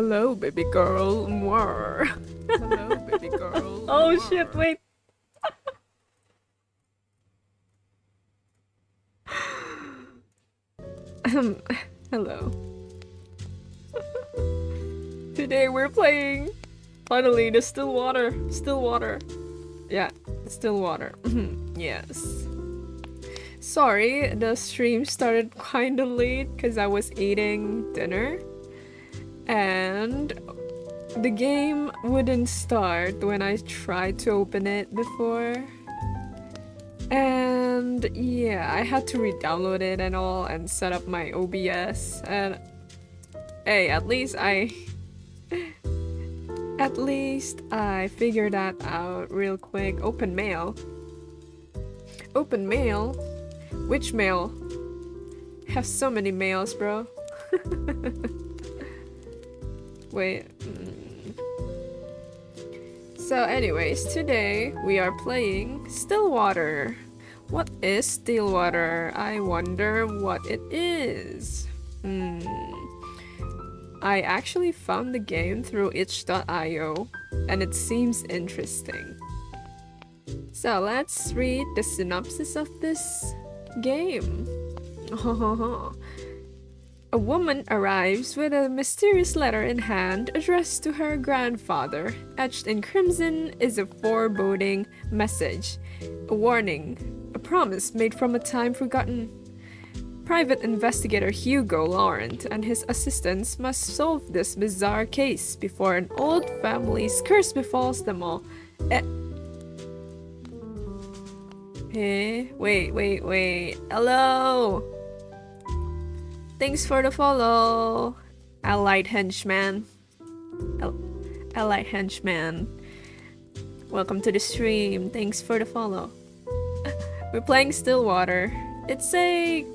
Hello, baby girl. More. Hello, baby girl. Oh shit, wait. Hello. Today we're playing finally the still water. Yeah, still water. Yes. Sorry, the stream started kinda late because I was eating dinner. And the game wouldn't start when I tried to open it before. And yeah, I had to re-download it and all and set up my OBS. And hey, at least I figured that out real quick. Open mail. Open mail? Which mail? Have so many mails, bro. Wait. So anyways, today we are playing Stillwater. What is Stillwater? I wonder what it is. I actually found the game through itch.io and it seems interesting. So let's read the synopsis of this game. A woman arrives with a mysterious letter in hand addressed to her grandfather. Etched in crimson is a foreboding message, a warning, a promise made from a time forgotten. Private investigator Hugo Laurent and his assistants must solve this bizarre case before an old family's curse befalls them all. Wait. Hello! Thanks for the follow, Allied Henchman. Allied Henchman. Welcome to the stream. Thanks for the follow. We're playing Stillwater. It's a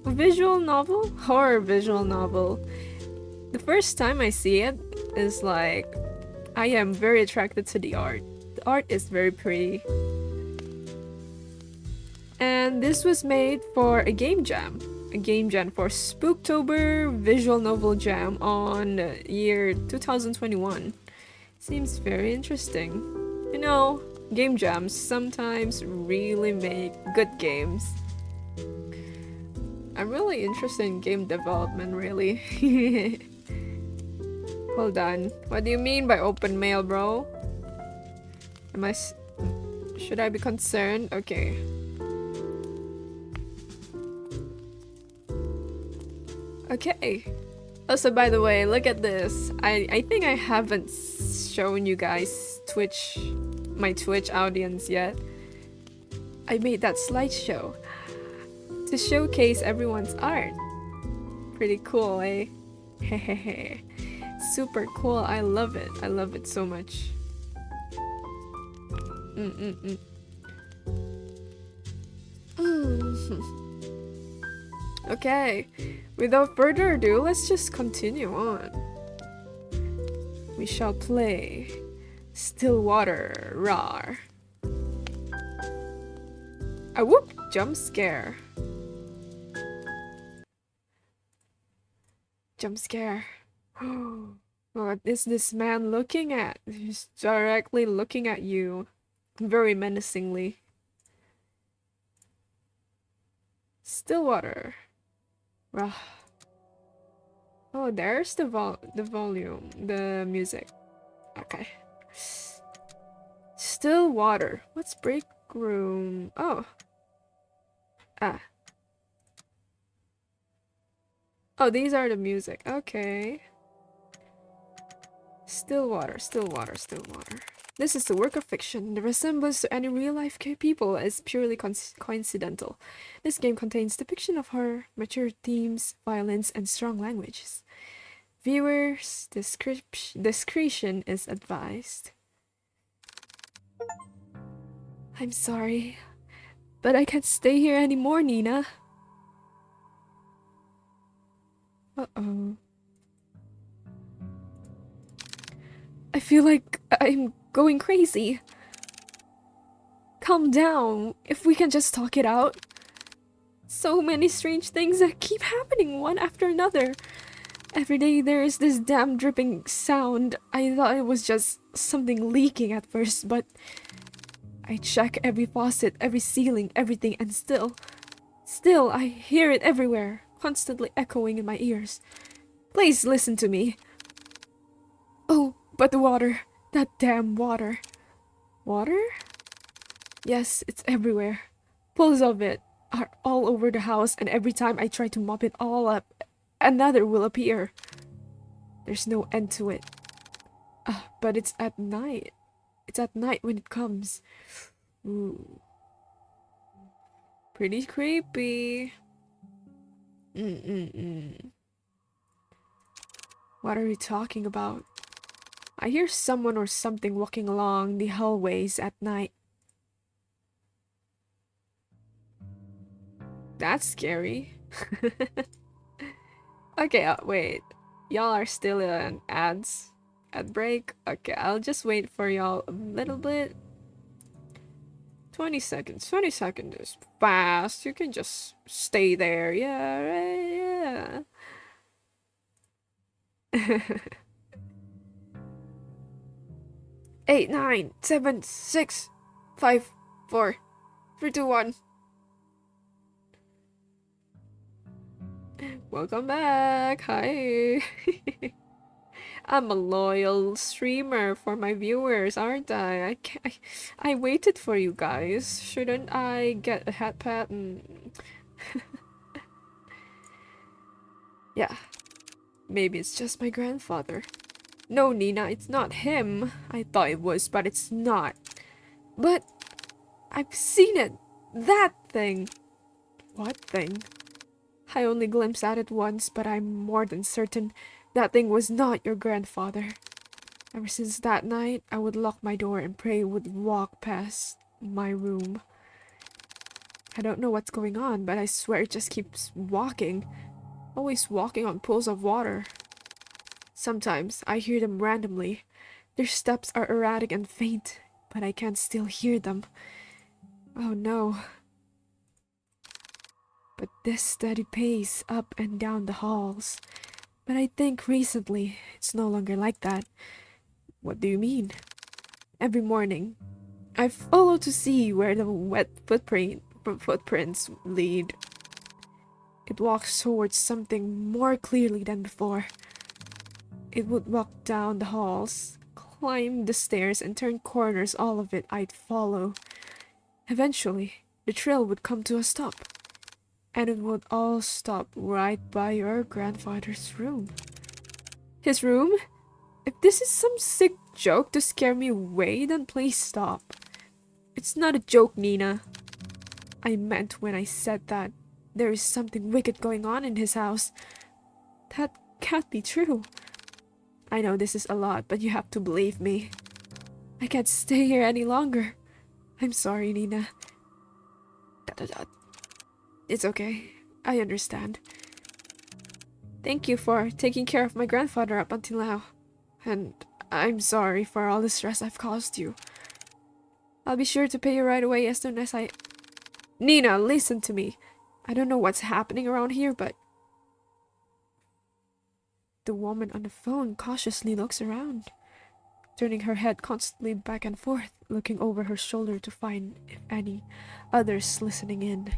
visual novel? Horror visual novel. The first time I see it is like, I am very attracted to the art. The art is very pretty. And this was made for a game jam. A game jam for Spooktober Visual Novel Jam on year 2021. Seems very interesting. You know, game jams sometimes really make good games. I'm really interested in game development, really. Hold on. What do you mean by open mail, bro? Should I be concerned? Okay. Okay. Also, by the way, look at this. I think I haven't shown you guys my Twitch audience yet. I made that slideshow to showcase everyone's art. Pretty cool, eh? Hehehe. Super cool. I love it. I love it so much. Okay, without further ado, let's just continue on. We shall play Stillwater. Rawr. A whoop! Jump scare. Jump scare. What is this man looking at? He's directly looking at you. Very menacingly. Stillwater. Oh, there's the volume, the music. Okay. Stillwater. What's break room? Oh. Oh, these are the music. Okay. Stillwater. This is a work of fiction. The resemblance to any real-life people is purely coincidental. This game contains depiction of horror, mature themes, violence, and strong languages. Viewers' discretion is advised. I'm sorry, but I can't stay here anymore, Nina. Uh-oh. I feel like I'm going crazy. Calm down, if we can just talk it out. So many strange things that keep happening one after another. Every day there is this damn dripping sound. I thought it was just something leaking at first, but I check every faucet, every ceiling, everything, and still I hear it everywhere, constantly echoing in my ears. Please listen to me. Oh, but the water. That damn water. Water? Yes, it's everywhere. Pools of it are all over the house, and every time I try to mop it all up, another will appear. There's no end to it. But it's at night. It's at night when it comes. Ooh. Pretty creepy. What are you talking about? I hear someone or something walking along the hallways at night. That's scary. Okay, wait. Y'all are still in ads? Ad break? Okay, I'll just wait for y'all a little bit. 20 seconds. 20 seconds is fast. You can just stay there. Yeah, right, yeah. 8, 9, 7, 6, 5, 4, 3, 2, 1. Welcome back. Hi. I'm a loyal streamer for my viewers, aren't I? I waited for you guys. Shouldn't I get a hat pat and... Yeah. Maybe it's just my grandfather. No, Nina, it's not him. I thought it was, but it's not. But I've seen it. That thing. What thing? I only glimpsed at it once, but I'm more than certain that thing was not your grandfather. Ever since that night, I would lock my door and pray it would walk past my room. I don't know what's going on, but I swear it just keeps walking. Always walking on pools of water. Sometimes I hear them randomly. Their steps are erratic and faint, but I can still hear them. Oh no. But this steady pace up and down the halls. But I think recently it's no longer like that. What do you mean? Every morning, I follow to see where the wet footprints lead. It walks towards something more clearly than before. It would walk down the halls, climb the stairs, and turn corners. All of it I'd follow. Eventually, the trail would come to a stop. And it would all stop right by your grandfather's room. His room? If this is some sick joke to scare me away, then please stop. It's not a joke, Nina. I meant when I said that there is something wicked going on in his house. That can't be true. I know this is a lot, but you have to believe me. I can't stay here any longer. I'm sorry, Nina. It's okay. I understand. Thank you for taking care of my grandfather up until now. And I'm sorry for all the stress I've caused you. I'll be sure to pay you right away as soon as I... Nina, listen to me. I don't know what's happening around here, but... The woman on the phone cautiously looks around, turning her head constantly back and forth, looking over her shoulder to find if any others listening in.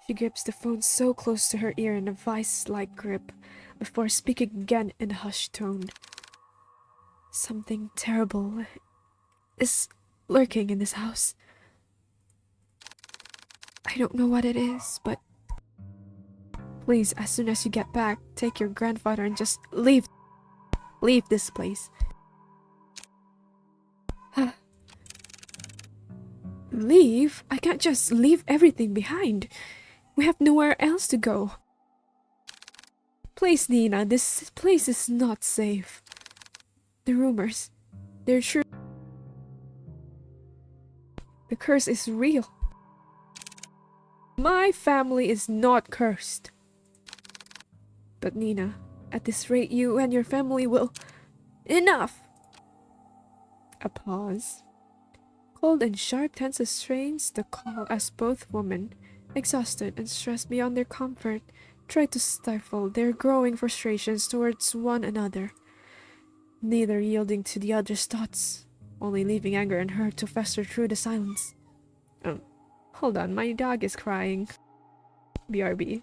She grips the phone so close to her ear in a vice-like grip before speaking again in a hushed tone. Something terrible is lurking in this house. I don't know what it is, but please, as soon as you get back, take your grandfather and just leave this place. Leave? I can't just leave everything behind. We have nowhere else to go. Please, Nina, this place is not safe. The rumors, they're true. The curse is real. My family is not cursed. But Nina, at this rate, you and your family will... Enough! A pause. Cold and sharp tense strains the call as both women exhausted and stressed beyond their comfort, try to stifle their growing frustrations towards one another, neither yielding to the other's thoughts, only leaving anger and hurt to fester through the silence. Hold on, my dog is crying. BRB.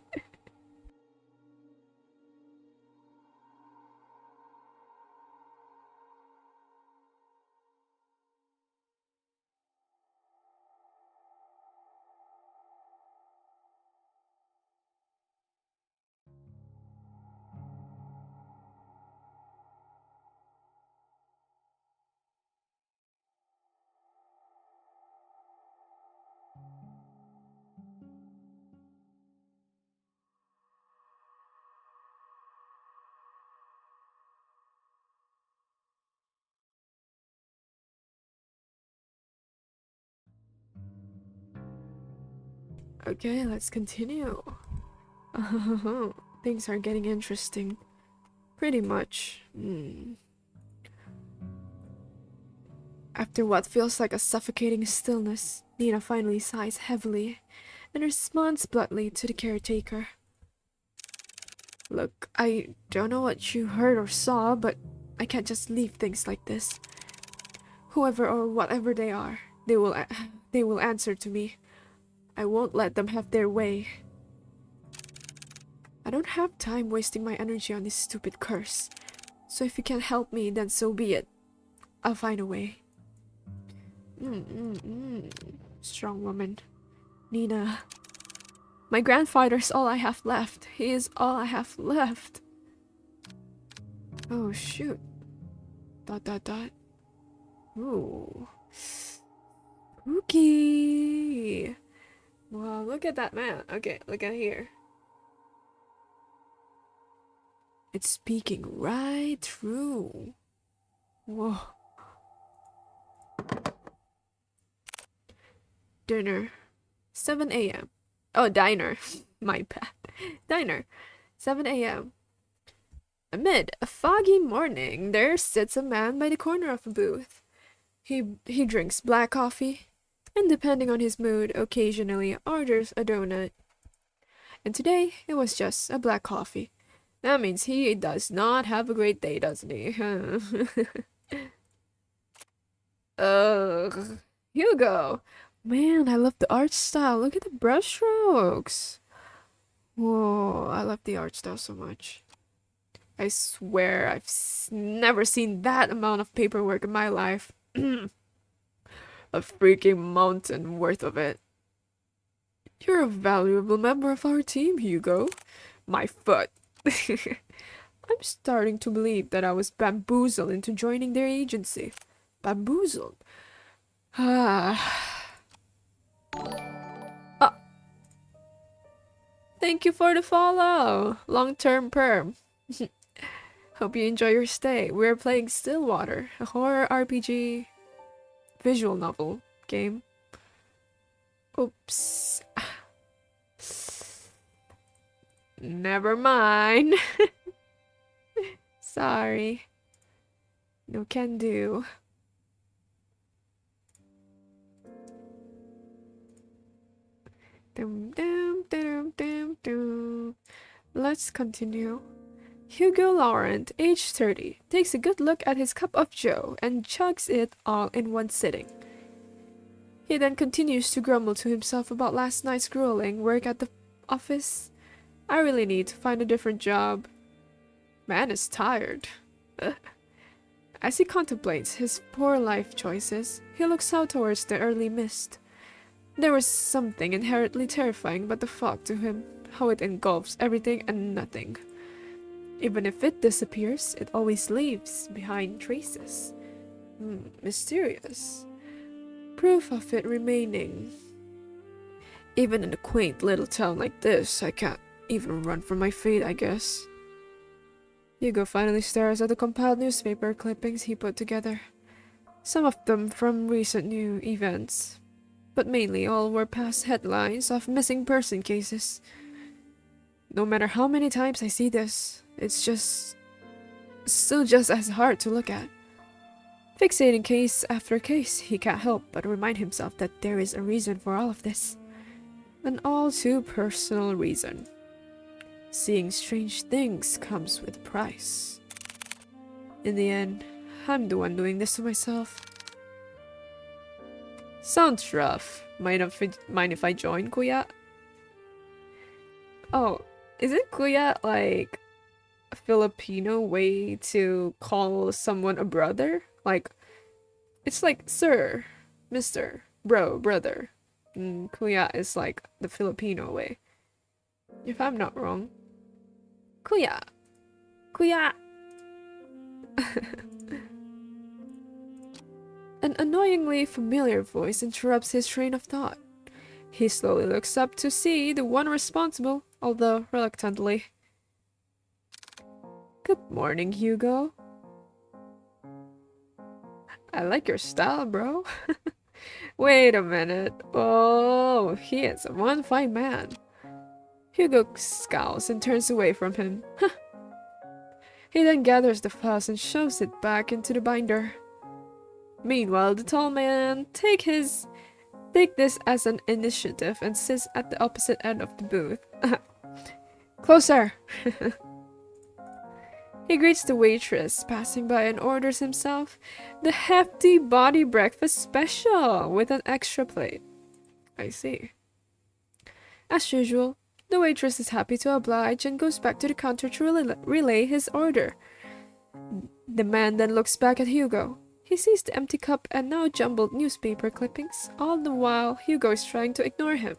Okay, let's continue. Things are getting interesting. Pretty much. After what feels like a suffocating stillness, Nina finally sighs heavily and responds bluntly to the caretaker. Look, I don't know what you heard or saw, but I can't just leave things like this. Whoever or whatever they are, they will answer to me. I won't let them have their way. I don't have time wasting my energy on this stupid curse. So if you can't help me, then so be it. I'll find a way. Strong woman. Nina. My grandfather's all I have left. He is all I have left. Oh, shoot. ... Ooh. Spooky. Wow, look at that man. Okay, look at here. It's speaking right through. Whoa. Dinner. 7 a.m. Oh, diner. My bad. Diner. 7 a.m. Amid a foggy morning, there sits a man by the corner of a booth. He drinks black coffee, and depending on his mood, occasionally orders a donut. And today, it was just a black coffee. That means he does not have a great day, doesn't he? Ugh. Hugo. Man, I love the art style. Look at the brushstrokes. Whoa, I love the art style so much. I swear I've never seen that amount of paperwork in my life. A freaking mountain worth of it. You're a valuable member of our team, Hugo. My foot. I'm starting to believe that I was bamboozled into joining their agency. Bamboozled. Ah. Thank you for the follow. Long-term perm. Hope you enjoy your stay. We're playing Stillwater, a horror RPG visual novel game. Oops. Never mind. Sorry. No can do. Dum, dum, dum, dum, dum. Let's continue. Hugo Laurent, age 30, takes a good look at his cup of joe and chugs it all in one sitting. He then continues to grumble to himself about last night's grueling work at the office. I really need to find a different job. Man is tired. As he contemplates his poor life choices, he looks out towards the early mist. There was something inherently terrifying about the fog to him, how it engulfs everything and nothing. Even if it disappears, it always leaves behind traces. Mysterious. Proof of it remaining. Even in a quaint little town like this, I can't even run from my fate, I guess. Hugo finally stares at the compiled newspaper clippings he put together. Some of them from recent new events, but mainly all were past headlines of missing person cases. No matter how many times I see this, it's still just as hard to look at. Fixating case after case, he can't help but remind himself that there is a reason for all of this. An all too personal reason. Seeing strange things comes with a price. In the end, I'm the one doing this to myself. Sounds rough. Mind if I join, kuya? Oh, isn't kuya like a Filipino way to call someone a brother? Like, it's like sir, mister, bro, brother. Kuya is like the Filipino way. If I'm not wrong. Kuya. Kuya. An annoyingly familiar voice interrupts his train of thought. He slowly looks up to see the one responsible, although reluctantly. Good morning, Hugo. I like your style, bro. Wait a minute. Oh, he is one fine man. Hugo scowls and turns away from him. He then gathers the files and shoves it back into the binder. Meanwhile, the tall man take this as an initiative and sits at the opposite end of the booth. Closer! He greets the waitress passing by and orders himself the hefty body breakfast special with an extra plate. I see. As usual, the waitress is happy to oblige and goes back to the counter to relay his order. The man then looks back at Hugo. He sees the empty cup and now jumbled newspaper clippings, all the while Hugo is trying to ignore him.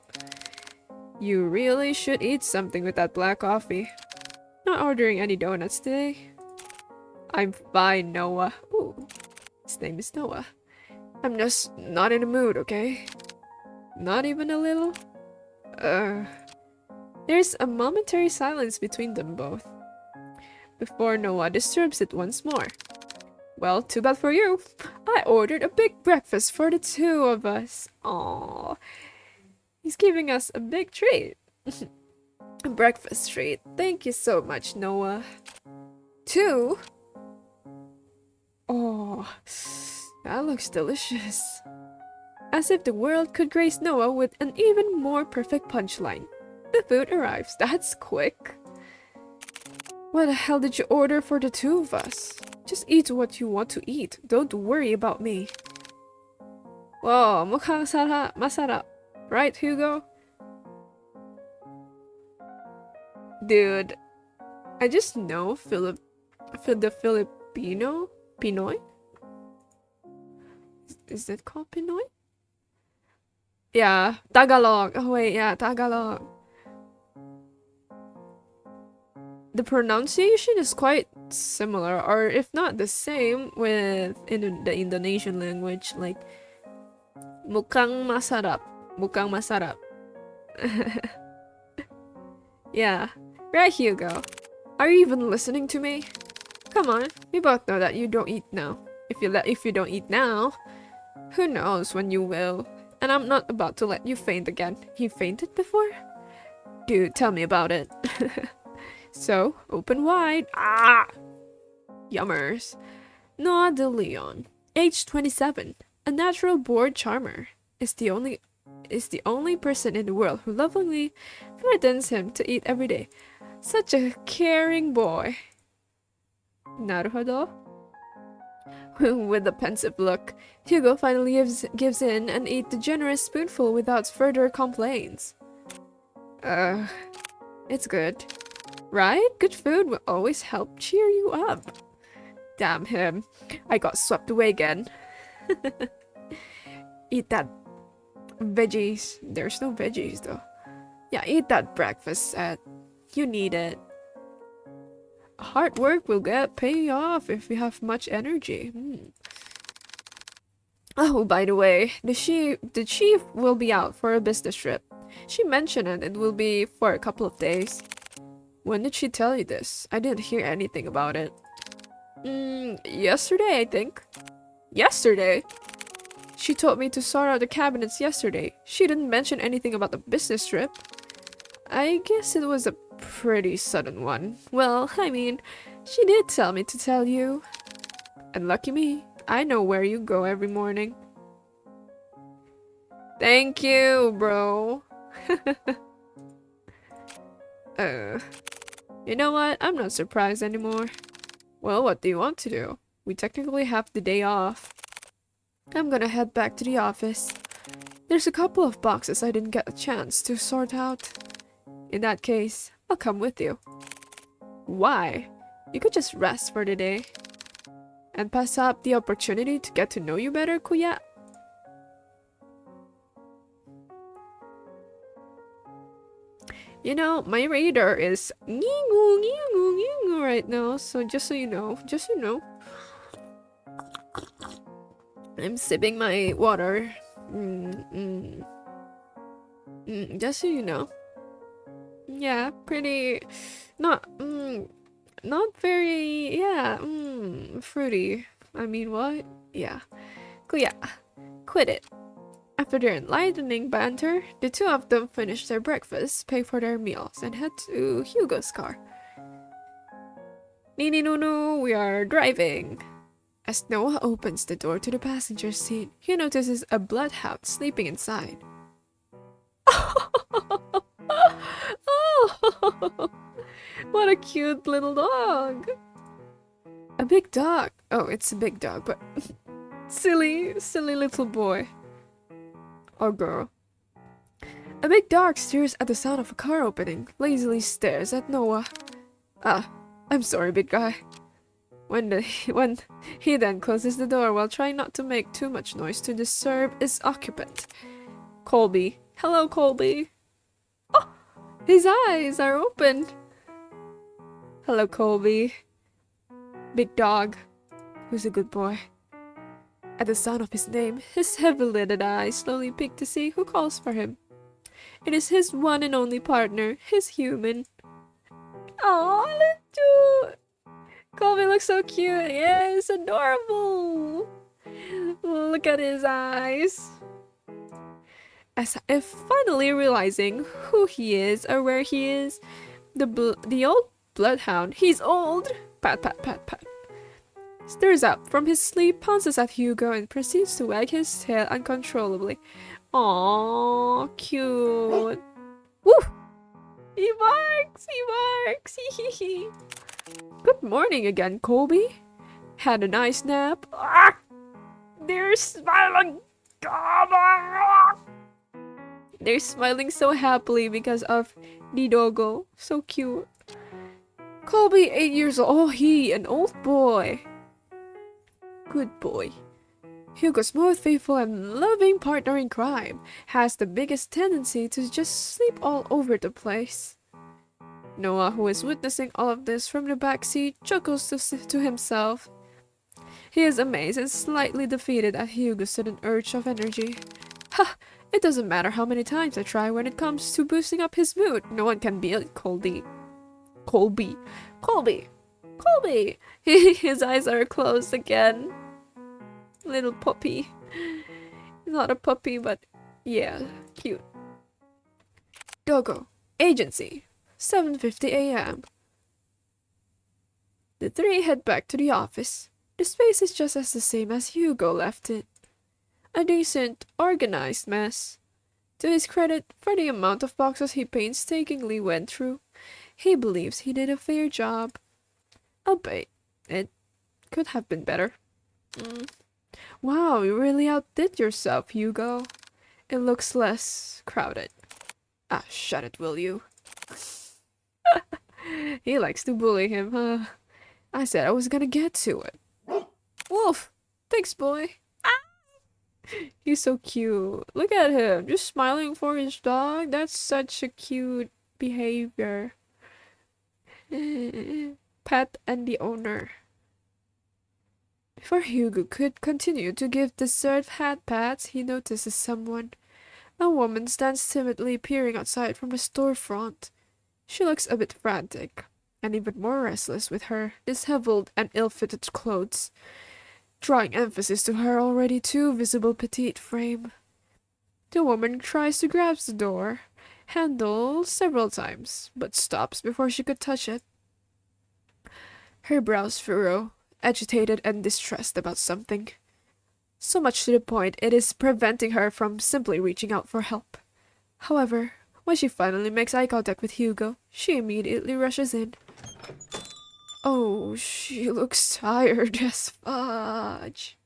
You really should eat something with that black coffee. Not ordering any donuts today. I'm fine, Noah. Ooh, his name is Noah. I'm just not in the mood, okay? Not even a little? There's a momentary silence between them both, before Noah disturbs it once more. Well, too bad for you. I ordered a big breakfast for the two of us. Aww. He's giving us a big treat. A breakfast treat. Thank you so much, Noah. 2? Oh, that looks delicious. As if the world could grace Noah with an even more perfect punchline. The food arrives. That's quick. What the hell did you order for the two of us? Just eat what you want to eat. Don't worry about me. Wow, mukhang masarap. Right, Hugo? Dude, I just know the Filipino? Pinoy? Is it called Pinoy? Yeah, Tagalog. Oh wait, yeah, Tagalog. The pronunciation is quite similar, or if not the same, with the Indonesian language, like mukhang masarap. Mukhang masarap. Yeah, right, Hugo. Are you even listening to me? Come on, we both know that you don't eat now. If you don't eat now, who knows when you will. And I'm not about to let you faint again. You fainted before? Dude, tell me about it. So, open wide. Ah! Yummers. Noah de Leon, age 27, a natural born charmer, is the only person in the world who lovingly threatens him to eat every day. Such a caring boy. Naruhodo? With a pensive look, Hugo finally gives in and eats the generous spoonful without further complaints. It's good. Right? Good food will always help cheer you up. Damn him. I got swept away again. Eat that veggies. There's no veggies though. Yeah, eat that breakfast set. You need it. Hard work will pay off if you have much energy. Oh, by the way, the chief will be out for a business trip. She mentioned it will be for a couple of days. When did she tell you this? I didn't hear anything about it. Yesterday, I think. Yesterday? She told me to sort out the cabinets yesterday. She didn't mention anything about the business trip. I guess it was a pretty sudden one. Well, I mean, she did tell me to tell you. And lucky me, I know where you go every morning. Thank you, bro. You know what? I'm not surprised anymore. Well, what do you want to do? We technically have the day off. I'm gonna head back to the office. There's a couple of boxes I didn't get a chance to sort out. In that case, I'll come with you. Why? You could just rest for the day. And pass up the opportunity to get to know you better, Kuya. You know, my radar is right now, so just so you know. I'm sipping my water. Just so you know. Yeah, pretty, not very, yeah, fruity. I mean, what? Yeah. Kuya, quit it. After their enlightening banter, the two of them finish their breakfast, pay for their meals, and head to Hugo's car. Nini Nunu, we are driving. As Noah opens the door to the passenger seat, he notices a bloodhound sleeping inside. Oh, what a cute little dog. A big dog. Oh, it's a big dog, but silly little boy. Or girl. A big dog stares at the sound of a car opening, lazily stares at Noah. Ah, I'm sorry, big guy. When he then closes the door while trying not to make too much noise to disturb its occupant. Colby. Hello, Colby. Oh, his eyes are open. Hello, Colby. Big dog. Who's a good boy? At the sound of his name, his heavy-lidded eyes slowly peek to see who calls for him. It is his one and only partner, his human. Aw, look, Colby looks so cute. Yes, adorable. Look at his eyes. As if finally realizing who he is or where he is, the old bloodhound, he's old, pat, stirs up from his sleep, pounces at Hugo, and proceeds to wag his tail uncontrollably. Aww, cute. Woo! He barks! Good morning again, Colby. Had a nice nap? Ah! They're smiling! They're smiling so happily because of the doggo. So cute. Colby, 8 years old. Oh, he, an old boy. Good boy. Hugo's most faithful and loving partner in crime has the biggest tendency to just sleep all over the place. Noah, who is witnessing all of this from the backseat, chuckles to himself. He is amazed and slightly defeated at Hugo's sudden urge of energy. Ha! It doesn't matter how many times I try when it comes to boosting up his mood. No one can beat Colby. His eyes are closed again. Little puppy. Not a puppy, but yeah, cute. Dogo. Agency. 7:50 a.m. The three head back to the office. The space is just as the same as Hugo left it. A decent, organized mess. To his credit, for the amount of boxes he painstakingly went through, he believes he did a fair job. Albeit, it could have been better. Wow, you really outdid yourself, Hugo. It looks less crowded. Ah, shut it, will you? He likes to bully him, huh? I said I was gonna get to it. Woof! Thanks, boy. He's so cute. Look at him, just smiling for his dog. That's such a cute behavior. Pet and the owner. Before Hugo could continue to give deserved hat pats, he notices someone. A woman stands timidly peering outside from the storefront. She looks a bit frantic, and even more restless with her disheveled and ill-fitted clothes, drawing emphasis to her already too visible petite frame. The woman tries to grasp the door handle several times, but stops before she could touch it. Her brows furrow, agitated and distressed about something. So much to the point it is preventing her from simply reaching out for help. However, When she finally makes eye contact with Hugo, she immediately rushes in. Oh, she looks tired as fudge.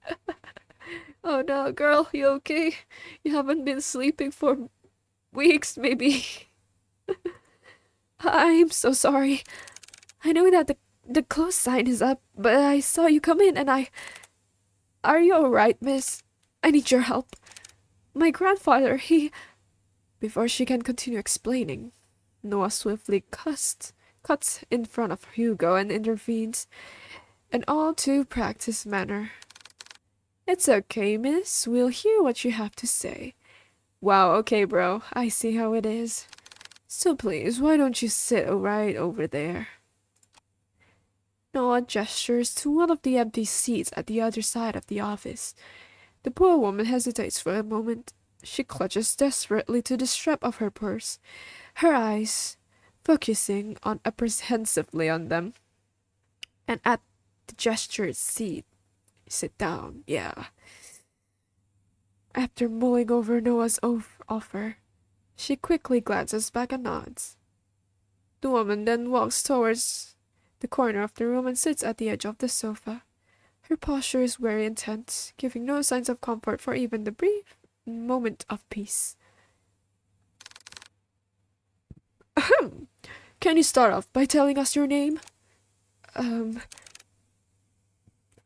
Oh no, girl, you okay? You haven't been sleeping for weeks, maybe. I'm so sorry. I know that the close sign is up, but I saw you come in and I... Are you alright, miss? I need your help. My grandfather, he... Before she can continue explaining, Noah swiftly cuts in front of Hugo and intervenes, in all too practiced manner. It's okay, miss. We'll hear what you have to say. Wow, okay, bro. I see how it is. So please, why don't you sit right over there? Noah gestures to one of the empty seats at the other side of the office. The poor woman hesitates for a moment. She clutches desperately to the strap of her purse, her eyes focusing on apprehensively on them. And at the gestured seat, sit down, yeah. After mulling over Noah's offer, she quickly glances back and nods. The woman then walks towards the corner of the room and sits at the edge of the sofa. Her posture is very intense, giving no signs of comfort for even the brief moment of peace. Ahem! Can you start off by telling us your name? I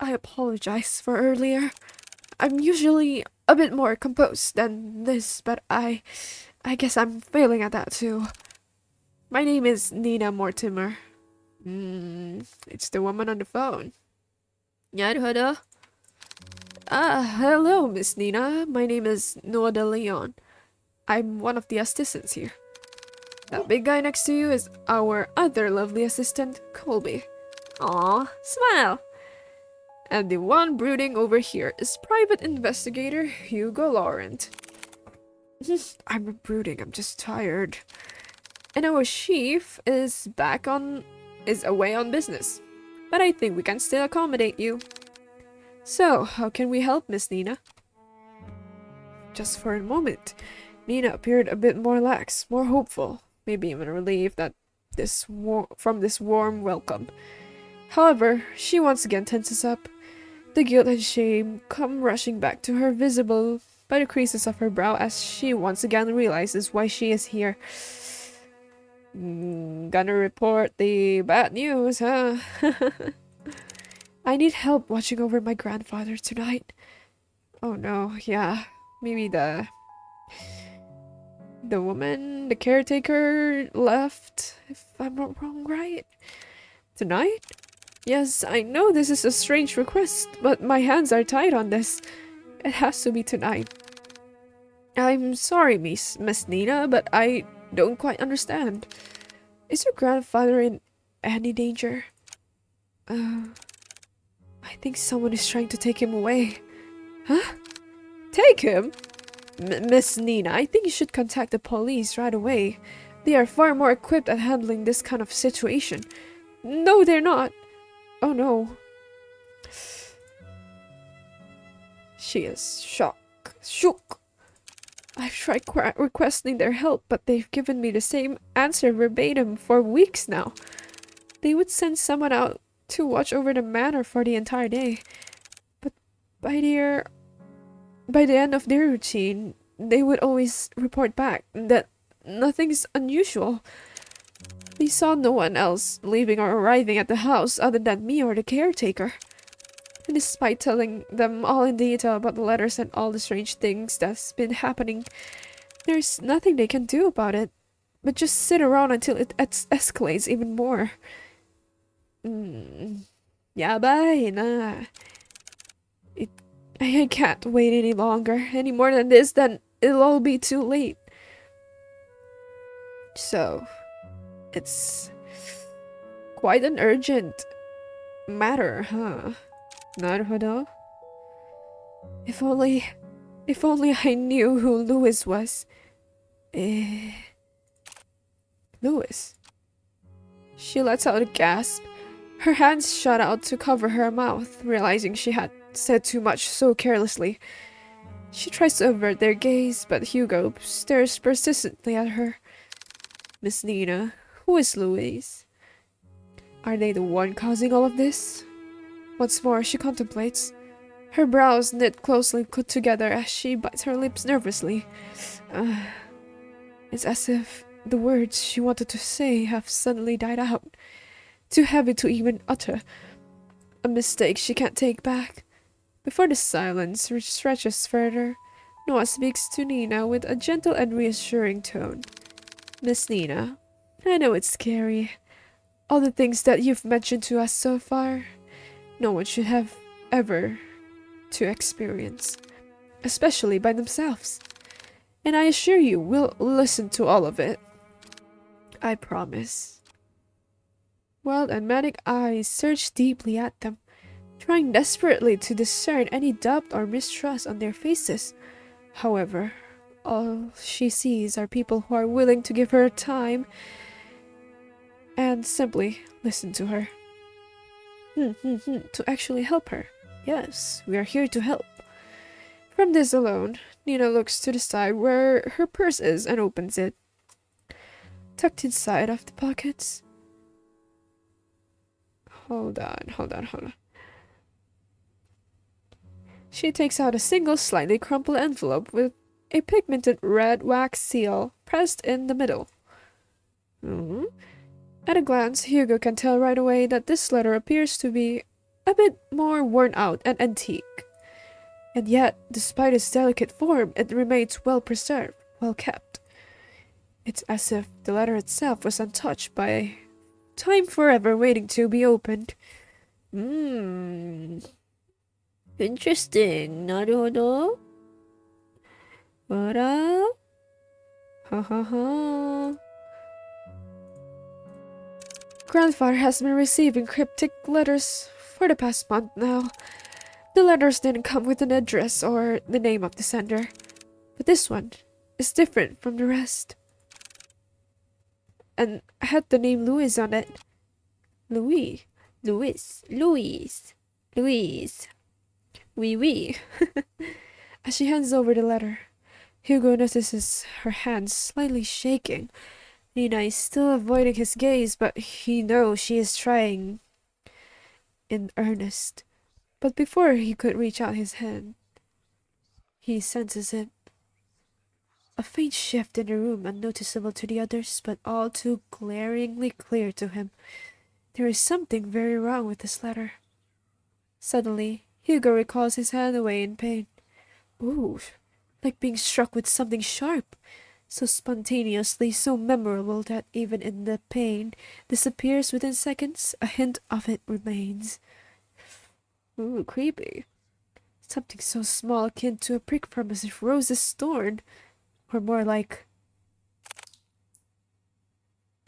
apologize for earlier. I'm usually a bit more composed than this, but I guess I'm failing at that too. My name is Nina Mortimer. It's the woman on the phone. Hello, Miss Nina. My name is Noah de Leon. I'm one of the assistants here. That big guy next to you is our other lovely assistant, Colby. Aw, smile. And the one brooding over here is private investigator Hugo Laurent. I'm brooding, I'm just tired. And our chief is away on business. But I think we can still accommodate you. So, how can we help, Miss Nina? Just for a moment, Nina appeared a bit more lax, more hopeful, maybe even relieved that from this warm welcome. However, she once again tenses up. The guilt and shame come rushing back to her, visible by the creases of her brow as she once again realizes why she is here. Gonna report the bad news, huh? I need help watching over my grandfather tonight. Oh no, yeah. Maybe the woman, the caretaker, left, if I'm not wrong, right? Tonight? Yes, I know this is a strange request, but my hands are tied on this. It has to be tonight. I'm sorry, Miss Nina, but I don't quite understand. Is your grandfather in any danger? I think someone is trying to take him away. Huh? Take him? Miss Nina, I think you should contact the police right away. They are far more equipped at handling this kind of situation. No, they're not. Oh no. She is shook. I've tried requesting their help, but they've given me the same answer verbatim for weeks now. They would send someone out to watch over the manor for the entire day. But by the end of their routine, they would always report back that nothing's unusual. They saw no one else leaving or arriving at the house other than me or the caretaker. And despite telling them all in detail about the letters and all the strange things that's been happening, there's nothing they can do about it, but just sit around until it escalates even more. Yeah, bye, nah. I can't wait any longer. Any more than this, then it'll all be too late. So, it's quite an urgent matter, huh? Naruhodo? If only I knew who Louis was. Louis? She lets out a gasp. Her hands shot out to cover her mouth, realizing she had said too much so carelessly. She tries to avert their gaze, but Hugo stares persistently at her, Miss Nina, who is Louise? Are they the one causing all of this? Once more, she contemplates, her brows knit closely together as she bites her lips nervously. It's as if the words she wanted to say have suddenly died out, too heavy to even utter. A mistake she can't take back. Before the silence stretches further, Noah speaks to Nina with a gentle and reassuring tone. Miss Nina, I know it's scary. All the things that you've mentioned to us so far, no one should have ever to experience, especially by themselves. And I assure you, we'll listen to all of it. I promise. Wild and manic eyes search deeply at them, trying desperately to discern any doubt or mistrust on their faces. However, all she sees are people who are willing to give her time and simply listen to her. To actually help her. Yes, we are here to help. From this alone, Nina looks to the side where her purse is and opens it. Tucked inside of the pockets. Hold on. She takes out a single slightly crumpled envelope with a pigmented red wax seal pressed in the middle. At a glance, Hugo can tell right away that this letter appears to be a bit more worn out and antique. And yet, despite its delicate form, it remains well preserved, well kept. It's as if the letter itself was untouched by time forever waiting to be opened. Interesting. なるほど。笑ははは。Grandfather has been receiving cryptic letters for the past month now. The letters didn't come with an address or the name of the sender, but this one is different from the rest. And had the name Louise on it. Louise. Oui. As she hands over the letter, Hugo notices her hands slightly shaking. Nina is still avoiding his gaze, but he knows she is trying in earnest. But before he could reach out his hand, he senses it. A faint shift in the room, unnoticeable to the others, but all too glaringly clear to him. There is something very wrong with this letter. Suddenly, Hugo recalls his hand away in pain. Ooh, like being struck with something sharp. So spontaneously, so memorable that even in the pain disappears within seconds, a hint of it remains. Ooh, creepy. Something so small akin to a prick from a rose's thorn, or more like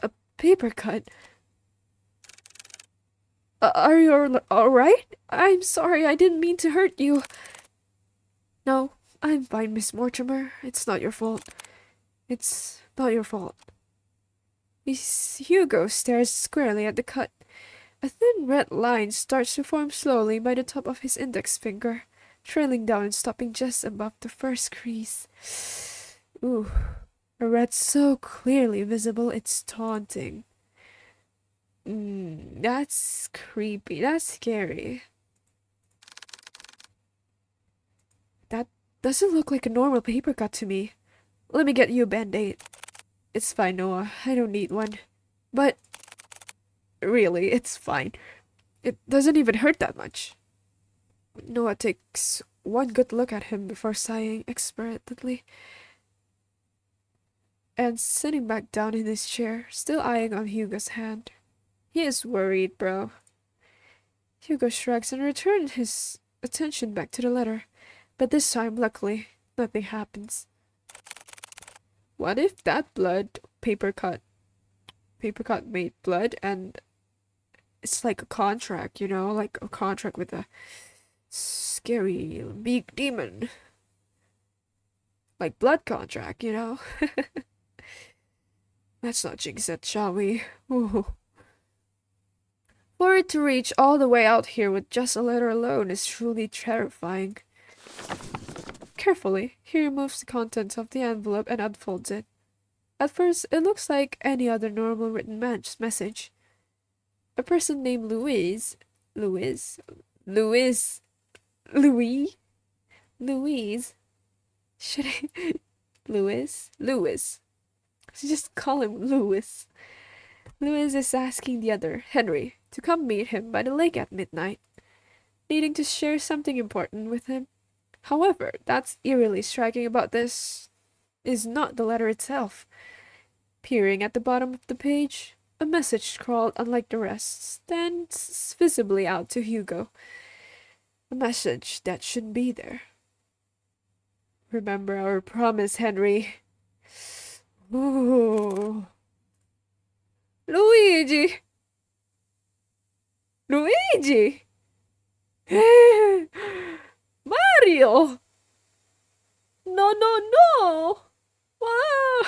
a paper cut. Are you alright? I'm sorry, I didn't mean to hurt you. No, I'm fine, Miss Mortimer. It's not your fault. It's not your fault. Miss Hugo stares squarely at the cut. A thin red line starts to form slowly by the top of his index finger, trailing down and stopping just above the first crease. Ooh, a red so clearly visible it's taunting. That's creepy. That's scary. That doesn't look like a normal paper cut to me. Let me get you a band-aid. It's fine, Noah. I don't need one. But really, it's fine. It doesn't even hurt that much. Noah takes one good look at him before sighing expertly and sitting back down in his chair, still eyeing on Hugo's hand. He is worried, bro. Hugo shrugs and returns his attention back to the letter, but this time, luckily, nothing happens. What if that paper cut made blood, and it's like a contract, like a contract with a scary big demon. Like blood contract, Let's not jinx it, shall we? Ooh. For it to reach all the way out here with just a letter alone is truly terrifying. Carefully, he removes the contents of the envelope and unfolds it. At first, it looks like any other normal written message. A person named Louise, Louise, Louis, Louise. Should I? Louis. Just call him Louis. Louis is asking the other, Henry, to come meet him by the lake at midnight, needing to share something important with him. However, that's eerily striking about this is not the letter itself. Peering at the bottom of the page, a message scrawled unlike the rest stands visibly out to Hugo. A message that shouldn't be there. Remember our promise, Henry. Ooh. Luigi! Luigi! Mario! No, no, no! Wow!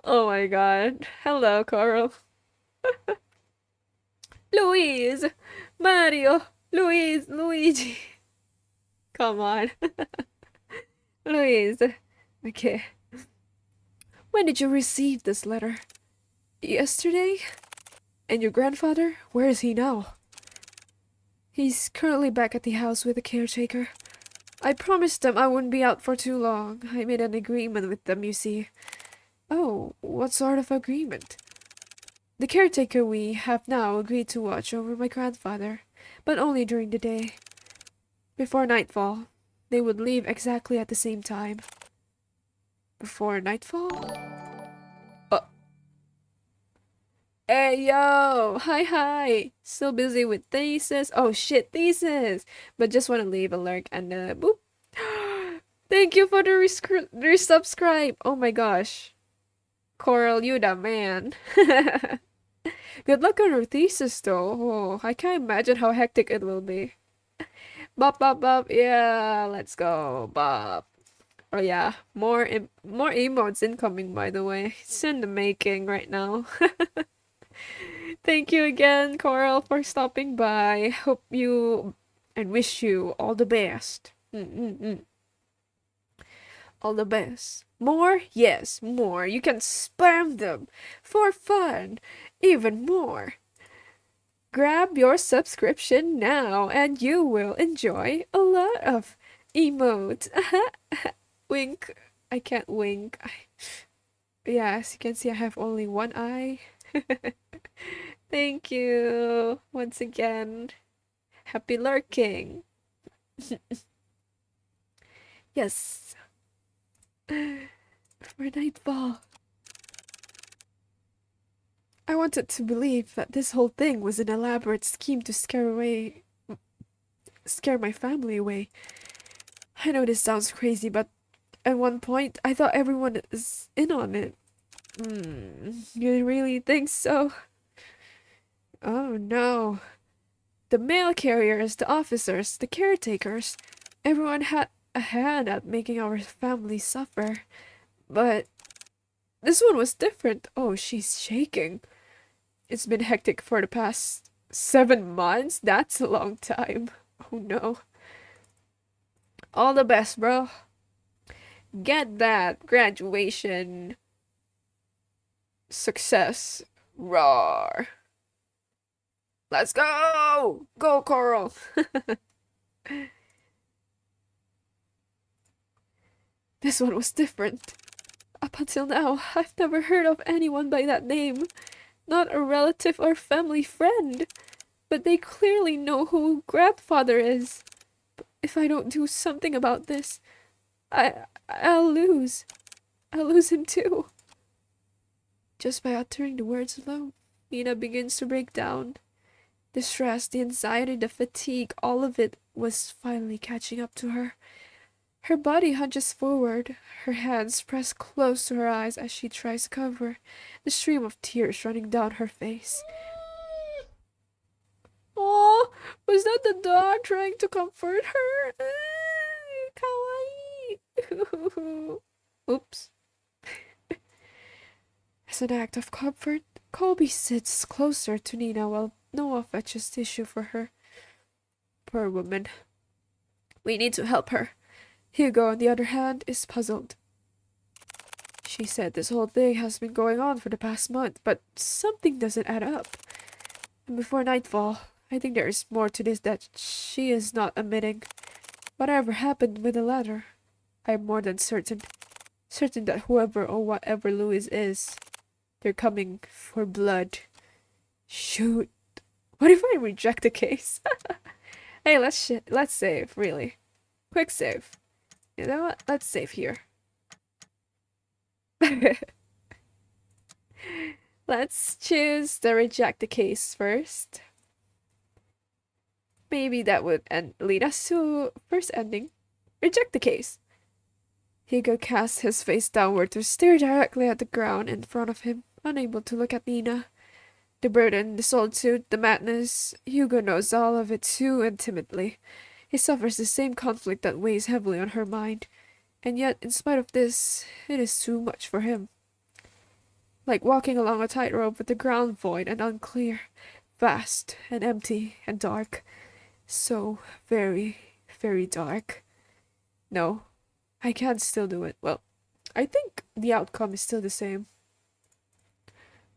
Oh my god. Hello, Coral. Louise! Mario! Luigi! Come on. Louise. Okay. When did you receive this letter? Yesterday? And your grandfather? Where is he now? He's currently back at the house with the caretaker. I promised them I wouldn't be out for too long. I made an agreement with them, you see. Oh, what sort of agreement? The caretaker we have now agreed to watch over my grandfather, but only during the day. Before nightfall, they would leave exactly at the same time. Before nightfall? Oh. Hey, yo! Hi! Still busy with thesis? Oh shit, thesis! But just want to leave a lurk and boop. Thank you for the resubscribe! Oh my gosh. Coral, you the man. Good luck on your thesis though. Oh, I can't imagine how hectic it will be. Bop. Yeah, let's go. Bop. Oh yeah, more emotes incoming, by the way. It's in the making right now. Thank you again, Coral, for stopping by. Hope you and wish you all the best. All the best. More? Yes, more. You can spam them for fun. Even more. Grab your subscription now and you will enjoy a lot of emotes. Wink. I can't wink. Yeah, as you can see, I have only one eye. Thank you once again. Happy lurking. Yes. For nightfall. I wanted to believe that this whole thing was an elaborate scheme to scare my family away. I know this sounds crazy, but at one point I thought everyone is in on it. You really think so? Oh no. The mail carriers, the officers, the caretakers, everyone had a hand at making our family suffer. But this one was different. Oh, she's shaking. It's been hectic for the past 7 months? That's a long time. Oh no. All the best, bro. Get that graduation success. Roar. Let's go! Go, Coral! This one was different. Up until now, I've never heard of anyone by that name. Not a relative or family friend. But they clearly know who grandfather is. If I don't do something about this, I'll lose. I'll lose him too. Just by uttering the words alone, Nina begins to break down. The stress, the anxiety, the fatigue, all of it was finally catching up to her. Her body hunches forward, her hands press close to her eyes as she tries to cover the stream of tears running down her face. Oh, was that the dog trying to comfort her? Kawaii. Oops. As an act of comfort, Colby sits closer to Nina while Noah fetches tissue for her. Poor woman. We need to help her. Hugo, on the other hand, is puzzled. She said this whole thing has been going on for the past month, but something doesn't add up. And before nightfall, I think there is more to this that she is not admitting. Whatever happened with the letter, I'm more than certain that whoever or whatever Louis is, they're coming for blood. Shoot. What if I reject the case? Hey, let's save, really. Quick save. You know what? Let's save here. Let's choose the reject the case first. Maybe that would lead us to first ending. Reject the case. Hugo cast his face downward to stare directly at the ground in front of him, unable to look at Nina. The burden, the solitude, the madness, Hugo knows all of it too intimately. He suffers the same conflict that weighs heavily on her mind, and yet, in spite of this, it is too much for him. Like walking along a tightrope with the ground void and unclear, vast and empty and dark. So very, very dark. No, I can't still do it. Well, I think the outcome is still the same.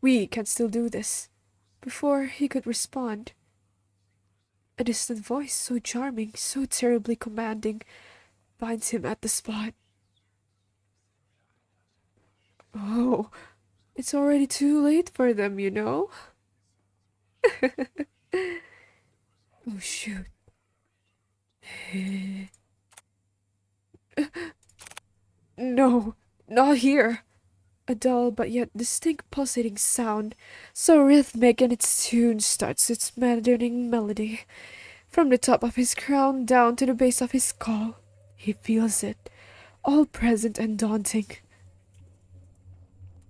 We can still do this. Before he could respond, a distant voice, so charming, so terribly commanding, finds him at the spot. Oh, it's already too late for them, you know? Oh, shoot. No, not here. A dull but yet distinct pulsating sound, so rhythmic in its tune, starts its maddening melody. From the top of his crown down to the base of his skull, he feels it, all present and daunting.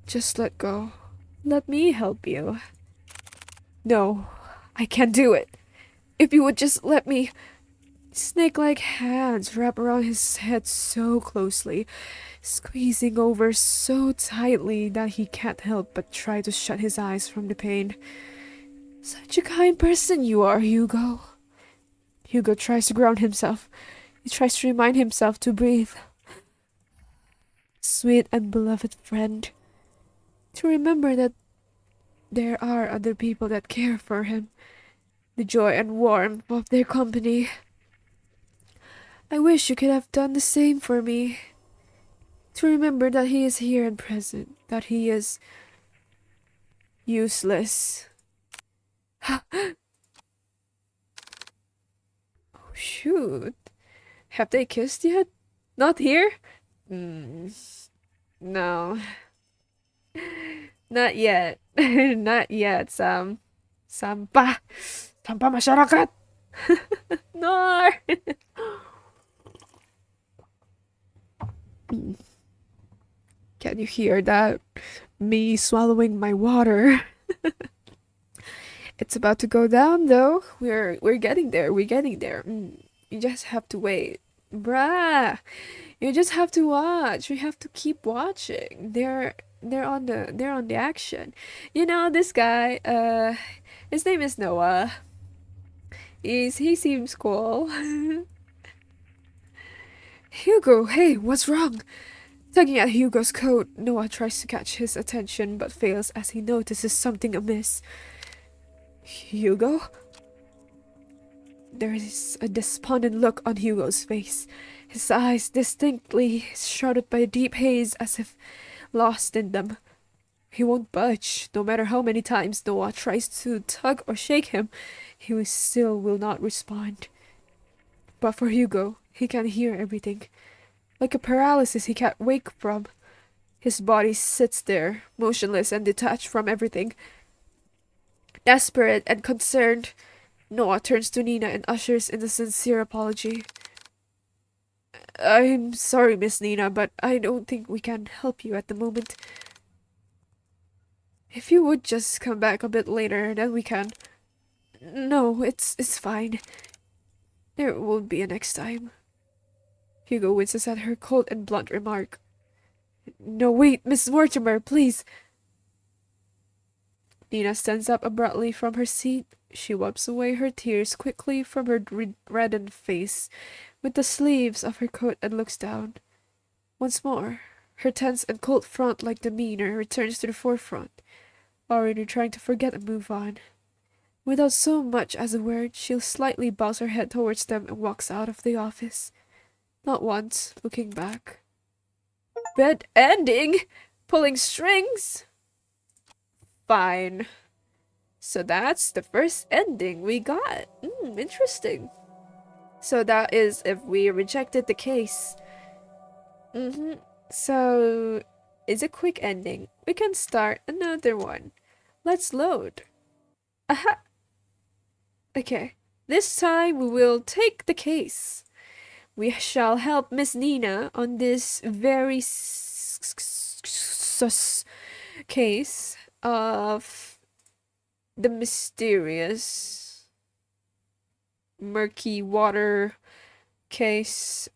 Just let go. Let me help you. No, I can't do it. If you would just let me... Snake-like hands wrap around his head so closely, squeezing over so tightly that he can't help but try to shut his eyes from the pain. Such a kind person you are, Hugo. Hugo tries to ground himself. He tries to remind himself to breathe. Sweet and beloved friend. To remember that there are other people that care for him. The joy and warmth of their company. I wish you could have done the same for me. To remember that he is here and present, that he is useless. Oh, shoot. Have they kissed yet? Not here? No. Not yet. Not yet, Sam. Sampah. Sampah masyarakat. No. Can you hear that? Me swallowing my water. It's about to go down though. We're getting there. We're getting there. You just have to wait. Bruh. You just have to watch. We have to keep watching. They're on the action. You know this guy, his name is Noah. He seems cool. Hugo, hey, what's wrong? Tugging at Hugo's coat, Noah tries to catch his attention but fails as he notices something amiss. Hugo? There is a despondent look on Hugo's face, his eyes distinctly shrouded by a deep haze as if lost in them. He won't budge, no matter how many times Noah tries to tug or shake him, he still will not respond. But for Hugo, he can hear everything. Like a paralysis he can't wake from. His body sits there, motionless and detached from everything. Desperate and concerned, Noah turns to Nina and ushers in a sincere apology. I'm sorry, Miss Nina, but I don't think we can help you at the moment. If you would just come back a bit later, then we can. No, it's fine. There won't be a next time. Hugo winces at her cold and blunt remark. No, wait, Miss Mortimer, please. Nina stands up abruptly from her seat. She wipes away her tears quickly from her reddened face with the sleeves of her coat and looks down. Once more, Her tense and cold front-like demeanor returns to the forefront, already trying to forget and move on. Without so much as a word, she'll slightly bows her head towards them and walks out of the office, not once looking back. Bed ending? Pulling strings? Fine. So that's the first ending we got. Interesting. So that is if we rejected the case. So it's a quick ending. We can start another one. Let's load. Aha! Okay. This time we will take the case. We shall help Miss Nina on this very sus case of the mysterious murky water case.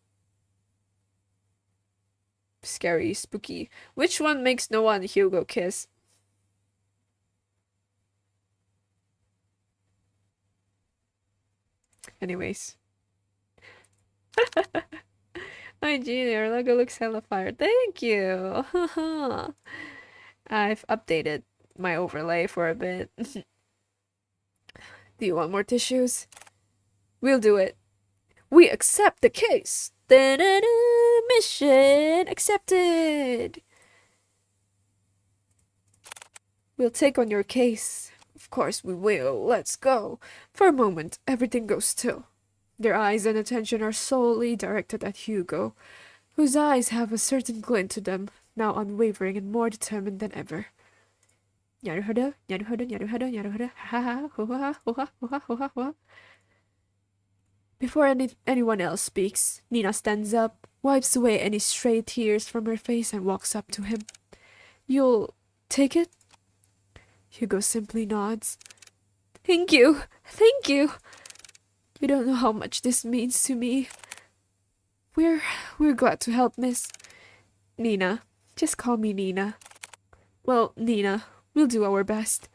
Scary, spooky. Which one makes Noah and Hugo kiss? Anyways. My junior logo looks hella fire. Thank you. I've updated my overlay for a bit. Do you want more tissues? We'll do it. We accept the case. Da-da-da, mission accepted. We'll take on your case. Of course we will. Let's go. For a moment, everything goes still. Their eyes and attention are solely directed at Hugo, whose eyes have a certain glint to them, now unwavering and more determined than ever. Naruhodo, naruhodo, naruhodo, naruhodo, ha ha, ho ha, ho ha. Before anyone else speaks, Nina stands up, wipes away any stray tears from her face, and walks up to him. You'll take it? Hugo simply nods. Thank you! Thank you! You don't know how much this means to me. We're glad to help, Miss Nina. Just call me Nina. Well, Nina, we'll do our best.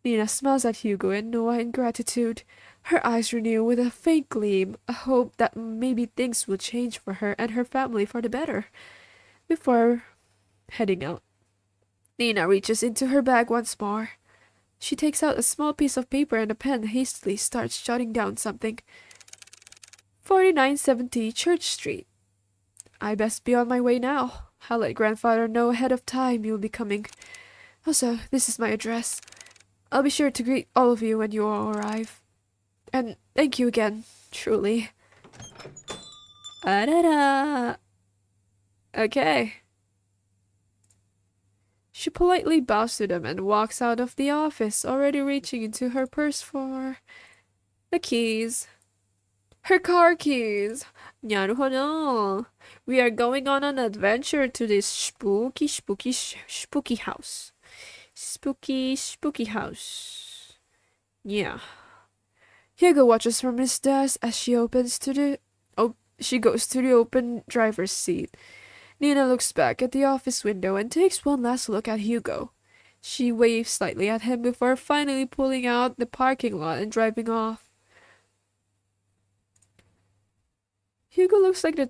Nina smiles at Hugo and Noah in gratitude. Her eyes renew with a faint gleam, a hope that maybe things will change for her and her family for the better. Before heading out, Nina reaches into her bag once more. She takes out a small piece of paper and a pen and hastily starts jotting down something. 4970 Church Street. I best be on my way now. I'll let grandfather know ahead of time you'll be coming. Also, this is my address. I'll be sure to greet all of you when you all arrive. And thank you again, truly. Ah-da-da. Okay. She politely bows to them and walks out of the office, already reaching into her purse for the keys. Her car keys! Naruhodo! We are going on an adventure to this spooky house. Spooky house. Yeah. Hugo watches from his desk as she goes to the open driver's seat. Nina looks back at the office window and takes one last look at Hugo. She waves slightly at him before finally pulling out the parking lot and driving off. Hugo looks like the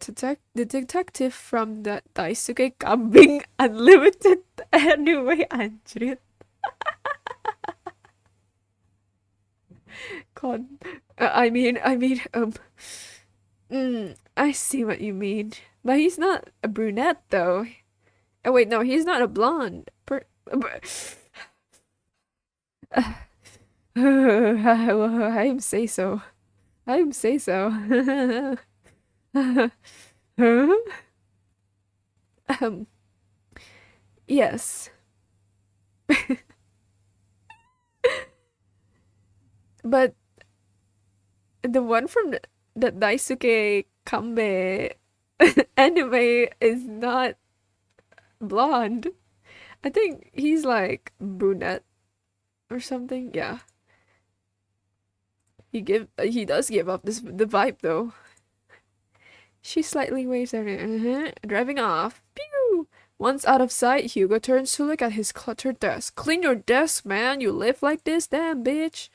detective from the Daisuke Kambing Unlimited anime Anjrit. I see what you mean. But he's not a brunette, though. Oh, wait, no, he's not a blonde. I'm say so. I'm say so. Yes. But the one from the Daisuke Kambe anime is not blonde. I think he's like brunette or something. Yeah. He does give up the vibe though. She slightly waves at her, driving off. Pew! Once out of sight, Hugo turns to look at his cluttered desk. Clean your desk, man. You live like this, damn bitch.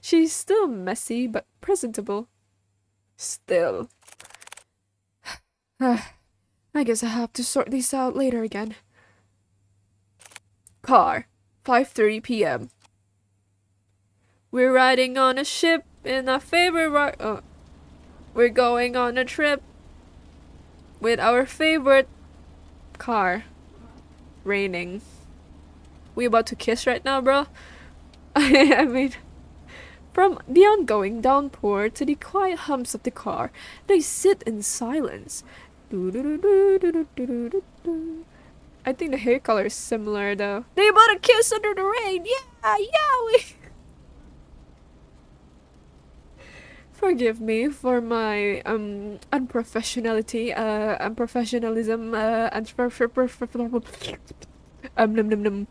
She's still messy, but presentable. Still. I guess I have to sort these out later again. Car, 5:30 p.m. We're riding on a ship in our favorite we're going on a trip with our favorite car. Raining. We about to kiss right now, bro? I mean, from the ongoing downpour to the quiet hums of the car, they sit in silence. I think the hair color is similar though. They about to kiss under the rain. Yeah, yeah. Forgive me for my unprofessionality, unprofessionalism, num num num.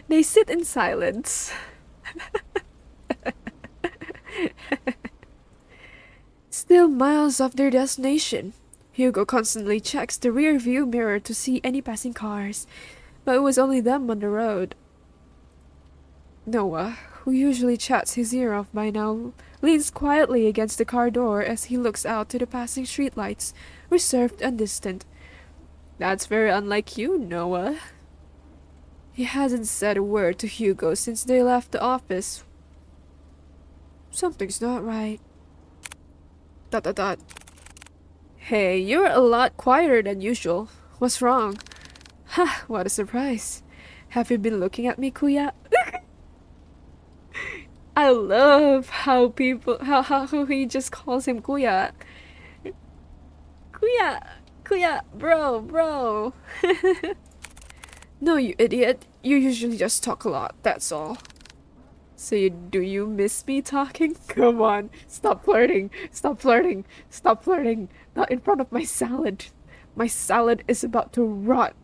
They sit in silence. Still miles off their destination. Hugo constantly checks the rear view mirror to see any passing cars, but it was only them on the road. Noah, who usually chats his ear off by now, leans quietly against the car door as he looks out to the passing streetlights, reserved and distant. That's very unlike you, Noah. He hasn't said a word to Hugo since they left the office. Something's not right. ... Hey, you're a lot quieter than usual. What's wrong? Ha, what a surprise. Have you been looking at me, Kuya? I love how how he just calls him Kuya. Kuya, Kuya, bro. No, you idiot. You usually just talk a lot, that's all. So do you miss me talking? Come on, stop flirting. Not in front of my salad. My salad is about to rot.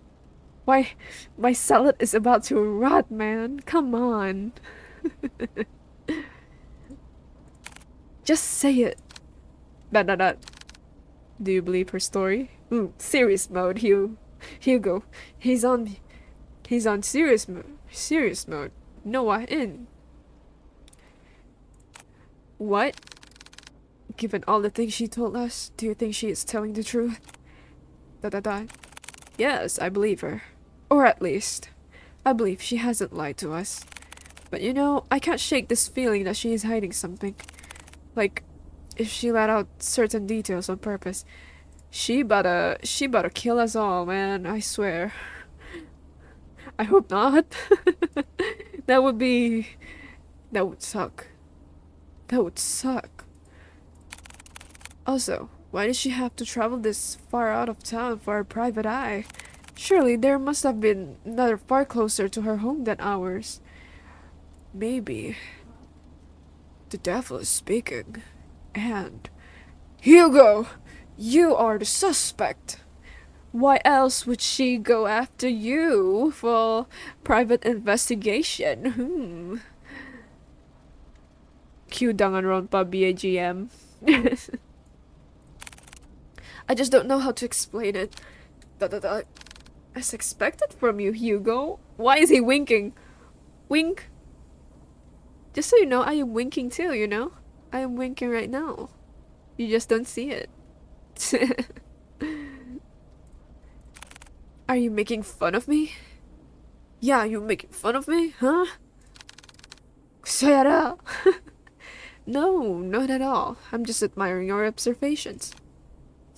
Why, my salad is about to rot, man. Come on. Just say it. Dot. Do you believe her story? Serious mode, Hugo. He's on serious mode. Serious mode. Noah in. What? Given all the things she told us, do you think she is telling the truth? Dot. Yes, I believe her. Or at least, I believe she hasn't lied to us. But you know, I can't shake this feeling that she is hiding something. Like, if she let out certain details on purpose, she better kill us all, man, I swear. I hope not. That would suck. That would suck. Also, why did she have to travel this far out of town for a private eye? Surely there must have been another far closer to her home than ours. Maybe the devil is speaking. And Hugo, you are the suspect. Why else would she go after you for private investigation? Cue Danganronpa VOD. I just don't know how to explain it. As expected from you, Hugo. Why is he winking? Wink. Just so you know, I am winking too, you know? I am winking right now. You just don't see it. Are you making fun of me? Yeah, you making fun of me, huh? Sayara! No, not at all. I'm just admiring your observations.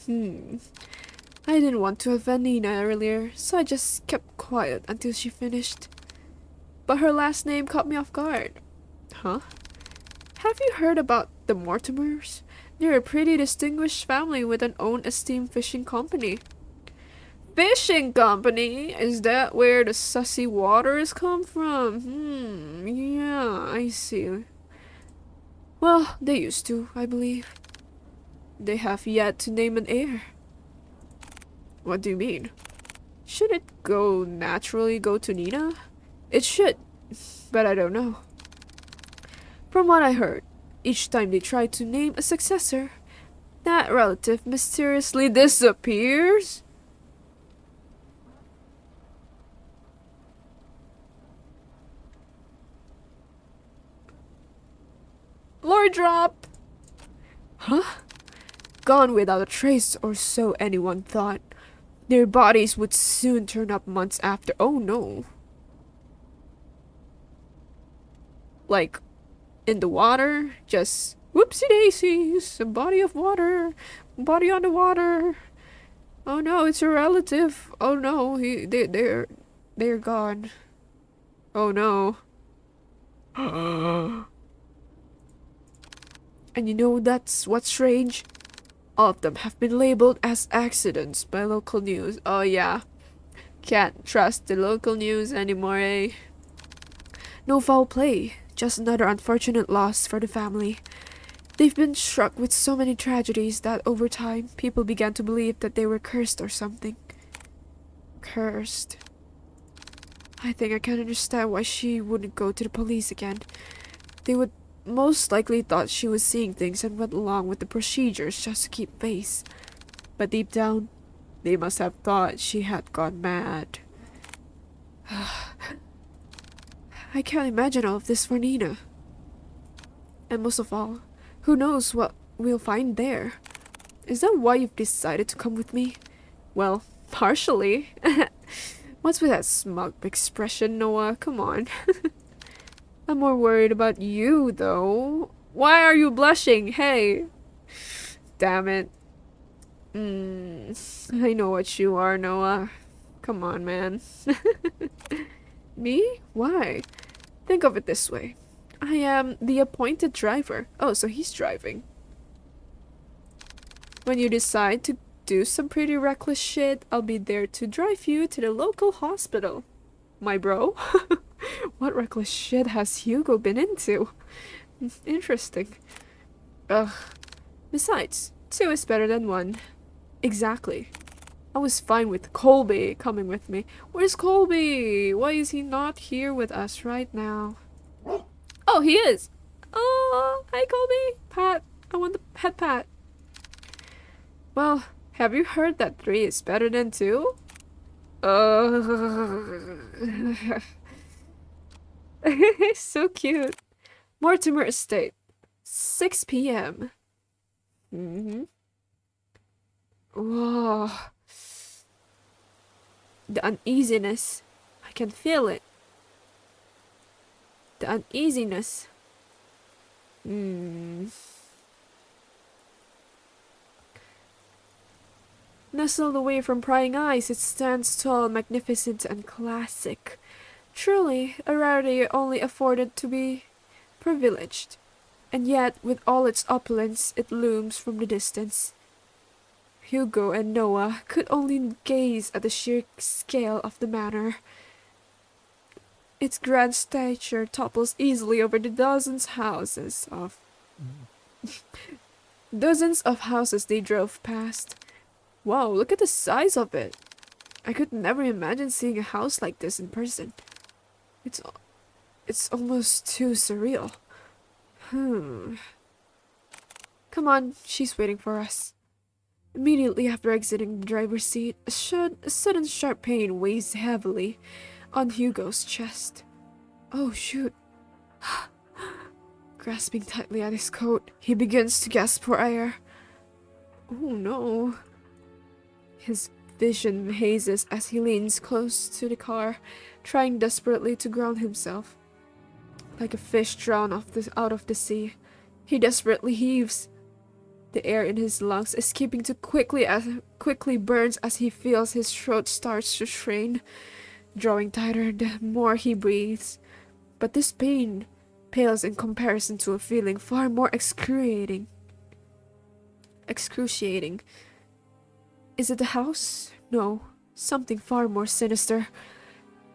I didn't want to offend Nina earlier, so I just kept quiet until she finished. But her last name caught me off guard. Huh? Have you heard about the Mortimers? They're a pretty distinguished family with an own esteemed fishing company. Fishing company? Is that where the sussy waters come from? Yeah, I see. Well, they used to, I believe. They have yet to name an heir. What do you mean? Should it naturally go to Nina? It should, but I don't know. From what I heard, each time they try to name a successor, that relative mysteriously disappears. Lore drop! Huh? Gone without a trace, or so anyone thought. Their bodies would soon turn up months after. Oh no. Like, in the water? Just whoopsie daisies, a body of water, body on the water. Oh no, it's a relative. Oh no, they're gone. Oh no. And you know that's what's strange? All of them have been labeled as accidents by local news. Oh yeah. Can't trust the local news anymore, eh? No foul play, just another unfortunate loss for the family. They've been struck with so many tragedies that over time, people began to believe that they were cursed or something. Cursed. I think I can understand why she wouldn't go to the police again. They would most likely thought she was seeing things and went along with the procedures just to keep face. But deep down, they must have thought she had gone mad. I can't imagine all of this for Nina. And most of all, who knows what we'll find there? Is that why you've decided to come with me? Well, partially. What's with that smug expression, Noah? Come on. I'm more worried about you, though. Why are you blushing? Hey. Damn it. I know what you are, Noah. Come on, man. Me? Why? Think of it this way. I am the appointed driver. Oh, so he's driving. When you decide to do some pretty reckless shit, I'll be there to drive you to the local hospital. My bro? What reckless shit has Hugo been into? Interesting. Ugh. Besides, 2 is better than 1. Exactly. I was fine with Colby coming with me. Where's Colby? Why is he not here with us right now? Oh, he is! Oh, hi Colby! Pat, I want the pet pat. Well, have you heard that 3 is better than 2? So cute. Mortimer Estate, 6 p.m. Whoa. The uneasiness. I can feel it. The uneasiness. Nestled away from prying eyes, it stands tall, magnificent, and classic. Truly, a rarity only afforded to be privileged. And yet, with all its opulence, it looms from the distance. Hugo and Noah could only gaze at the sheer scale of the manor. Its grand stature topples easily over the dozens of houses they drove past. Wow, look at the size of it. I could never imagine seeing a house like this in person. It's almost too surreal. Come on, she's waiting for us. Immediately after exiting the driver's seat, a sudden sharp pain weighs heavily on Hugo's chest. Oh shoot. Grasping tightly at his coat, he begins to gasp for air. Oh no. His vision hazes as he leans close to the car, trying desperately to ground himself. Like a fish drowned out of the sea, he desperately heaves. The air in his lungs escaping too quickly burns as he feels his throat starts to strain, drawing tighter the more he breathes. But this pain pales in comparison to a feeling far more excruciating. Is it the house? No, something far more sinister.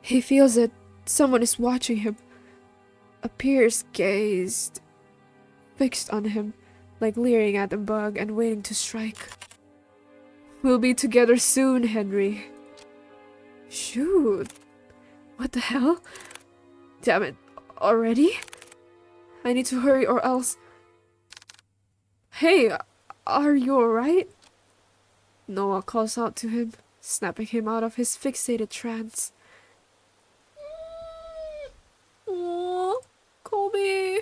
He feels it. Someone is watching him. A pierced gaze fixed on him, like leering at a bug and waiting to strike. We'll be together soon, Henry. Shoot. What the hell? Damn it. Already? I need to hurry or else... Hey, are you alright? Noah calls out to him, snapping him out of his fixated trance. Aww, Colby.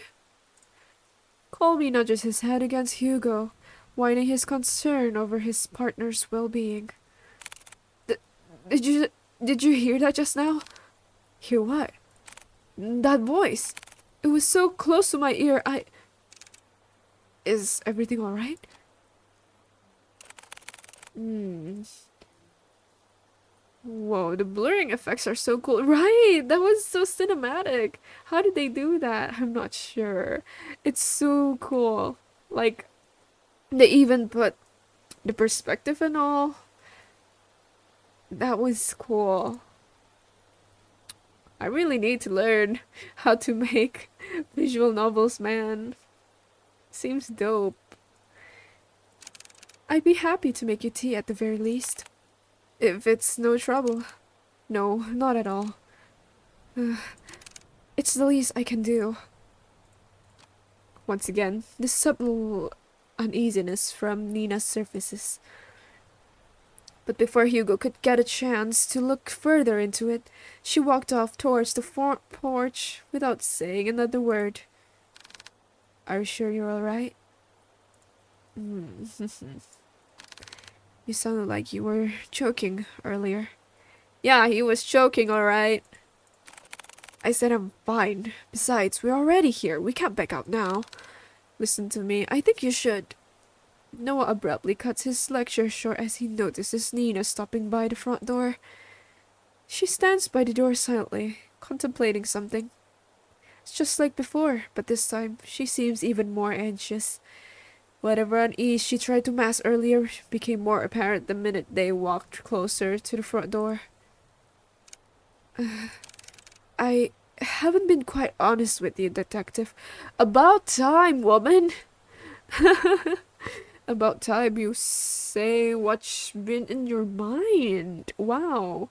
Colby nudges his head against Hugo, whining his concern over his partner's well-being. Did you did you hear that just now? Hear what? That voice. It was so close to my ear. Is everything all right? Hmm. Whoa, the blurring effects are so cool. Right, that was so cinematic. How did they do that? I'm not sure. It's so cool. Like, they even put the perspective and all. That was cool. I really need to learn how to make visual novels, man. Seems dope. I'd be happy to make you tea at the very least. If it's no trouble. No, not at all. It's the least I can do. Once again, the subtle uneasiness from Nina's surfaces. But before Hugo could get a chance to look further into it, she walked off towards the front porch without saying another word. Are you sure you're alright? You sounded like you were choking earlier. Yeah, he was choking, alright. I said I'm fine. Besides, we're already here. We can't back out now. Listen to me. I think you should. Noah abruptly cuts his lecture short as he notices Nina stopping by the front door. She stands by the door silently, contemplating something. It's just like before, but this time she seems even more anxious. Whatever unease she tried to mask earlier became more apparent the minute they walked closer to the front door. I haven't been quite honest with you, Detective. About time, woman! About time you say what's been in your mind. Wow.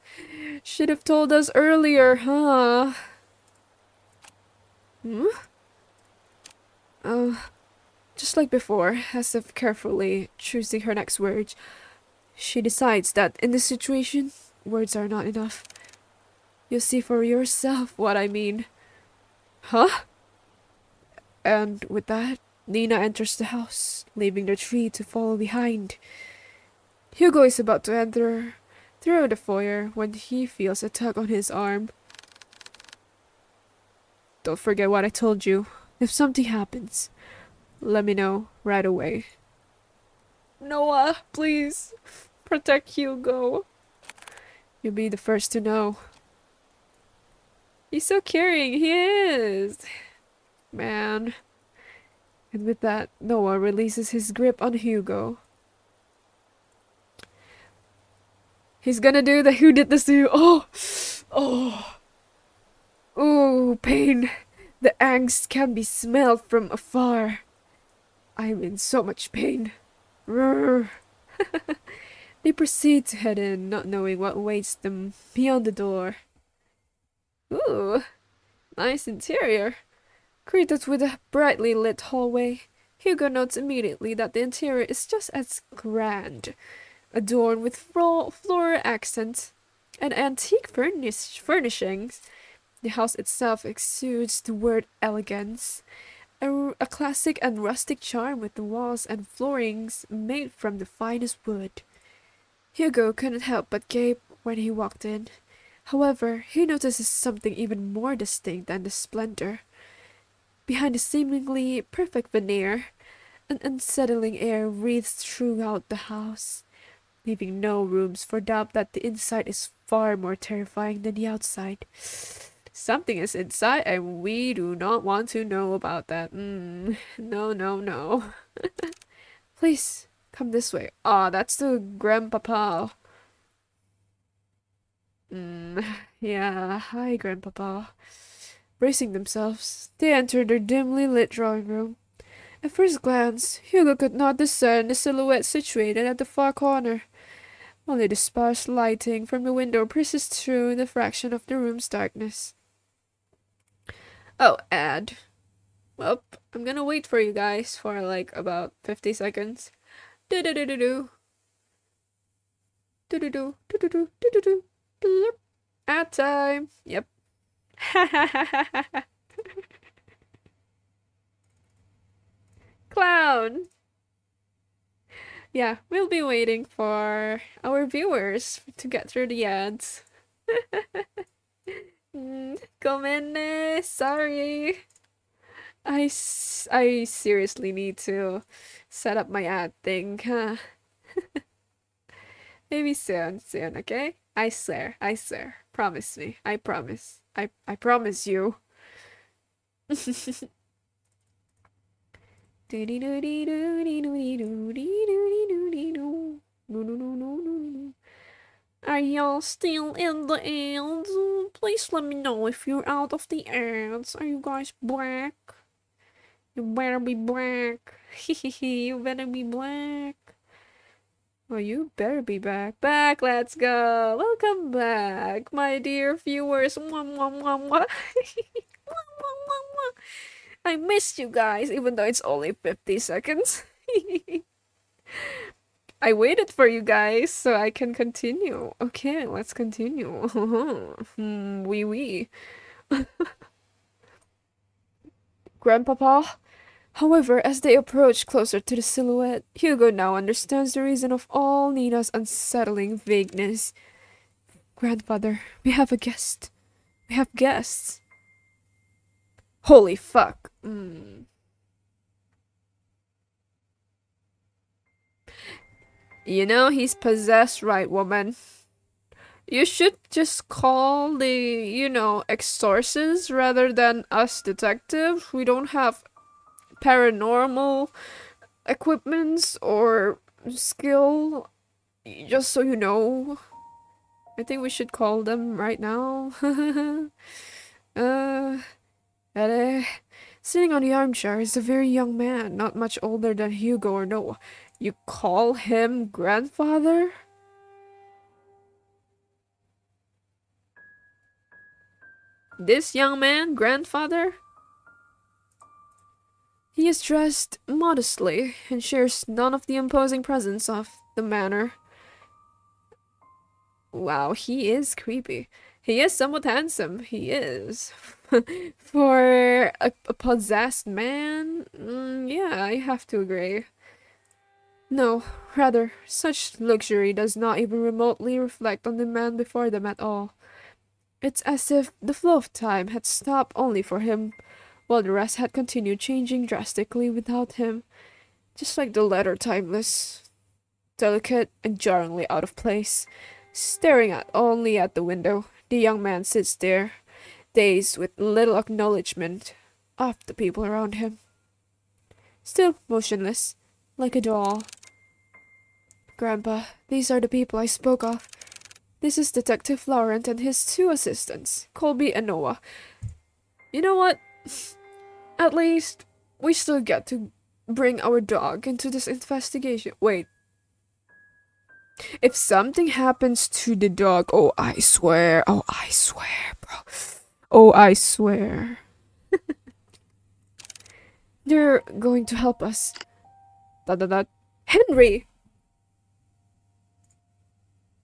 Should have told us earlier, huh? Hmm? Just like before, as if carefully choosing her next words, she decides that in this situation, words are not enough. You'll see for yourself what I mean. Huh? And with that, Nina enters the house, leaving the tree to follow behind. Hugo is about to enter through the foyer when he feels a tug on his arm. Don't forget what I told you. If something happens, let me know right away. Noah, please, protect Hugo. You'll be the first to know. He's so caring, he is. Man. And with that, Noah releases his grip on Hugo. He's gonna do the who did this to you. Oh. Ooh, pain. The angst can be smelled from afar. I'm in so much pain. They proceed to head in, not knowing what awaits them beyond the door. Ooh, nice interior. Greeted with a brightly lit hallway, Hugo notes immediately that the interior is just as grand, adorned with floral accents and antique furnishings. The house itself exudes the word elegance, a classic and rustic charm with the walls and floorings made from the finest wood. Hugo couldn't help but gape when he walked in. However, he notices something even more distinct than the splendor. Behind the seemingly perfect veneer, an unsettling air breathes throughout the house, leaving no rooms for doubt that the inside is far more terrifying than the outside. Something is inside and we do not want to know about that. No. Please, come this way. Ah, that's the grandpapa. Yeah, hi, grandpapa. Bracing themselves, they entered their dimly lit drawing room. At first glance, Hugo could not discern the silhouette situated at the far corner. Only the sparse lighting from the window pierces through the fraction of the room's darkness. Oh, Ed. Well, I'm gonna wait for you guys for like about 50 seconds. Do do do do do. Do do do do do do do do do. Ad time. Yep. Clown. Yeah, we'll be waiting for our viewers to get through the ads. Come in, sorry. I seriously need to set up my ad thing. Huh? Maybe soon, okay? I swear. Promise me. I promise. I promise you. Are y'all still in the ads? Please let me know if you're out of the ads. Are you guys black? You better be black. You better be black. Well, you better be back. Back, let's go. Welcome back, my dear viewers. Mwah, mwah, mwah, mwah. Mwah, mwah, mwah, mwah. I missed you guys, even though it's only 50 seconds. I waited for you guys so I can continue. Okay, let's continue. Wee wee. Grandpapa? However, as they approach closer to the silhouette, Hugo now understands the reason of all Nina's unsettling vagueness. Grandfather, we have a guest. We have guests. Holy fuck. You know he's possessed, right, woman? You should just call the, exorcist rather than us detectives. We don't have paranormal equipments or skill. Just so you know. I think we should call them right now. uh, Sitting on the armchair is a very young man, not much older than Hugo or Noah. You call him grandfather? This young man, grandfather? He is dressed modestly and shares none of the imposing presence of the manor. Wow, he is creepy. He is somewhat handsome. He is. For a possessed man? Yeah, I have to agree. No, rather, such luxury does not even remotely reflect on the man before them at all. It's as if the flow of time had stopped only for him, while the rest had continued changing drastically without him, just like the latter timeless, delicate and jarringly out of place. Staring only at the window, the young man sits there, dazed with little acknowledgement of the people around him. Still motionless, like a doll. Grandpa, these are the people I spoke of. This is Detective Laurent and his two assistants, Colby and Noah. You know what? At least we still get to bring our dog into this investigation. Wait. If something happens to the dog, oh, I swear, bro. Oh, I swear. They're going to help us. Henry!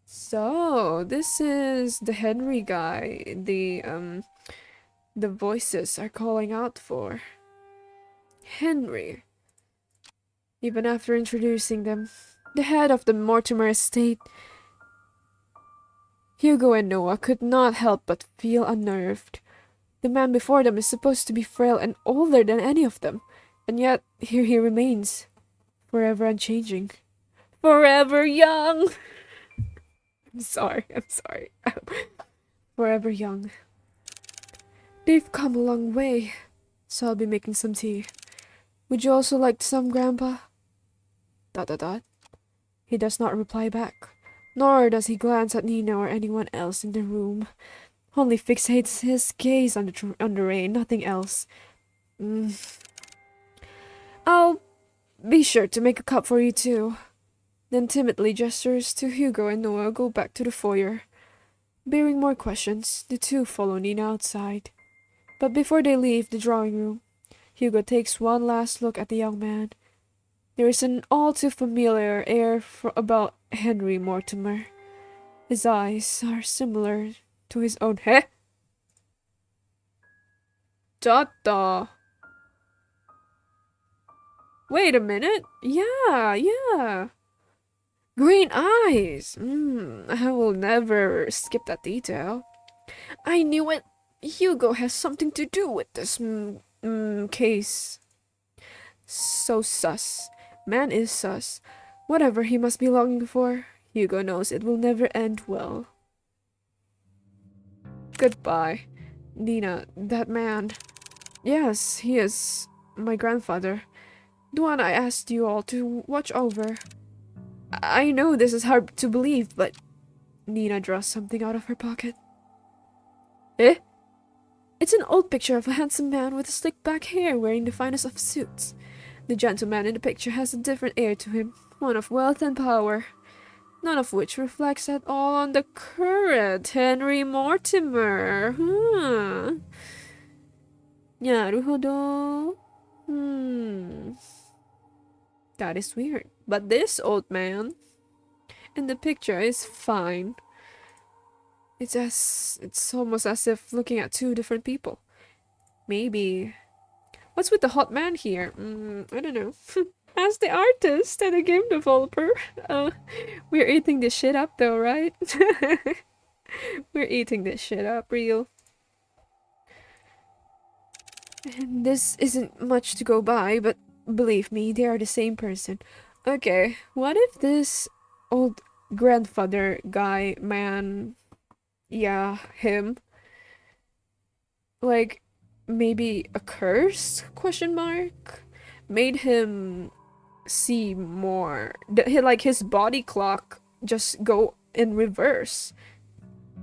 So, this is the Henry guy the voices are calling out for. Henry. Even after introducing them, the head of the Mortimer estate, Hugo and Noah could not help but feel unnerved. The man before them is supposed to be frail and older than any of them, and yet here he remains, forever unchanging. Forever young! I'm sorry. Forever young. They've come a long way, so I'll be making some tea. Would you also like some, Grandpa? ... He does not reply back, nor does he glance at Nina or anyone else in the room. Only fixates his gaze on the rain, nothing else. I'll be sure to make a cup for you too. Then timidly gestures to Hugo and Noah go back to the foyer. Bearing more questions, the two follow Nina outside. But before they leave the drawing room, Hugo takes one last look at the young man. There is an all too familiar air about Henry Mortimer. His eyes are similar to his own. Heh? Dada. Wait a minute. Yeah. Green eyes! I will never skip that detail. I knew it! Hugo has something to do with this case. So sus. Man is sus. Whatever he must be longing for, Hugo knows it will never end well. Goodbye. Nina, that man. Yes, he is my grandfather. The one I asked you all to watch over. I know this is hard to believe, but Nina draws something out of her pocket. Eh? It's an old picture of a handsome man with slick back hair wearing the finest of suits. The gentleman in the picture has a different air to him, one of wealth and power, none of which reflects at all on the current Henry Mortimer. Naruhodo. That is weird. But this old man in the picture is fine. It's almost as if looking at two different people. Maybe. What's with the hot man here? I don't know. As the artist and a game developer, we're eating this shit up though, right? We're eating this shit up, real. And this isn't much to go by, but believe me, they are the same person. Okay, what if this old grandfather guy, man, yeah, him, like, maybe a curse, question mark, made him see more, like his body clock just go in reverse.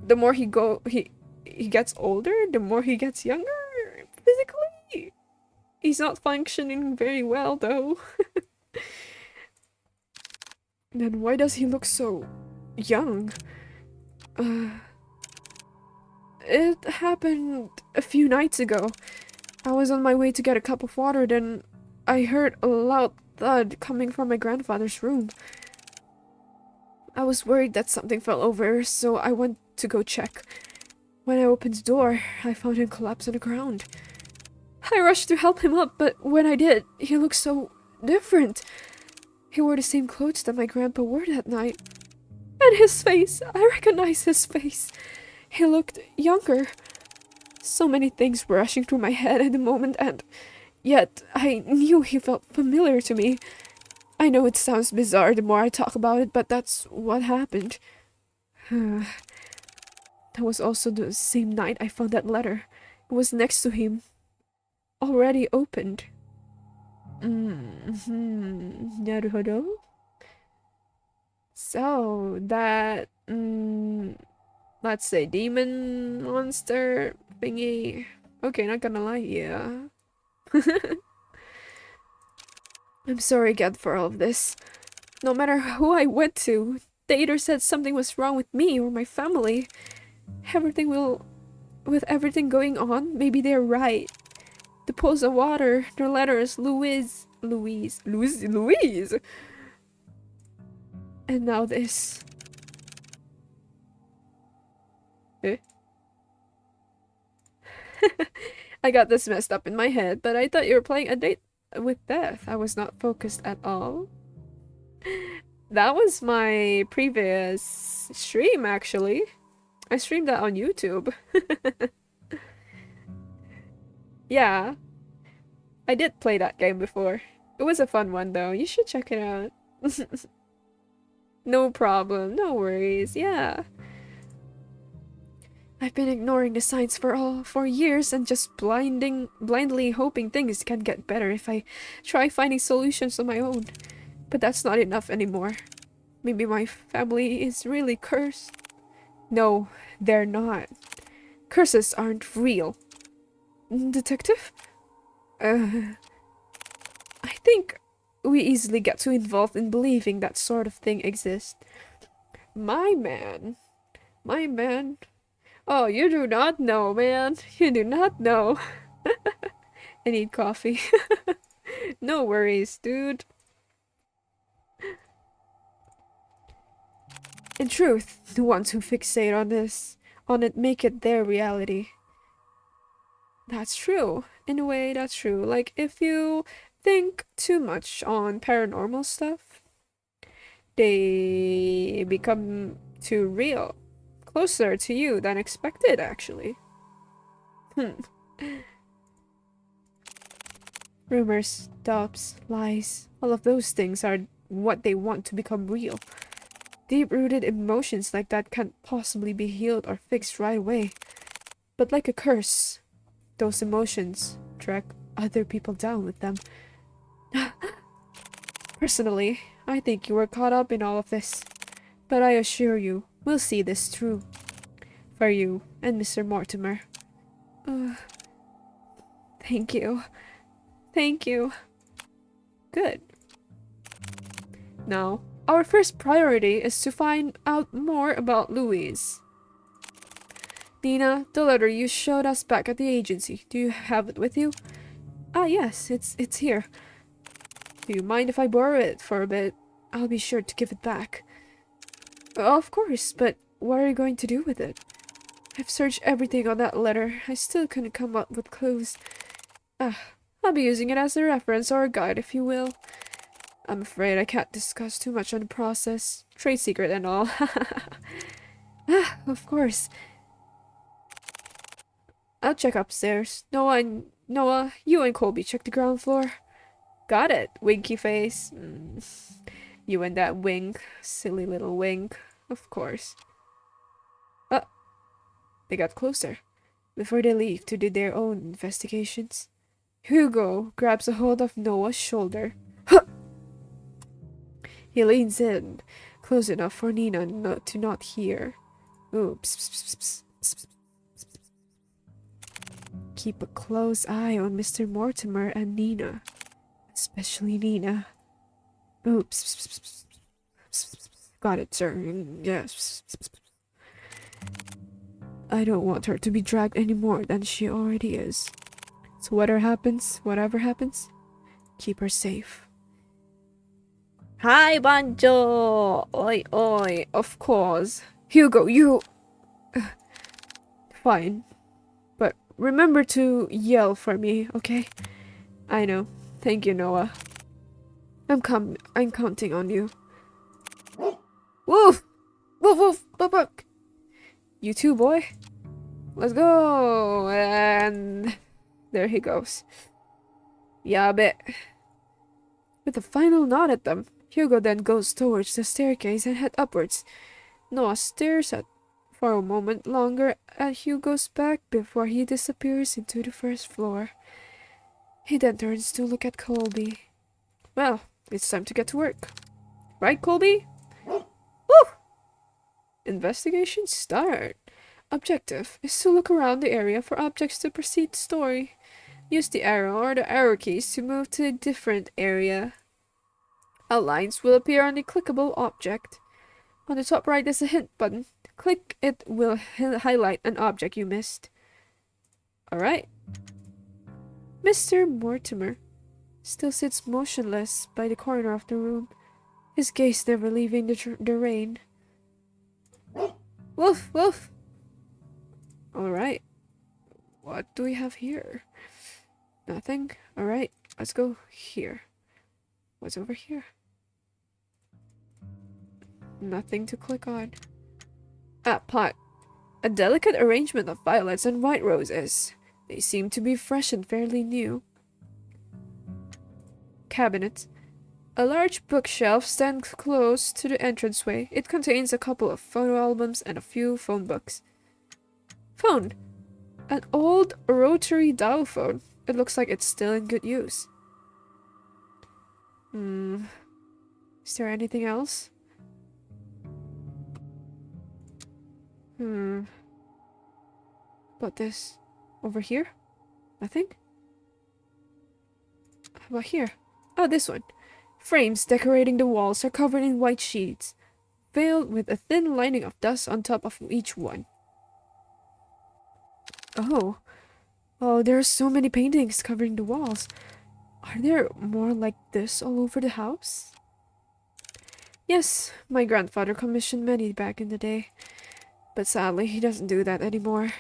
The more he gets older, the more he gets younger physically. He's not functioning very well though. Then why does he look so young? It happened a few nights ago. I was on my way to get a cup of water, then I heard a loud thud coming from my grandfather's room. I was worried that something fell over, so I went to go check. When I opened the door, I found him collapsed on the ground. I rushed to help him up, but when I did, he looked so different. He wore the same clothes that my grandpa wore that night. And his face, I recognized his face. He looked younger. So many things were rushing through my head at the moment, and yet I knew he felt familiar to me. I know it sounds bizarre the more I talk about it, but that's what happened. That was also the same night I found that letter. It was next to him. Already opened. Naruhodo. So, that, let's say demon monster thingy. Okay, not gonna lie, yeah. I'm sorry again for all of this. No matter who I went to, they either said something was wrong with me or my family. With everything going on, maybe they're right. The pots of water, their letters, Louise. And now this. Eh? I got this messed up in my head, but I thought you were playing a date with death. I was not focused at all. That was my previous stream, actually. I streamed that on YouTube. Yeah. I did play that game before. It was a fun one, though. You should check it out. No problem. No worries. Yeah. I've been ignoring the signs for years and just blindly hoping things can get better if I try finding solutions on my own. But that's not enough anymore. Maybe my family is really cursed. No, they're not. Curses aren't real. Detective? I think we easily get too involved in believing that sort of thing exists. My man. Oh, you do not know, man. You do not know. I need coffee. No worries, dude. In truth, the ones who fixate on it make it their reality. That's true. In a way, that's true. Like, if you think too much on paranormal stuff, They become too real. Closer to you than expected, actually. Rumors, doubts, lies, all of those things are what they want to become real. Deep-rooted emotions like that can't possibly be healed or fixed right away. But like a curse, those emotions drag other people down with them. Personally, I think you were caught up in all of this. But I assure you, we'll see this through. For you and Mr. Mortimer. Thank you. Thank you. Good. Now, our first priority is to find out more about Louise. Nina, the letter you showed us back at the agency. Do you have it with you? Ah, yes, it's here. Do you mind if I borrow it for a bit? I'll be sure to give it back. Of course, but what are you going to do with it? I've searched everything on that letter. I still couldn't come up with clues. I'll be using it as a reference or a guide, if you will. I'm afraid I can't discuss too much on the process. Trade secret and all. Of course. I'll check upstairs. Noah, you and Colby check the ground floor. Got it, winky face. You and that wink. Silly little wink. Of course. They got closer. Before they leave to do their own investigations, Hugo grabs a hold of Noah's shoulder. He leans in, close enough for Nina to not hear. Oops. Keep a close eye on Mr. Mortimer and Nina. Especially Nina. Oops. Got it, sir. Yes. I don't want her to be dragged any more than she already is. So whatever happens, keep her safe. Hi, Banjo! Oi. Of course. Hugo, you... Fine. But remember to yell for me, okay? I know. Thank you, Noah. I'm counting on you. Woof! Woof! Buck! You too, boy. Let's go! And... there he goes. Yeah, I bet. With a final nod at them, Hugo then goes towards the staircase and head upwards. Noah stares for a moment longer at Hugo's back before he disappears into the first floor. He then turns to look at Colby. Well, it's time to get to work. Right, Colby? Woo! Investigation start. Objective is to look around the area for objects to proceed the story. Use the arrow or the arrow keys to move to a different area. Outlines will appear on the clickable object. On the top right is a hint button. Click it will highlight an object you missed. Alright. Mr. Mortimer still sits motionless by the corner of the room, his gaze never leaving the rain. Woof! Alright. What do we have here? Nothing? Alright, let's go here. What's over here? Nothing to click on. Pot. A delicate arrangement of violets and white roses. They seem to be fresh and fairly new. Cabinet. A large bookshelf stands close to the entranceway. It contains a couple of photo albums and a few phone books. Phone. An old rotary dial phone. It looks like it's still in good use. Is there anything else? About this? Over here? Nothing? How about here? Oh, this one. Frames decorating the walls are covered in white sheets, veiled with a thin lining of dust on top of each one. Oh, there are so many paintings covering the walls. Are there more like this all over the house? Yes, my grandfather commissioned many back in the day, but sadly he doesn't do that anymore.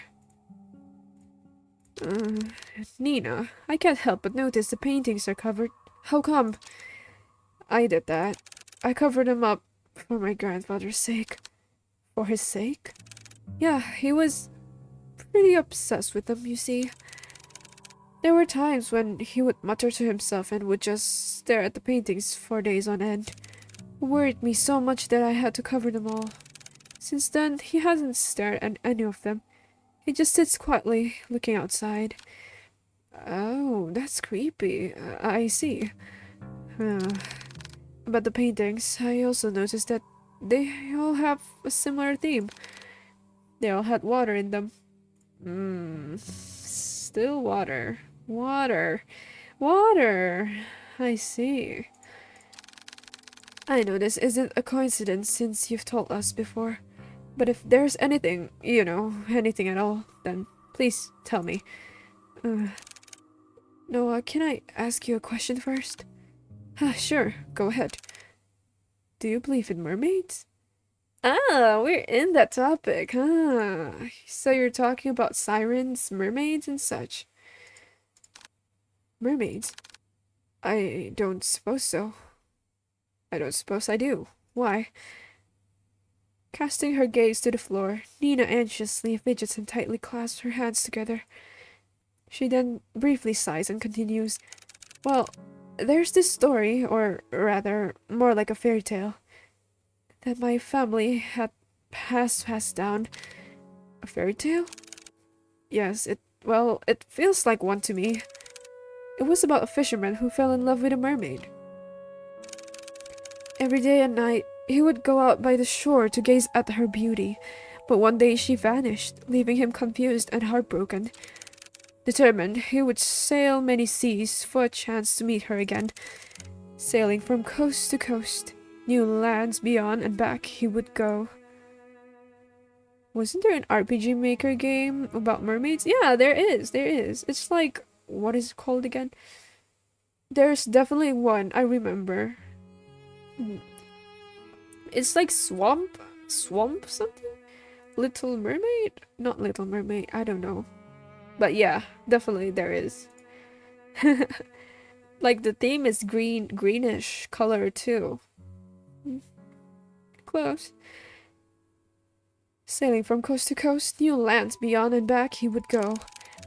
Nina, I can't help but notice the paintings are covered. How come? I did that. I covered them up For my grandfather's sake. For his sake? Yeah, he was pretty obsessed with them, you see. There were times when he would mutter to himself and would just stare at the paintings for days on end. It worried me so much that I had to cover them all. Since then, he hasn't stared at any of them. He just sits quietly, looking outside. Oh, that's creepy. I see. Uh, about the paintings, I also noticed that they all have a similar theme. They all had water in them. Still water. Water. Water. I see. I know this isn't a coincidence since you've told us before. But if there's anything, anything at all, then please tell me. Noah, can I ask you a question first? Sure, go ahead. Do you believe in mermaids? Ah, we're in that topic, huh? So you're talking about sirens, mermaids, and such. Mermaids? I don't suppose so. I don't suppose I do. Why? Casting her gaze to the floor, Nina anxiously fidgets and tightly clasps her hands together. She then briefly sighs and continues, Well, there's this story, or rather, more like a fairy tale, that my family had passed down. A fairy tale? Yes, it feels like one to me. It was about a fisherman who fell in love with a mermaid. Every day and night, he would go out by the shore to gaze at her beauty, but one day she vanished, leaving him confused and heartbroken. Determined, he would sail many seas for a chance to meet her again. Sailing from coast to coast, new lands beyond and back he would go. Wasn't there an RPG Maker game about mermaids? Yeah, there is. It's like, what is it called again? There's definitely one, I remember. It's like Swamp something? Little Mermaid? Not Little Mermaid, I don't know. But yeah, definitely there is. Like the theme is greenish color too. Close. Sailing from coast to coast, new lands beyond and back he would go.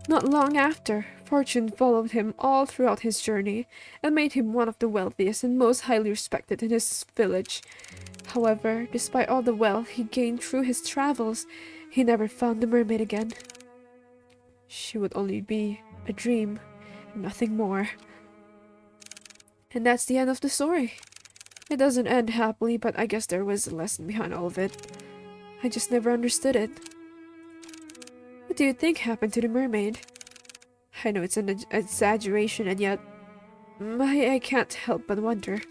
Not long after, fortune followed him all throughout his journey and made him one of the wealthiest and most highly respected in his village. However, despite all the wealth he gained through his travels, he never found the mermaid again. She would only be a dream, nothing more. And that's the end of the story. It doesn't end happily, but I guess there was a lesson behind all of it. I just never understood it. What do you think happened to the mermaid? I know it's an exaggeration, and yet I can't help but wonder.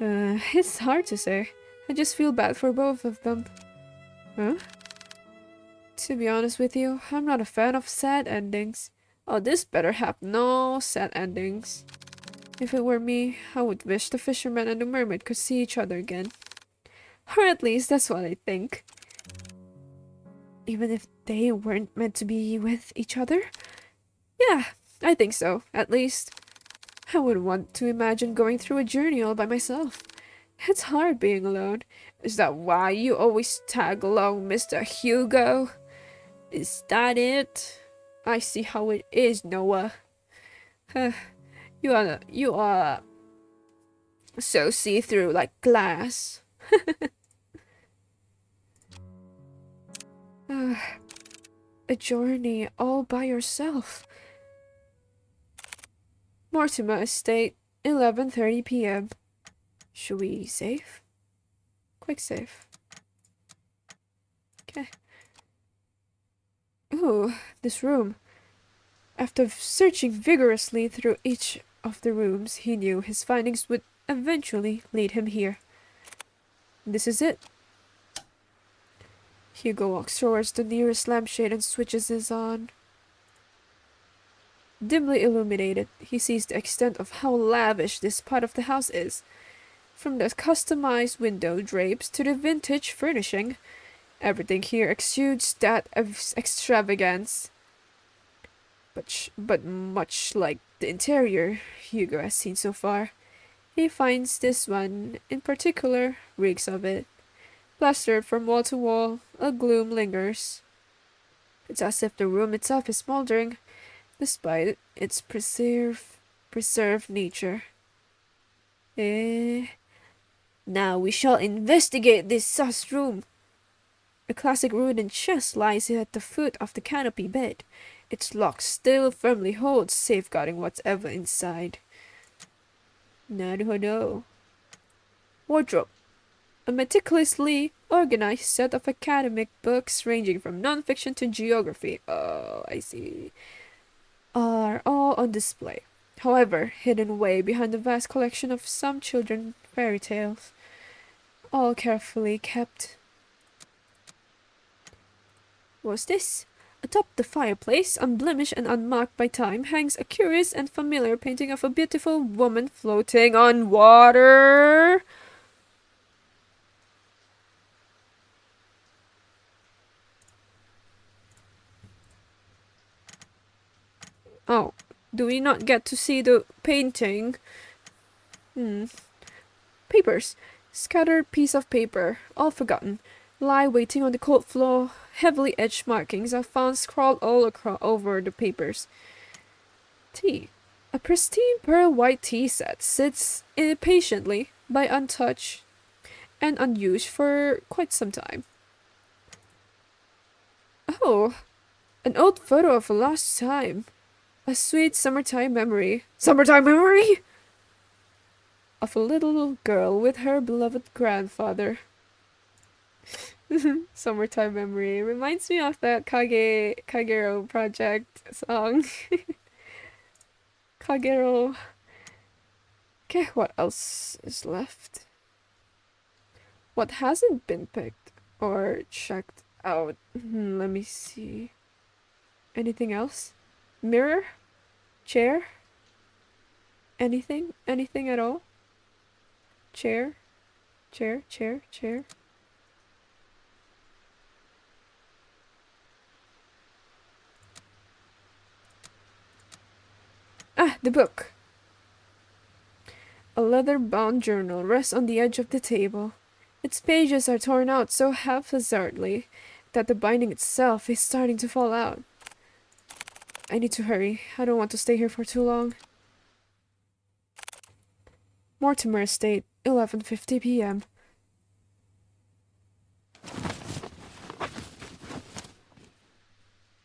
It's hard to say. I just feel bad for both of them. Huh? To be honest with you, I'm not a fan of sad endings. Oh, this better have no sad endings. If it were me, I would wish the fisherman and the mermaid could see each other again. Or at least that's what I think. Even if they weren't meant to be with each other? Yeah, I think so, at least. I wouldn't want to imagine going through a journey all by myself. It's hard being alone. Is that why you always tag along, Mr. Hugo? Is that it? I see how it is, Noah. You are so see-through like glass. A journey all by yourself. Mortimer Estate, 11:30 p.m. Should we save? Quick save. Okay. Ooh, this room. After searching vigorously through each of the rooms, he knew his findings would eventually lead him here. This is it. Hugo walks towards the nearest lampshade and switches it on. Dimly illuminated, he sees the extent of how lavish this part of the house is. From the customized window drapes to the vintage furnishing, everything here exudes that of extravagance. But much like the interior Hugo has seen so far, He finds this one, in particular, reeks of it. Plastered from wall to wall, a gloom lingers. It's as if the room itself is smoldering, despite its preserved nature. Eh. Now we shall investigate this sus room. A classic wooden chest lies at the foot of the canopy bed. Its lock still firmly holds, safeguarding whatever inside. Naruhodo. Wardrobe. A meticulously organized set of academic books ranging from non-fiction to geography. Oh, I see. Are all on display. However, hidden away behind the vast collection of some children's fairy tales. All carefully kept. What's this? Atop the fireplace, unblemished and unmarked by time, hangs a curious and familiar painting of a beautiful woman floating on water. Oh, do we not get to see the painting? Papers. Scattered piece of paper, all forgotten, lie waiting on the cold floor. Heavily etched markings are found scrawled all over the papers. Tea. A pristine pearl white tea set sits impatiently by untouched and unused for quite some time. Oh, an old photo of a lost time. A sweet summertime memory. Summertime memory? Of a little girl with her beloved grandfather. Summertime memory reminds me of that Kagero project song. Kagero. Okay, what else is left? What hasn't been picked or checked out? Let me see. Anything else? Mirror? Chair? Anything? Anything at all? Chair? Chair? Chair? Chair? Ah, the book! A leather-bound journal rests on the edge of the table. Its pages are torn out so haphazardly that the binding itself is starting to fall out. I need to hurry. I don't want to stay here for too long. Mortimer Estate, 11:50 p.m.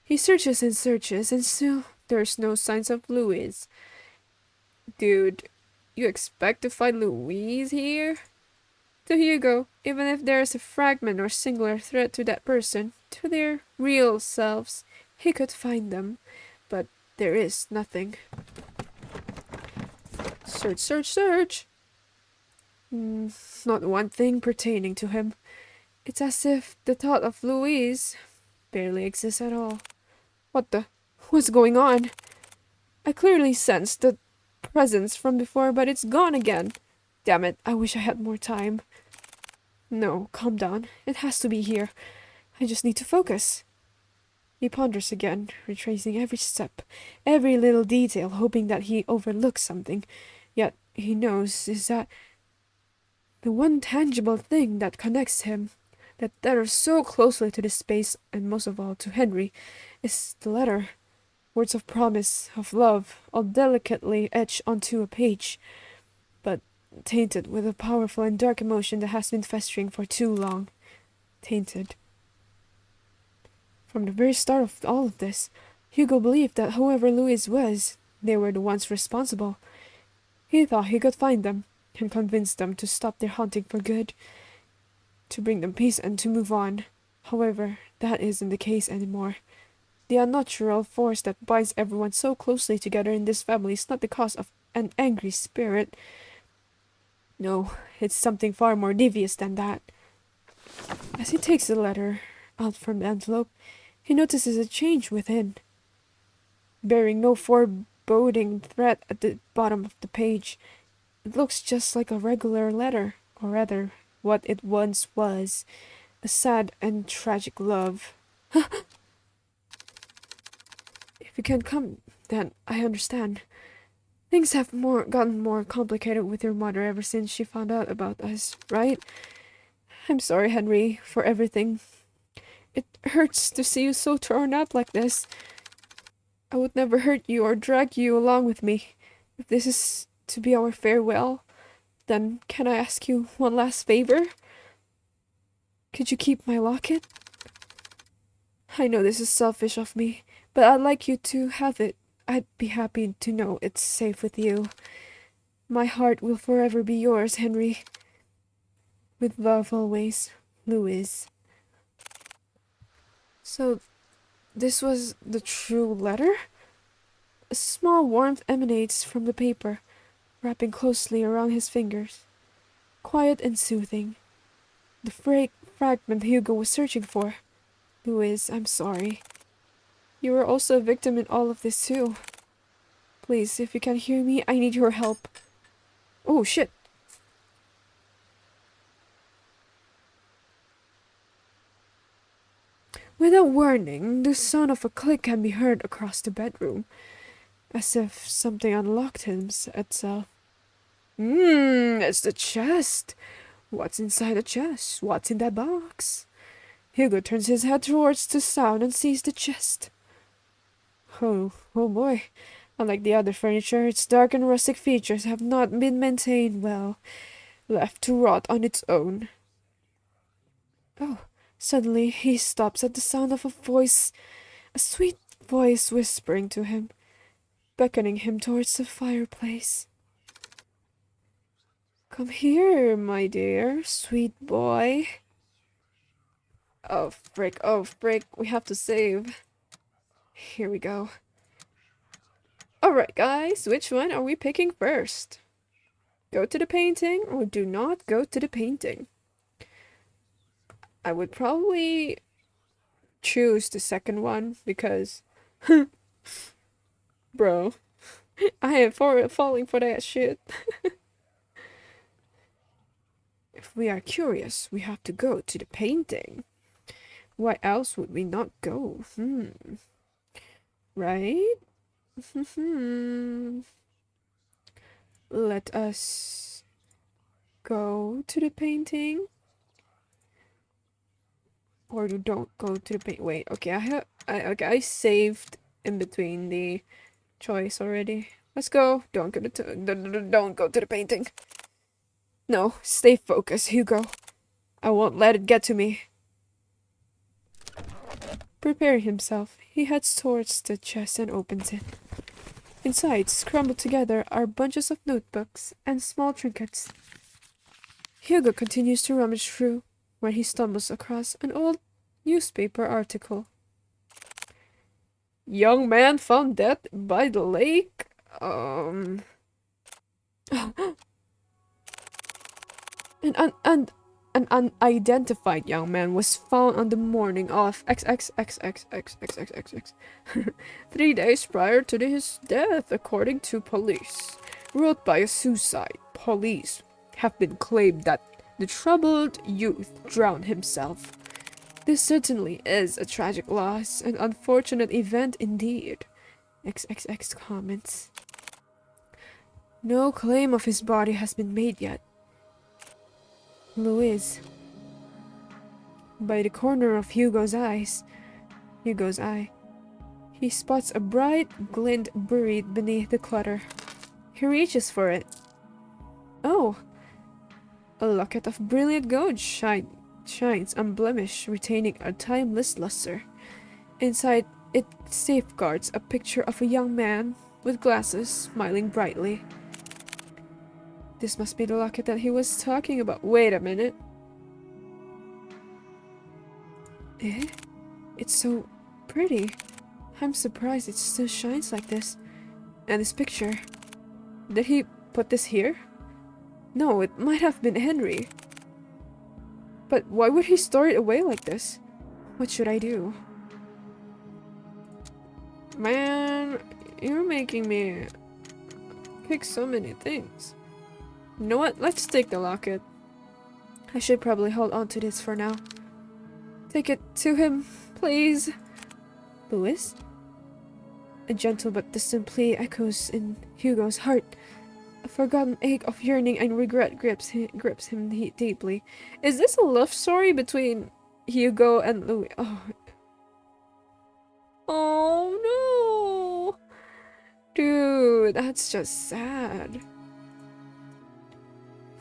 He searches and still there's no signs of Louise. Dude, you expect to find Louise here? To Hugo, even if there is a fragment or singular threat to that person, to their real selves, he could find them. But there is nothing. Search, search, search! Not one thing pertaining to him. It's as if the thought of Louise barely exists at all. What's going on? I clearly sensed the presence from before, but it's gone again. Damn it, I wish I had more time. No, calm down. It has to be here. I just need to focus. He ponders again, retracing every step, every little detail, hoping that he overlooks something. Yet he knows is that the one tangible thing that connects him, that are so closely to this space, and most of all to Henry, is the letter. Words of promise, of love, all delicately etched onto a page, but tainted with a powerful and dark emotion that has been festering for too long. Tainted. From the very start of all of this, Hugo believed that whoever Louise was, they were the ones responsible. He thought he could find them, and convince them to stop their hunting for good, to bring them peace and to move on. However, that isn't the case anymore. The unnatural force that binds everyone so closely together in this family is not the cause of an angry spirit. No, it's something far more devious than that. As he takes the letter out from the envelope, he notices a change within. Bearing no foreboding threat at the bottom of the page, it looks just like a regular letter, or rather, what it once was, a sad and tragic love. If you can come, then I understand. Things have gotten more complicated with your mother ever since she found out about us, right? I'm sorry, Henry, for everything. It hurts to see you so torn up like this. I would never hurt you or drag you along with me. If this is to be our farewell, then can I ask you one last favor? Could you keep my locket? I know this is selfish of me, but I'd like you to have it. I'd be happy to know it's safe with you. My heart will forever be yours, Henry. With love always, Louise. So, this was the true letter? A small warmth emanates from the paper, wrapping closely around his fingers. Quiet and soothing. The fragment Hugo was searching for. Louise, I'm sorry. You were also a victim in all of this too. Please, if you can hear me, I need your help. Oh, shit. Without warning, the sound of a click can be heard across the bedroom, as if something unlocked itself. It's the chest. What's inside the chest? What's in that box? Hugo turns his head towards the sound and sees the chest. Oh boy. Unlike the other furniture, its dark and rustic features have not been maintained well, left to rot on its own. Oh, suddenly he stops at the sound of a sweet voice whispering to him, beckoning him towards the fireplace. Come here, my dear, sweet boy. Oh, frick, we have to save. Here we go. Alright, guys, which one are we picking first? Go to the painting or do not go to the painting? I would probably choose the second one because, bro, I am falling for that shit. If we are curious, we have to go to the painting. Why else would we not go? Right? Let us go to the painting. Or you don't go to the paint. Wait, okay, I saved in between the choice already. Let's go. Don't go to the painting. No, stay focused, Hugo. I won't let it get to me. Preparing himself, he heads towards the chest and opens it. Inside, scrambled together, are bunches of notebooks and small trinkets. Hugo continues to rummage through when he stumbles across an old newspaper article. Young man found dead by the lake. An unidentified young man was found on the morning of XXXXXXXXX 3 days prior to his death, according to police. Wrote by a suicide. Police have been claimed that the troubled youth drowned himself. This certainly is a tragic loss, an unfortunate event indeed. XXX comments. No claim of his body has been made yet. Louise. By the corner of Hugo's eye, he spots a bright glint buried beneath the clutter. He reaches for it. Oh! A locket of brilliant gold shines unblemished, retaining a timeless luster. Inside, it safeguards a picture of a young man with glasses, smiling brightly. This must be the locket that he was talking about. Wait a minute. Eh? It's so pretty. I'm surprised it still shines like this. And this picture. Did he put this here? No, it might have been Henry. But why would he store it away like this? What should I do? Man, you're making me pick so many things. You know what? Let's take the locket. I should probably hold on to this for now. Take it to him, please. Louis? A gentle but distant plea echoes in Hugo's heart. A forgotten ache of yearning and regret grips him deeply. Is this a love story between Hugo and Louis? Oh no! Dude, that's just sad.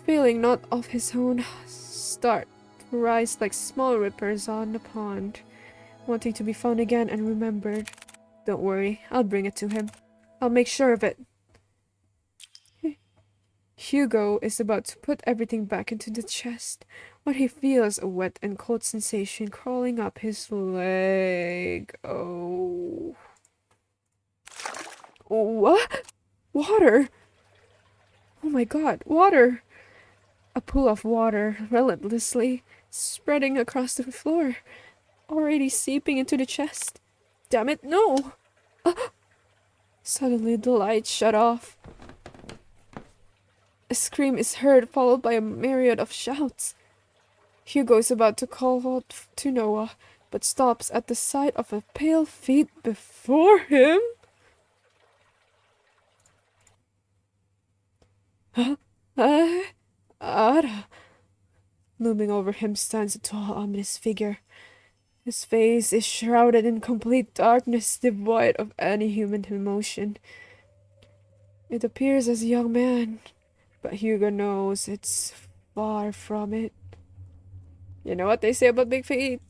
Feeling not of his own, start to rise like small rippers on the pond, wanting to be found again and remembered. Don't worry, I'll bring it to him. I'll make sure of it. Hugo is about to put everything back into the chest when he feels a wet and cold sensation crawling up his leg. Oh. What? Water! Oh my god, water! A pool of water, relentlessly spreading across the floor, already seeping into the chest. Damn it, no! Suddenly the light shut off. A scream is heard, followed by a myriad of shouts. Hugo is about to call out to Noah, but stops at the sight of a pale feet before him. Huh? Ada. Looming over him stands a tall, ominous figure. His face is shrouded in complete darkness, devoid of any human emotion. It appears as a young man, but Hugo knows it's far from it. You know what they say about big feet?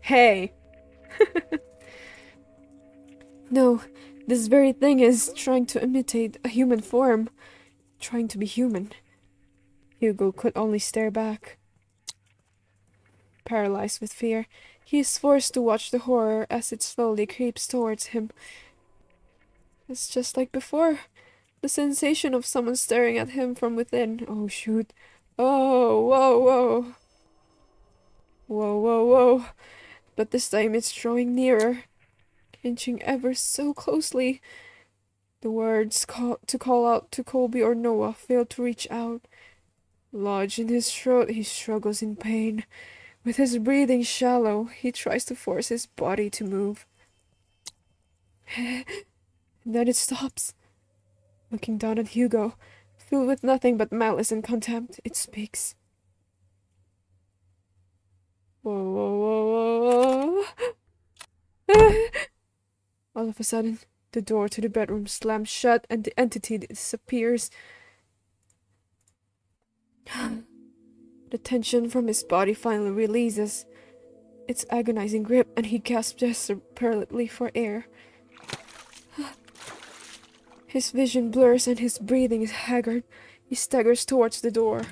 Hey! No, this very thing is trying to imitate a human form. Trying to be human. Hugo could only stare back. Paralyzed with fear, he is forced to watch the horror as it slowly creeps towards him. It's just like before. The sensation of someone staring at him from within. Oh shoot. Oh, whoa, whoa. Whoa, whoa, whoa. But this time it's drawing nearer, inching ever so closely. The words to call out to Colby or Noah fail to reach out. Lodged in his throat, he struggles in pain. With his breathing shallow, he tries to force his body to move. And then it stops. Looking down at Hugo, filled with nothing but malice and contempt, it speaks. Whoa, whoa, whoa, whoa. All of a sudden, the door to the bedroom slams shut and the entity disappears. The tension from his body finally releases its agonizing grip, and he gasps desperately for air. His vision blurs and his breathing is haggard. He staggers towards the door.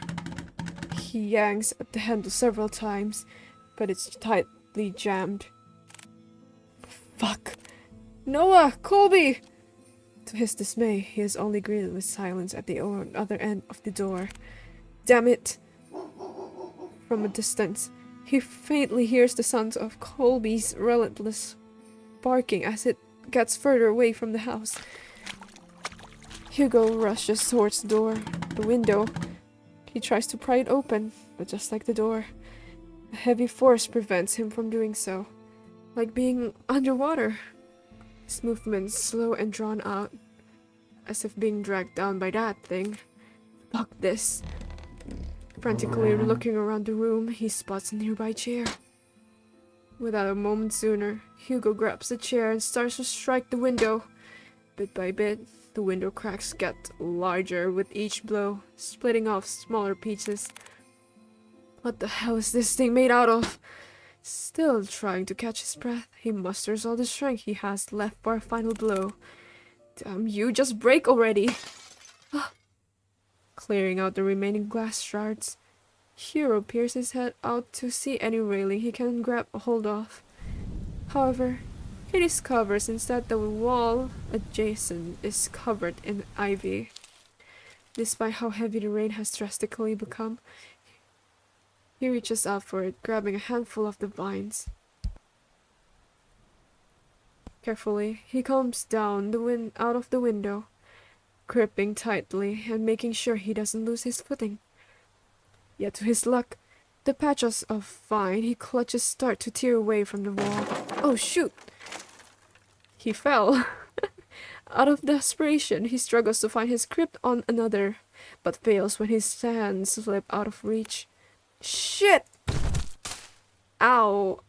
He yanks at the handle several times, but it's tightly jammed. Fuck! Noah! Colby! To his dismay, he is only greeted with silence at the other end of the door. Damn it! From a distance, he faintly hears the sounds of Colby's relentless barking as it gets further away from the house. Hugo rushes towards the door, the window. He tries to pry it open, but just like the door, a heavy force prevents him from doing so. Like being underwater. His movements slow and drawn out, as if being dragged down by that thing. Fuck this. Frantically looking around the room, he spots a nearby chair. Without a moment sooner, Hugo grabs the chair and starts to strike the window. Bit by bit, the window cracks get larger with each blow, splitting off smaller pieces. What the hell is this thing made out of? Still trying to catch his breath, he musters all the strength he has left for a final blow. Damn you, just break already! Clearing out the remaining glass shards, Hero peers his head out to see any railing he can grab a hold of. However, he discovers instead the wall adjacent is covered in ivy. Despite how heavy the rain has drastically become, he reaches out for it, grabbing a handful of the vines. Carefully, he comes down out of the window. gripping tightly and making sure he doesn't lose his footing. Yet to his luck, the patches of vine he clutches start to tear away from the wall. Oh shoot! He fell. Out of desperation, he struggles to find his grip on another, but fails when his hands slip out of reach. Shit! Ow!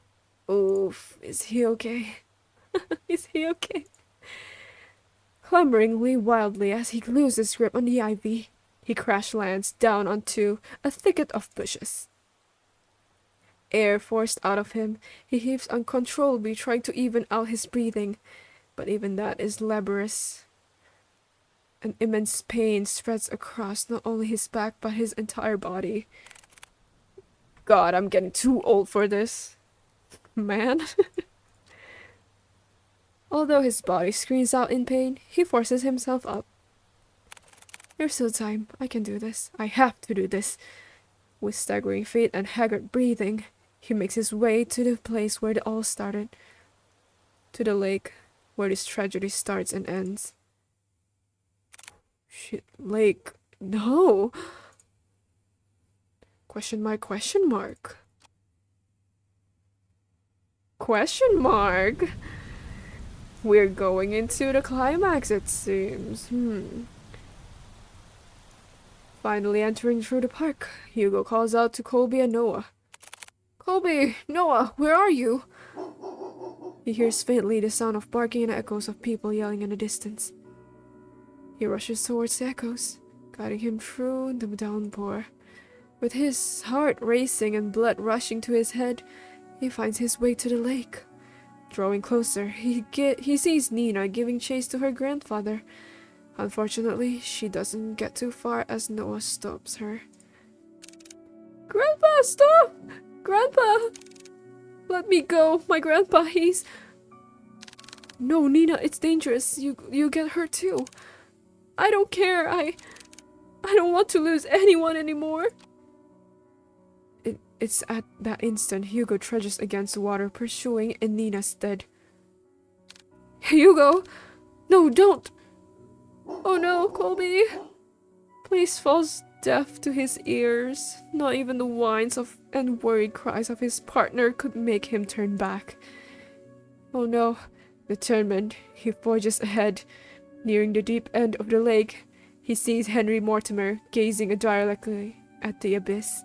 Oof, is he okay? Is he okay? Clambering wildly as he loses grip on the ivy, he crash lands down onto a thicket of bushes. Air forced out of him, he heaves uncontrollably, trying to even out his breathing, but even that is laborious. An immense pain spreads across not only his back but his entire body. God, I'm getting too old for this. Man. Although his body screams out in pain, he forces himself up. There's still time. I can do this. I have to do this. With staggering feet and haggard breathing, he makes his way to the place where it all started. To the lake, where this tragedy starts and ends. Shit, lake. No! Question mark, question mark. Question mark? We're going into the climax, it seems. Finally entering through the park, Hugo calls out to Colby and Noah. Colby! Noah! Where are you? He hears faintly the sound of barking and echoes of people yelling in the distance. He rushes towards the echoes, guiding him through the downpour. With his heart racing and blood rushing to his head, he finds his way to the lake. Drawing closer, he sees Nina giving chase to her grandfather. Unfortunately, she doesn't get too far as Noah stops her. Grandpa, stop! Grandpa! Let me go, my grandpa, he's... No, Nina, it's dangerous. You get hurt too. I don't care. I don't want to lose anyone anymore. It's at that instant Hugo trudges against the water, pursuing in Nina's stead. Hugo! No, don't! Oh no, Colby! Please falls deaf to his ears. Not even the whines of and worried cries of his partner could make him turn back. Oh no. Determined, he forges ahead. Nearing the deep end of the lake, he sees Henry Mortimer gazing directly at the abyss.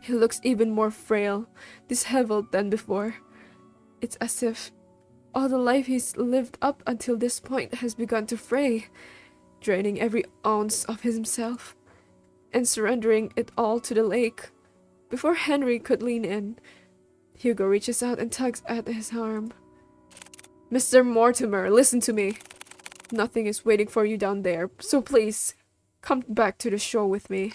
He looks even more frail, disheveled than before. It's as if all the life he's lived up until this point has begun to fray, draining every ounce of himself, and surrendering it all to the lake. Before Henry could lean in, Hugo reaches out and tugs at his arm. Mr. Mortimer, listen to me. Nothing is waiting for you down there, so please, come back to the shore with me. ...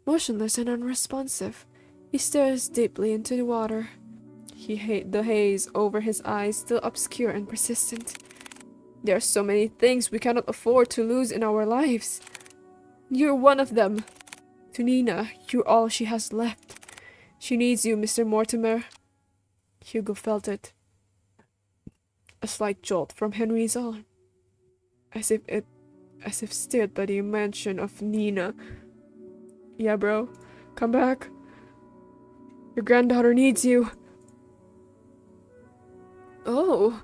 Motionless and unresponsive, he stares deeply into the water. The haze over his eyes still obscure and persistent. There are so many things we cannot afford to lose in our lives. You're one of them. To Nina, you're all she has left. She needs you, Mr. Mortimer. Hugo felt it. A slight jolt from Henry's arm. As if stirred by the mention of Nina. Yeah, bro. Come back. Your granddaughter needs you. Oh.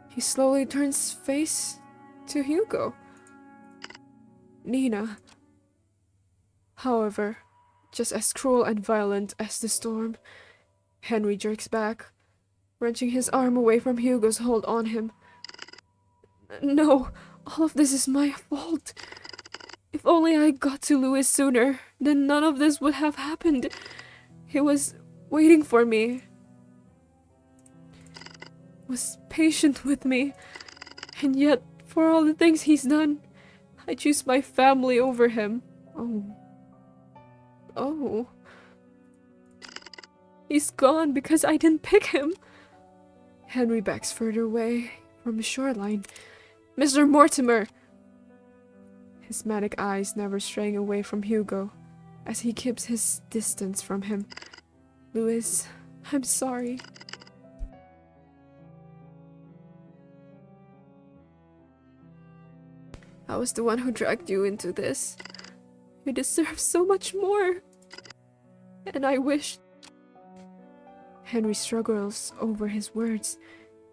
He slowly turns face to Hugo. Nina. However, just as cruel and violent as the storm, Henry jerks back, wrenching his arm away from Hugo's hold on him. No, all of this is my fault. If only I got to Louis sooner, then none of this would have happened. He was waiting for me. Was patient with me. And yet, for all the things he's done, I choose my family over him. Oh. He's gone because I didn't pick him. Henry backs further away from the shoreline. Mr. Mortimer! His manic eyes never straying away from Hugo, as he keeps his distance from him. Louis, I'm sorry. I was the one who dragged you into this. You deserve so much more. And I wish... Henry struggles over his words.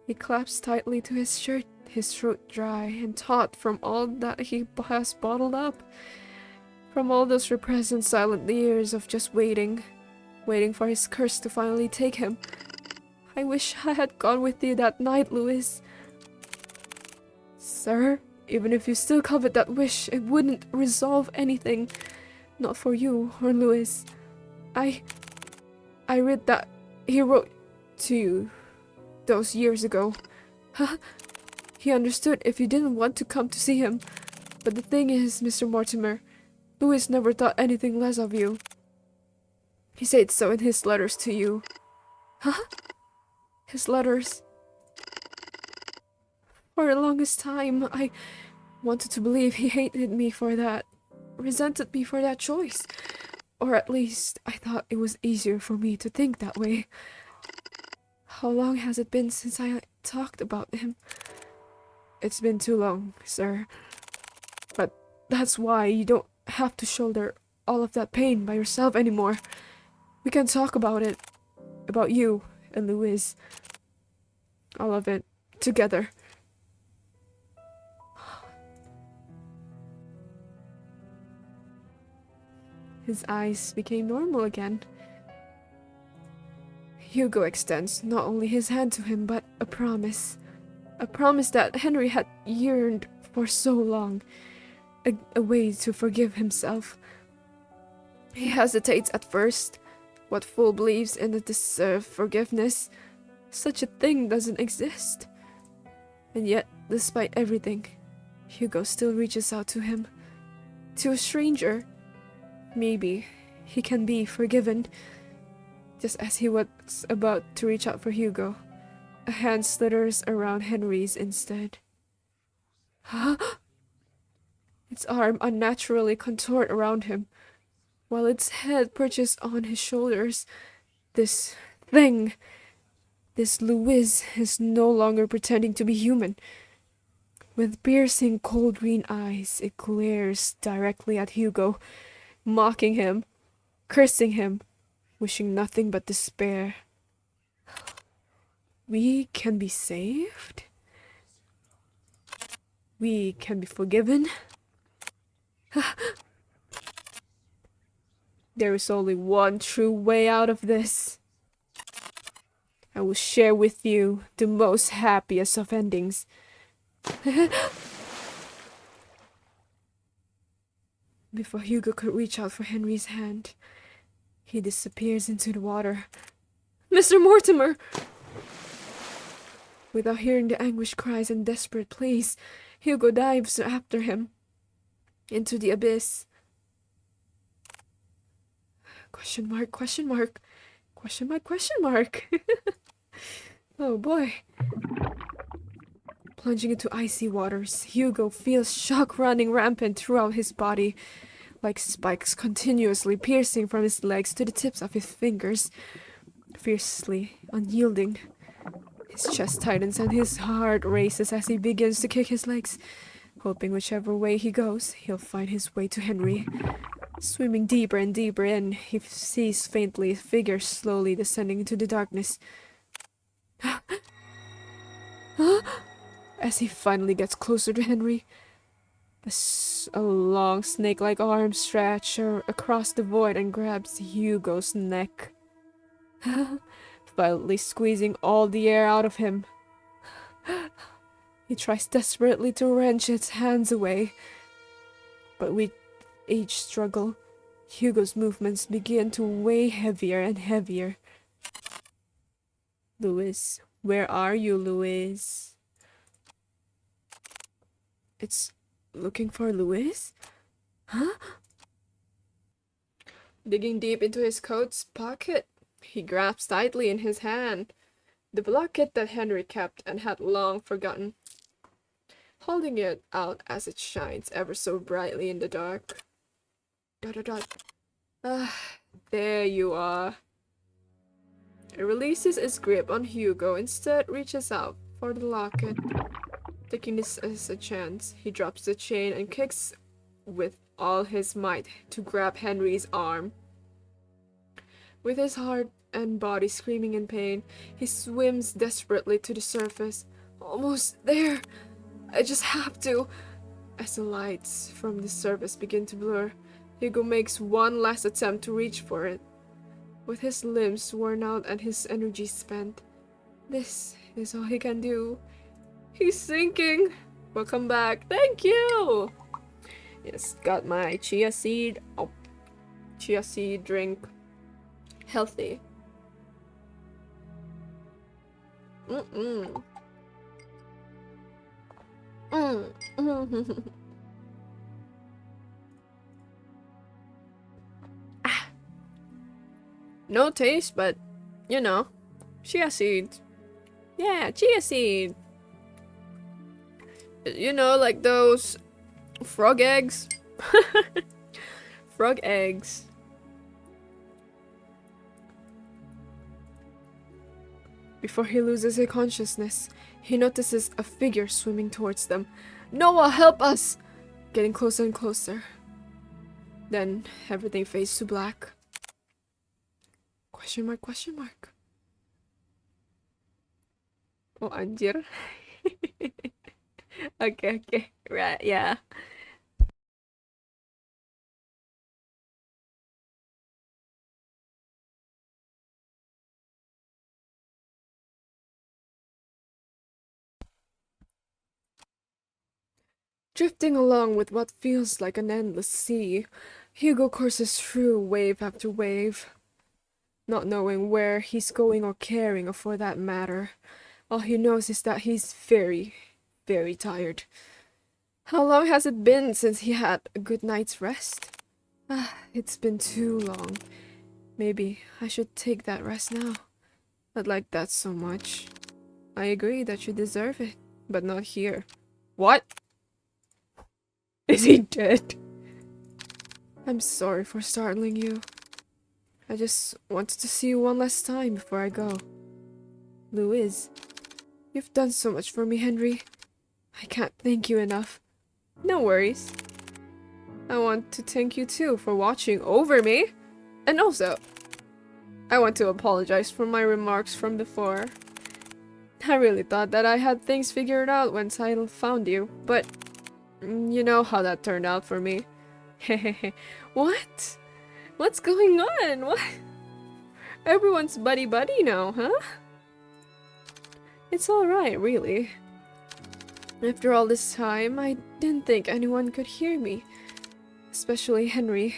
He claps tightly to his shirt, his throat dry and taut from all that he has bottled up. From all those repressed and silent years of just waiting for his curse to finally take him. I wish I had gone with you that night, Louis. Sir, even if you still covet that wish, it wouldn't resolve anything. Not for you or Louis. I read that he wrote to you those years ago. He understood if you didn't want to come to see him. But the thing is, Mr. Mortimer, Louis never thought anything less of you. He said so in his letters to you. His letters. For the longest time, I wanted to believe he hated me for that, resented me for that choice. Or at least, I thought it was easier for me to think that way. How long has it been since I talked about him? It's been too long, sir. But that's why you don't have to shoulder all of that pain by yourself anymore. We can talk about it. About you and Louise. All of it. Together. His eyes became normal again. Hugo extends not only his hand to him, but a promise. A promise that Henry had yearned for so long. A way to forgive himself. He hesitates at first. What fool believes in a deserved forgiveness? Such a thing doesn't exist. And yet, despite everything, Hugo still reaches out to him. To a stranger. Maybe he can be forgiven. Just as he was about to reach out for Hugo, a hand slithers around Henry's instead. Its arm unnaturally contoured around him, while its head perches on his shoulders. This thing, this Louise, is no longer pretending to be human. With piercing cold green eyes, it glares directly at Hugo, mocking him, cursing him, wishing nothing but despair. We can be saved? We can be forgiven? There is only one true way out of this. I will share with you the most happiest of endings. Before Hugo could reach out for Henry's hand, he disappears into the water. Mr. Mortimer! Without hearing the anguished cries and desperate pleas, Hugo dives after him into the abyss. Question mark, question mark, question mark, question mark. Oh boy. Plunging into icy waters, Hugo feels shock running rampant throughout his body, like spikes continuously piercing from his legs to the tips of his fingers. Fiercely unyielding, his chest tightens and his heart races as he begins to kick his legs, hoping whichever way he goes, he'll find his way to Henry. Swimming deeper and deeper in, he sees faintly figures slowly descending into the darkness. As he finally gets closer to Henry, a long snake-like arm stretches across the void and grabs Hugo's neck, violently squeezing all the air out of him. He tries desperately to wrench its hands away, but with each struggle, Hugo's movements begin to weigh heavier and heavier. Louis, where are you, Louis? It's looking for Louis? Huh? Digging deep into his coat's pocket, he grabs tightly in his hand the locket that Henry kept and had long forgotten, holding it out as it shines ever so brightly in the dark. Dot dot dot. Ah, there you are. It releases its grip on Hugo, instead reaches out for the locket. Taking this as a chance, he drops the chain and kicks with all his might to grab Henry's arm. With his heart and body screaming in pain, he swims desperately to the surface. Almost there! I just have to! As the lights from the surface begin to blur, Hugo makes one last attempt to reach for it. With his limbs worn out and his energy spent, this is all he can do. He's sinking! Welcome back. Thank you! Yes, got my chia seed. Oh, chia seed drink. Healthy. Mm-mm. Mm. Ah. No taste, but you know, chia seed. Yeah, chia seed. You know, like those frog eggs. Frog eggs. Before he loses his consciousness, he notices a figure swimming towards them. Noah, help us! Getting closer and closer. Then everything fades to black. Question mark, question mark. Oh, anjir. Okay. Right, yeah. Drifting along with what feels like an endless sea, Hugo courses through wave after wave, not knowing where he's going or caring for that matter. All he knows is that he's very, very tired. How long has it been since he had a good night's rest? It's been too long. Maybe I should take that rest now. I'd like that so much. I agree that you deserve it, but not here. What? Is he dead? I'm sorry for startling you. I just wanted to see you one last time before I go. Louise, you've done so much for me, Henry. I can't thank you enough. No worries. I want to thank you too for watching over me. And also, I want to apologize for my remarks from before. I really thought that I had things figured out once I found you, but you know how that turned out for me. Hehehe. What? What's going on? What? Everyone's buddy-buddy now, huh? It's alright, really. After all this time, I didn't think anyone could hear me. Especially Henry.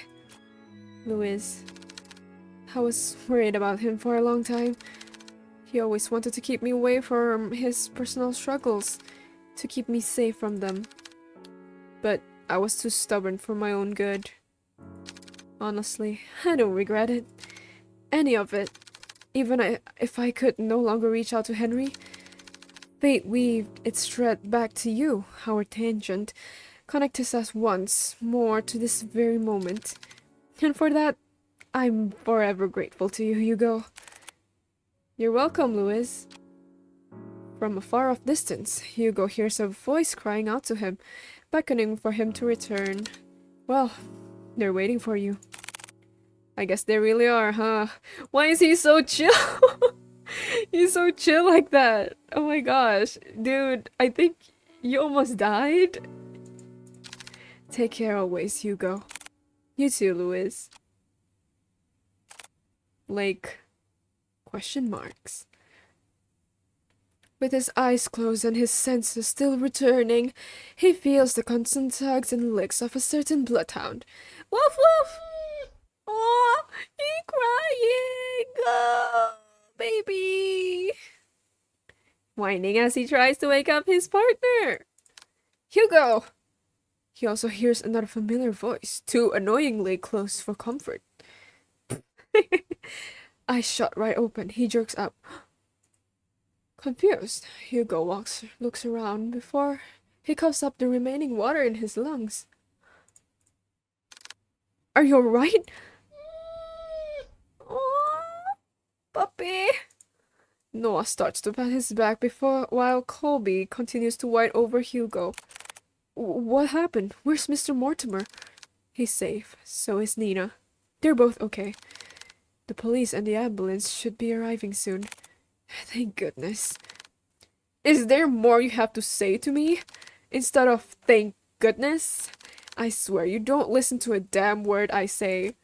Louise. I was worried about him for a long time. He always wanted to keep me away from his personal struggles, to keep me safe from them. But I was too stubborn for my own good. Honestly, I don't regret it. Any of it. Even if I could no longer reach out to Henry. Fate weaved its thread back to you, our tangent, connected us once more to this very moment. And for that, I'm forever grateful to you, Hugo. You're welcome, Louise. From a far-off distance, Hugo hears a voice crying out to him, beckoning for him to return. Well, they're waiting for you. I guess they really are, huh? Why is he so chill? He's so chill like that. Oh my gosh. Dude, I think you almost died. Take care always, Hugo. You too, Louise. Lake. Question marks. With his eyes closed and his senses still returning, he feels the constant tugs and licks of a certain bloodhound. Woof woof! Oh, he's crying! Oh, baby! Whining as he tries to wake up his partner. Hugo! He also hears another familiar voice, too annoyingly close for comfort. Eyes shut right open, he jerks up. Confused, Hugo looks around before he coughs up the remaining water in his lungs. Are you alright? Oh, puppy. Noah starts to pat his back while Colby continues to whine over Hugo. What happened? Where's Mr. Mortimer? He's safe. So is Nina. They're both okay. The police and the ambulance should be arriving soon. Thank goodness. Is there more you have to say to me? Instead of thank goodness? I swear you don't listen to a damn word I say.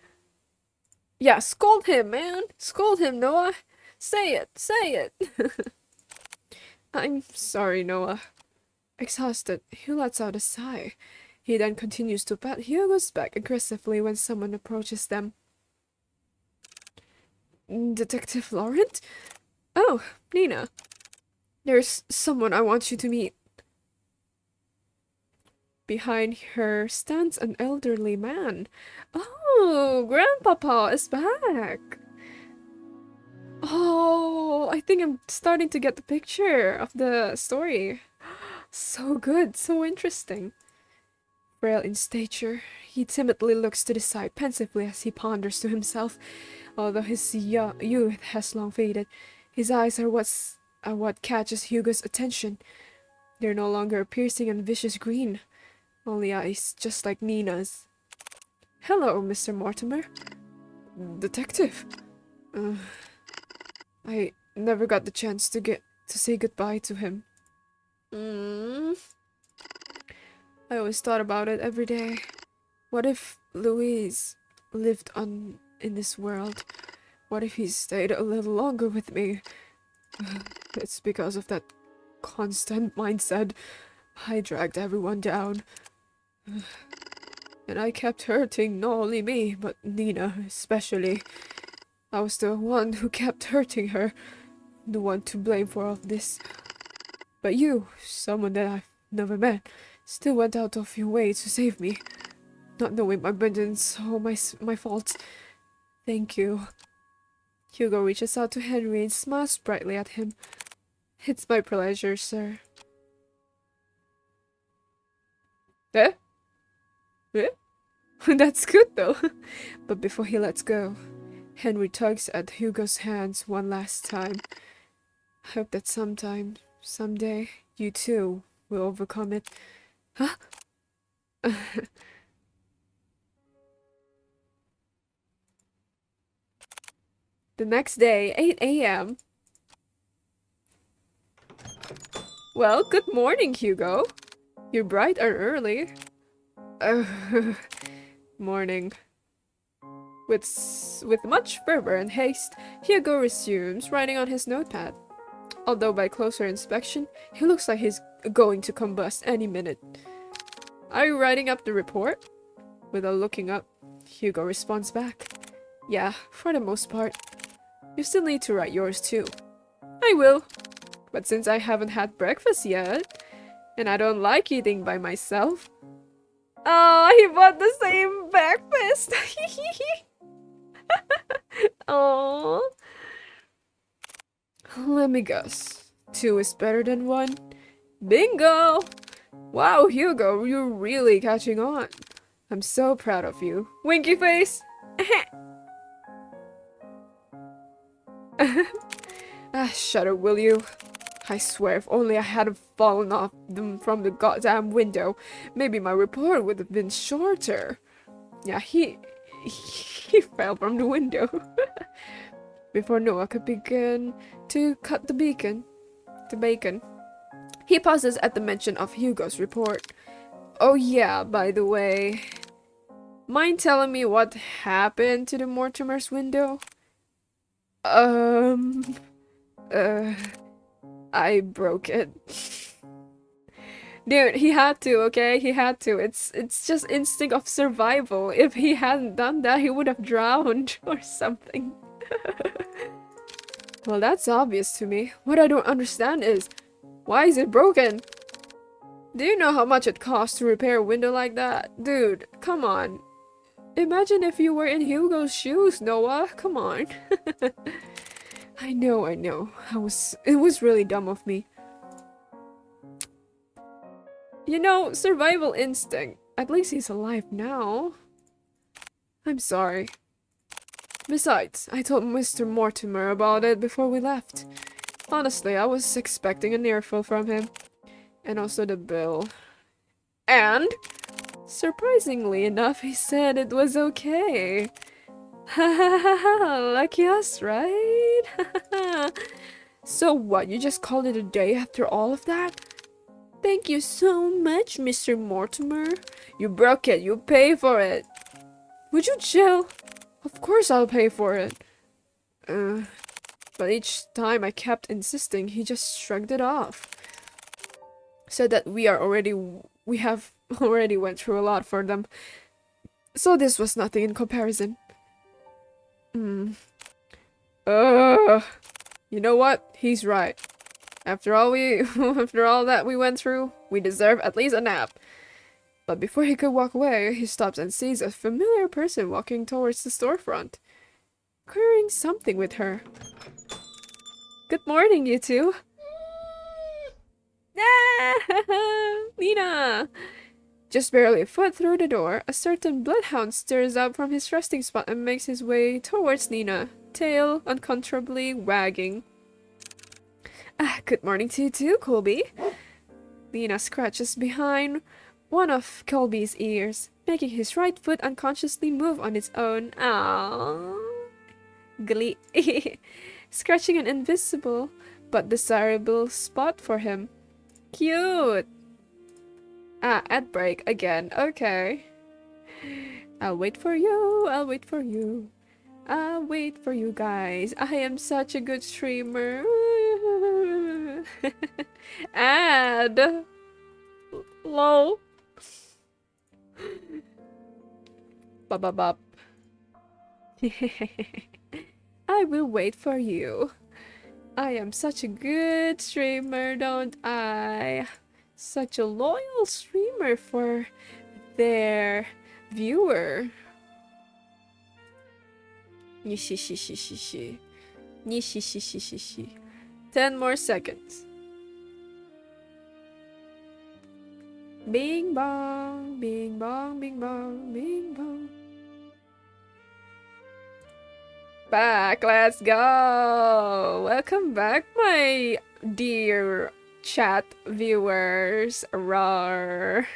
Yeah, scold him, man. Scold him, Noah. Say it. Say it. I'm sorry, Noah. Exhausted, he lets out a sigh. He then continues to pat Hugo's back aggressively when someone approaches them. Detective Laurent? Oh, Nina. There's someone I want you to meet. Behind her stands an elderly man. Oh, Grandpapa is back. Oh, I think I'm starting to get the picture of the story. So good, so interesting. Frail in stature, he timidly looks to the side pensively as he ponders to himself. Although his youth has long faded, his eyes are what catches Hugo's attention. They're no longer a piercing and vicious green, only eyes just like Nina's. Hello, Mr. Mortimer. Detective. I never got the chance to say goodbye to him. I always thought about it every day. What if Louise lived in this world? What if he stayed a little longer with me? It's because of that constant mindset. I dragged everyone down. And I kept hurting not only me, but Nina especially. I was the one who kept hurting her. The one to blame for all of this. But you, someone that I've never met, still went out of your way to save me. Not knowing my burdens or my faults. Thank you. Hugo reaches out to Henry and smiles brightly at him. It's my pleasure, sir. Eh? Eh? That's good though. But before he lets go, Henry tugs at Hugo's hands one last time. I hope that someday, you too will overcome it. Huh? The next day, 8 a.m. Well, good morning, Hugo. You're bright and early. Morning. With much fervor and haste, Hugo resumes writing on his notepad. Although by closer inspection, he looks like he's going to combust any minute. Are you writing up the report? Without looking up, Hugo responds back. Yeah, for the most part. You still need to write yours too. I will. But since I haven't had breakfast yet, and I don't like eating by myself. Oh, he bought the same breakfast. Oh. Let me guess. 2 is better than 1? Bingo! Wow, Hugo, you're really catching on. I'm so proud of you. Winky face! Shut up, will you? I swear, if only I hadn't fallen off from the goddamn window, maybe my report would have been shorter. Yeah, he fell from the window. Before Noah could begin to cut the bacon, he pauses at the mention of Hugo's report. Oh yeah, by the way, mind telling me what happened to the Mortimer's window? I broke it. Dude, he had to, okay? He had to. It's just instinct of survival. If he hadn't done that, he would have drowned or something. Well, that's obvious to me. What I don't understand is, why is it broken? Do you know how much it costs to repair a window like that? Dude, come on. Imagine if you were in Hugo's shoes, Noah. Come on. I know. It was really dumb of me. You know, survival instinct. At least he's alive now. I'm sorry. Besides, I told Mr. Mortimer about it before we left. Honestly, I was expecting an earful from him. And also the bill. And, surprisingly enough, he said it was okay. Ha ha ha ha, lucky us, right? So what, you just called it a day after all of that? Thank you so much, Mr. Mortimer. You broke it, you pay for it. Would you chill? Of course I'll pay for it. But each time I kept insisting, he just shrugged it off. Said that we have already went through a lot for them. So this was nothing in comparison. You know what? He's right. After all that we went through, we deserve at least a nap. But before he could walk away, he stops and sees a familiar person walking towards the storefront, carrying something with her. Good morning, you two. Nina! Just barely a foot through the door, a certain bloodhound stirs up from his resting spot and makes his way towards Nina, tail uncontrollably wagging. Good morning to you too, Colby. Nina scratches behind one of Colby's ears, making his right foot unconsciously move on its own. Aww. Glee. Scratching an invisible but desirable spot for him. Cute! Ad break again. Okay. I'll wait for you. I'll wait for you. I'll wait for you guys. I am such a good streamer. Ad. Lol. Bop. I will wait for you. I am such a good streamer, don't I? Such a loyal streamer for their viewer. 10 more seconds. Bing bong, bing bong, bing bong, bing bong. Back, let's go! Welcome back, my dear chat viewers. Roar.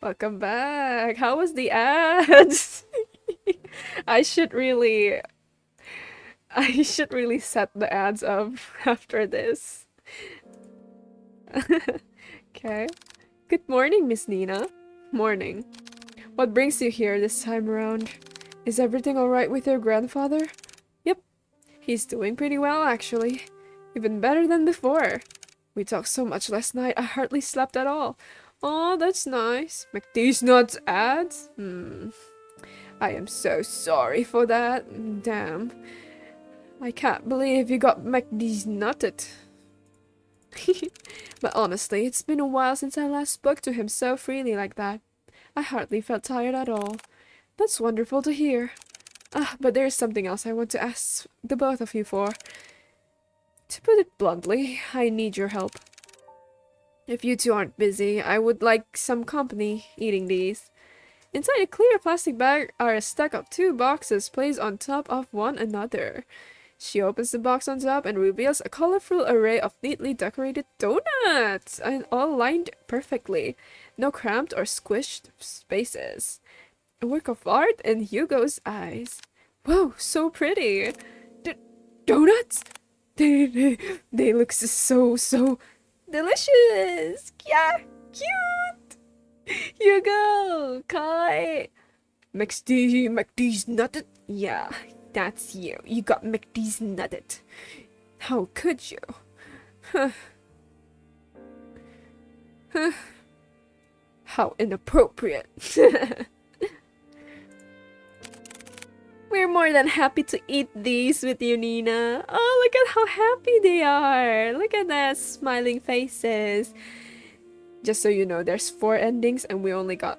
Welcome back. How was the ads? I should really set the ads up after this. Okay. Good morning, Miss Nina. Morning. What brings you here this time around? Is everything alright with your grandfather? Yep. He's doing pretty well, actually. Even better than before. We talked so much last night, I hardly slept at all. Oh, that's nice. McD's nuts ads? I am so sorry for that. Damn. I can't believe you got McD's nutted. But honestly, it's been a while since I last spoke to him so freely like that. I hardly felt tired at all. That's wonderful to hear. But there's something else I want to ask the both of you for. To put it bluntly, I need your help. If you two aren't busy, I would like some company eating these. Inside a clear plastic bag are a stack of 2 boxes placed on top of one another. She opens the box on top and reveals a colorful array of neatly decorated donuts, and all lined perfectly. No cramped or squished spaces. A work of art in Hugo's eyes. Whoa, so pretty. Donuts? They look so delicious. Yeah, cute. Hugo, Kai. McD's nutted? Yeah, that's you. You got McD's nutted. How could you? How inappropriate. We're more than happy to eat these with you, Nina. Oh, look at how happy they are. Look at their smiling faces. Just so you know, there's 4 endings and we only got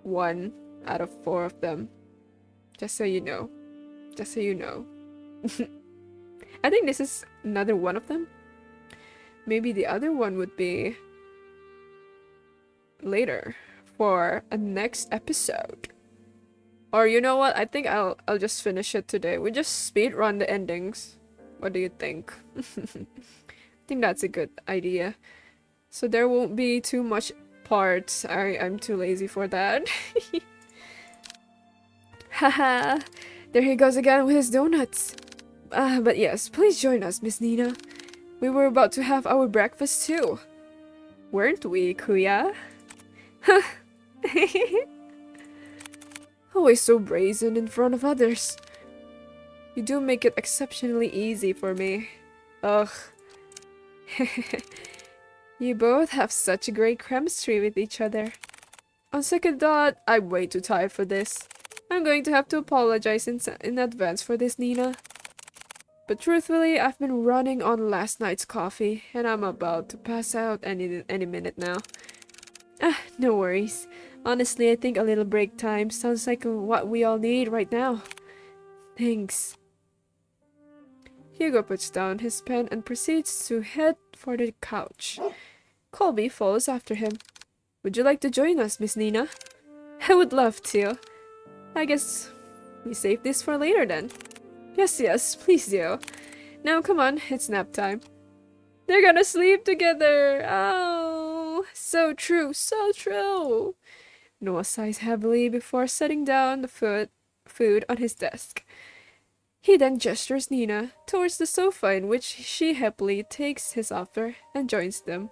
1 out of 4 of them. Just so you know. Just so you know. I think this is another one of them. Maybe the other one would be later for a next episode. Or you know what? I think I'll just finish it today. We just speed run the endings. What do you think? I think that's a good idea. So there won't be too much parts. I'm too lazy for that. Haha, there he goes again with his donuts. But yes, please join us, Miss Nina. We were about to have our breakfast too. Weren't we, Kuya? Always so brazen in front of others. You do make it exceptionally easy for me. Ugh. You both have such a great chemistry with each other. On second thought, I'm way too tired for this. I'm going to have to apologize in advance for this, Nina. But truthfully, I've been running on last night's coffee, and I'm about to pass out any minute now. No worries. Honestly, I think a little break time sounds like what we all need right now. Thanks. Hugo puts down his pen and proceeds to head for the couch. Colby follows after him. Would you like to join us, Miss Nina? I would love to. I guess we save this for later then. Yes, please do. Now come on, it's nap time. They're gonna sleep together! Oh, so true, so true! Noah sighs heavily before setting down the food on his desk. He then gestures Nina towards the sofa, in which she happily takes his offer and joins them.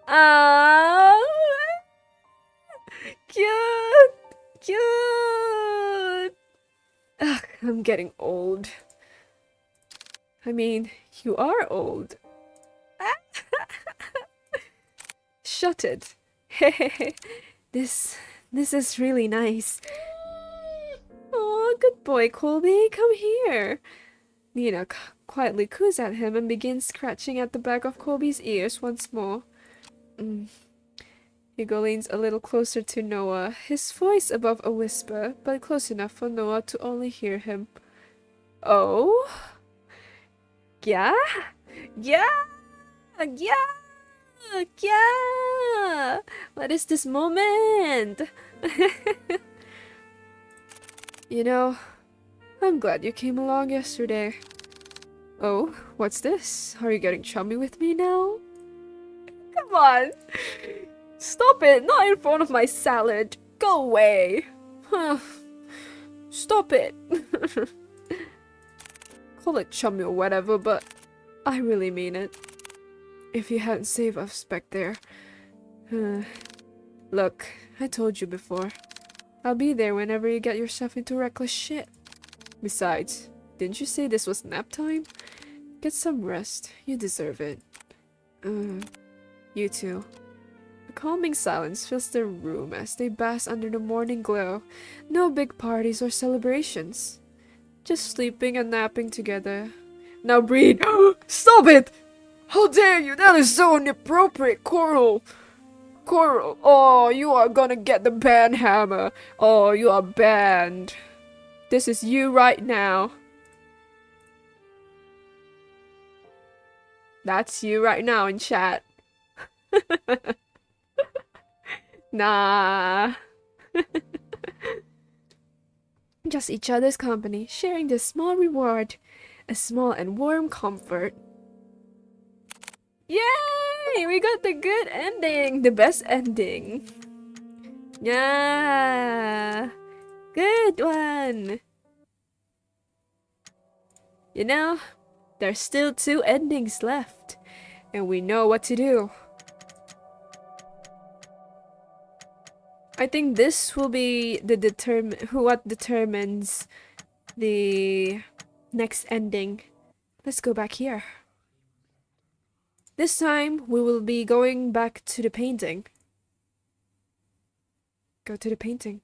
Ah, cute! Cute! Ugh, I'm getting old. I mean, you are old. Shut it. Hey, this is really nice. Oh, good boy, Colby. Come here. Nina quietly coos at him and begins scratching at the back of Colby's ears once more. Hugo leans a little closer to Noah, his voice above a whisper, but close enough for Noah to only hear him. Oh? Yeah? Yeah? Yeah? Yeah! What is this moment? You know, I'm glad you came along yesterday. Oh, what's this? Are you getting chummy with me now? Come on! Stop it! Not in front of my salad! Go away! Stop it! Call it chummy or whatever, but I really mean it. If you hadn't saved us back there. Look, I told you before. I'll be there whenever you get yourself into reckless shit. Besides, didn't you say this was nap time? Get some rest. You deserve it. You too. A calming silence fills the room as they bask under the morning glow. No big parties or celebrations. Just sleeping and napping together. Now breathe! Stop it! How dare you! That is so inappropriate, Coral! Coral! Oh, you are gonna get the ban hammer! Oh, you are banned! This is you right now. That's you right now in chat. Nah. Just each other's company, sharing this small reward. A small and warm comfort. Yay! We got the good ending! The best ending. Yeah! Good one! You know, there's still 2 endings left. And we know what to do. I think this will be the what determines the next ending. Let's go back here. This time, we will be going back to the painting. Go to the painting.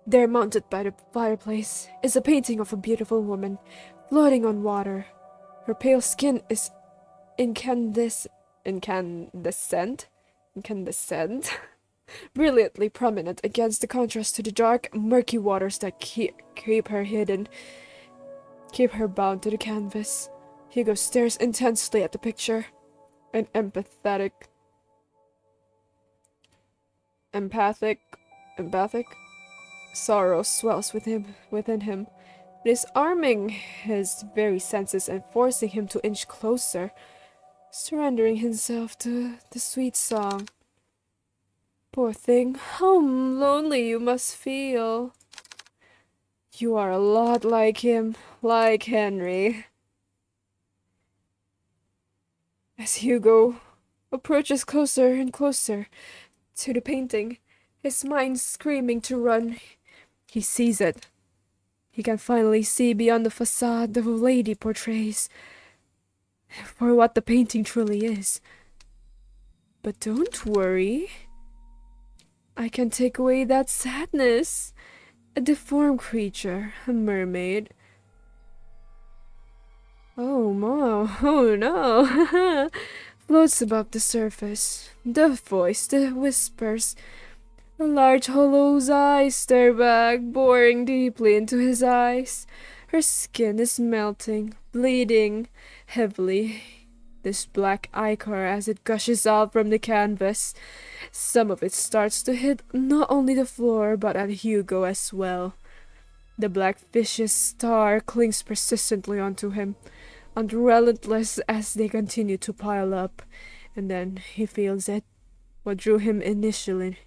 There, mounted by the fireplace, is a painting of a beautiful woman, floating on water. Her pale skin is incandescent, brilliantly prominent against the contrast to the dark, murky waters that keep her hidden, keep her bound to the canvas. Hugo stares intensely at the picture. An empathic Sorrow swells within him. It is arming his very senses and forcing him to inch closer, surrendering himself to the sweet song. Poor thing, how lonely you must feel. You are a lot like him, like Henry. As Hugo approaches closer and closer to the painting, his mind screaming to run, he sees it. He can finally see beyond the facade the lady portrays, for what the painting truly is. But don't worry. I can take away that sadness. A deformed creature, a mermaid. Oh, oh no. Floats above the surface. The voice, the whispers. A large hollow's eyes stare back, boring deeply into his eyes. Her skin is melting, bleeding heavily. This black ichor as it gushes out from the canvas. Some of it starts to hit not only the floor but at Hugo as well. The black fish's star clings persistently onto him, unrelentless as they continue to pile up, and then he feels it, what drew him initially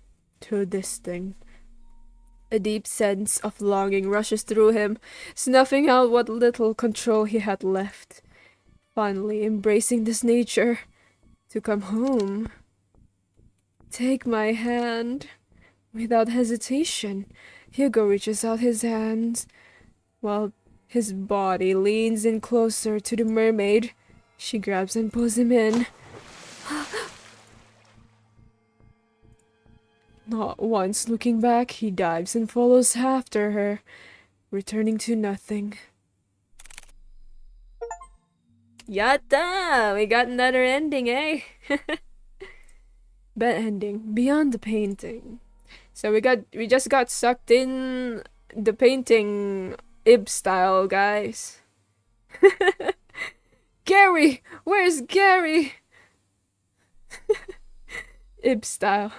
to this thing. A deep sense of longing rushes through him, snuffing out what little control he had left. Finally embracing this nature, to come home. Take my hand. Without hesitation, Hugo reaches out his hands, while his body leans in closer to the mermaid. She grabs and pulls him in. Not once looking back, he dives and follows after her, returning to nothing. Yatta! We got another ending, eh? Bad ending, beyond the painting. So we just got sucked in the painting Ib style, guys. Gary! Where's Gary? Ib style.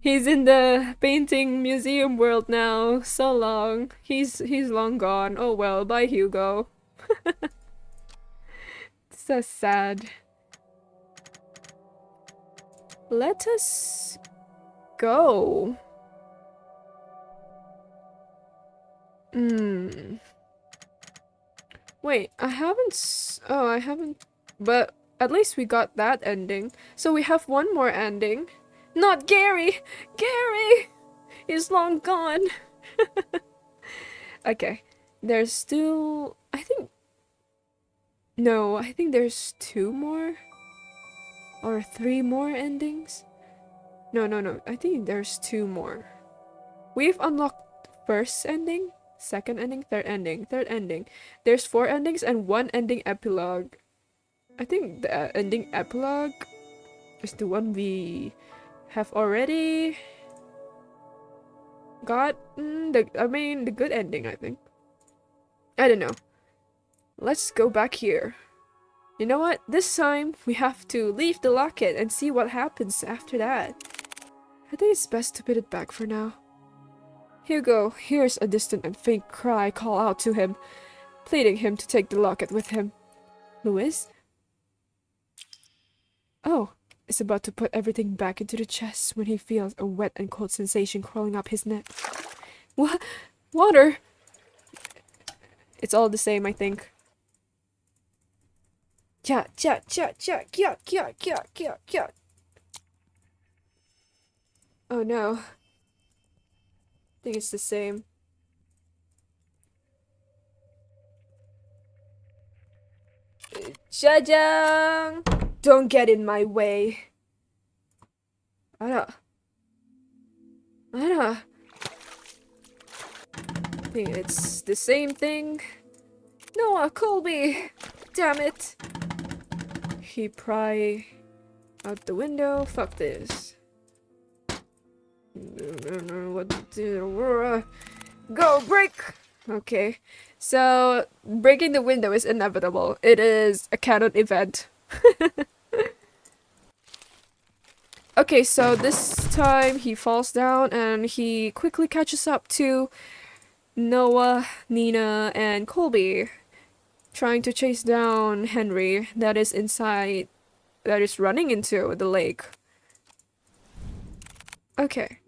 He's in the painting museum world now. So long. He's long gone. Oh well, bye Hugo. So sad. Let us go. Wait, I haven't. But at least we got that ending. So we have one more ending. Not Gary! Gary! He's long gone. Okay. There's still... I think there's 2 more. Or 3 more endings. No. I think there's 2 more. We've unlocked first ending, second ending, third ending. There's 4 endings and 1 ending epilogue. I think the ending epilogue is the one we have already got. The good ending, I think. I don't know. Let's go back here. You know what? This time, we have to leave the locket and see what happens after that. I think it's best to put it back for now. Hugo hears a distant and faint cry call out to him, pleading him to take the locket with him. Louis? Oh, is about to put everything back into the chest when he feels a wet and cold sensation crawling up his neck. What? Water? It's all the same, I think. Yeah. Oh no. I think it's the same. Jajang! Don't get in my way. Ara. I think it's the same thing. Noah, Colby! Damn it! He pry out the window. Fuck this. Go, break! Okay, so breaking the window is inevitable. It is a canon event. Okay, Okay, so this time he falls down and he quickly catches up to Noah, Nina, and Colby, trying to chase down Henry that is inside, that is running into the lake. Okay.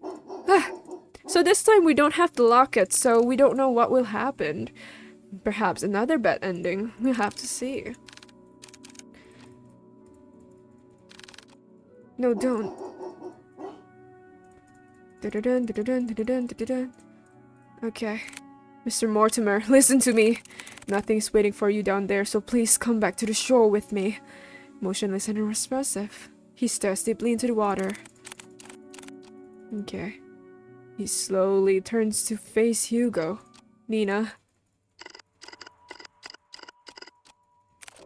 So this time we don't have the locket, so we don't know what will happen. Perhaps another bad ending. We'll have to see. No, don't. Dun-dun-dun, dun-dun-dun, dun-dun-dun, dun-dun-dun. Okay. Mr. Mortimer, listen to me. Nothing's waiting for you down there, so please come back to the shore with me. Motionless and unresponsive, he stares deeply into the water. Okay. He slowly turns to face Hugo. Nina.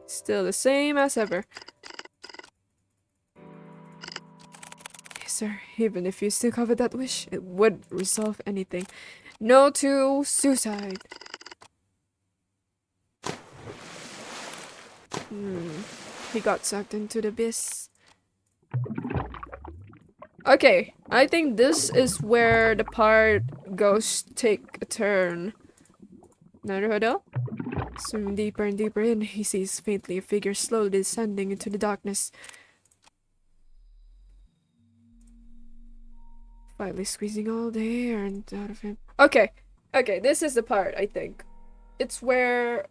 Still the same as ever. Yes, sir. Even if you still covered that wish, it would resolve anything. No to suicide. He got sucked into the abyss. Okay, I think this is where the part goes take a turn. Naruhodo? Swimming deeper and deeper in, he sees faintly a figure slowly descending into the darkness. Finally squeezing all the air out of him. Okay, this is the part, I think. It's where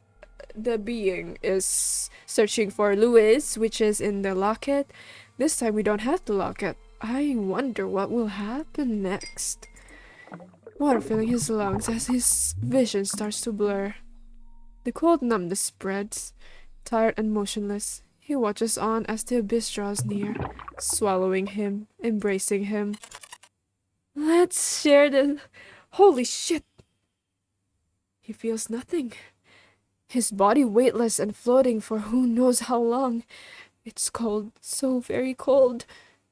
the being is searching for Louis, which is in the locket. This time we don't have the locket. I wonder what will happen next. Water filling his lungs as his vision starts to blur. The cold numbness spreads. Tired and motionless, he watches on as the abyss draws near, swallowing him, embracing him. Let's share the... Holy shit! He feels nothing. His body weightless and floating for who knows how long. It's cold, so very cold.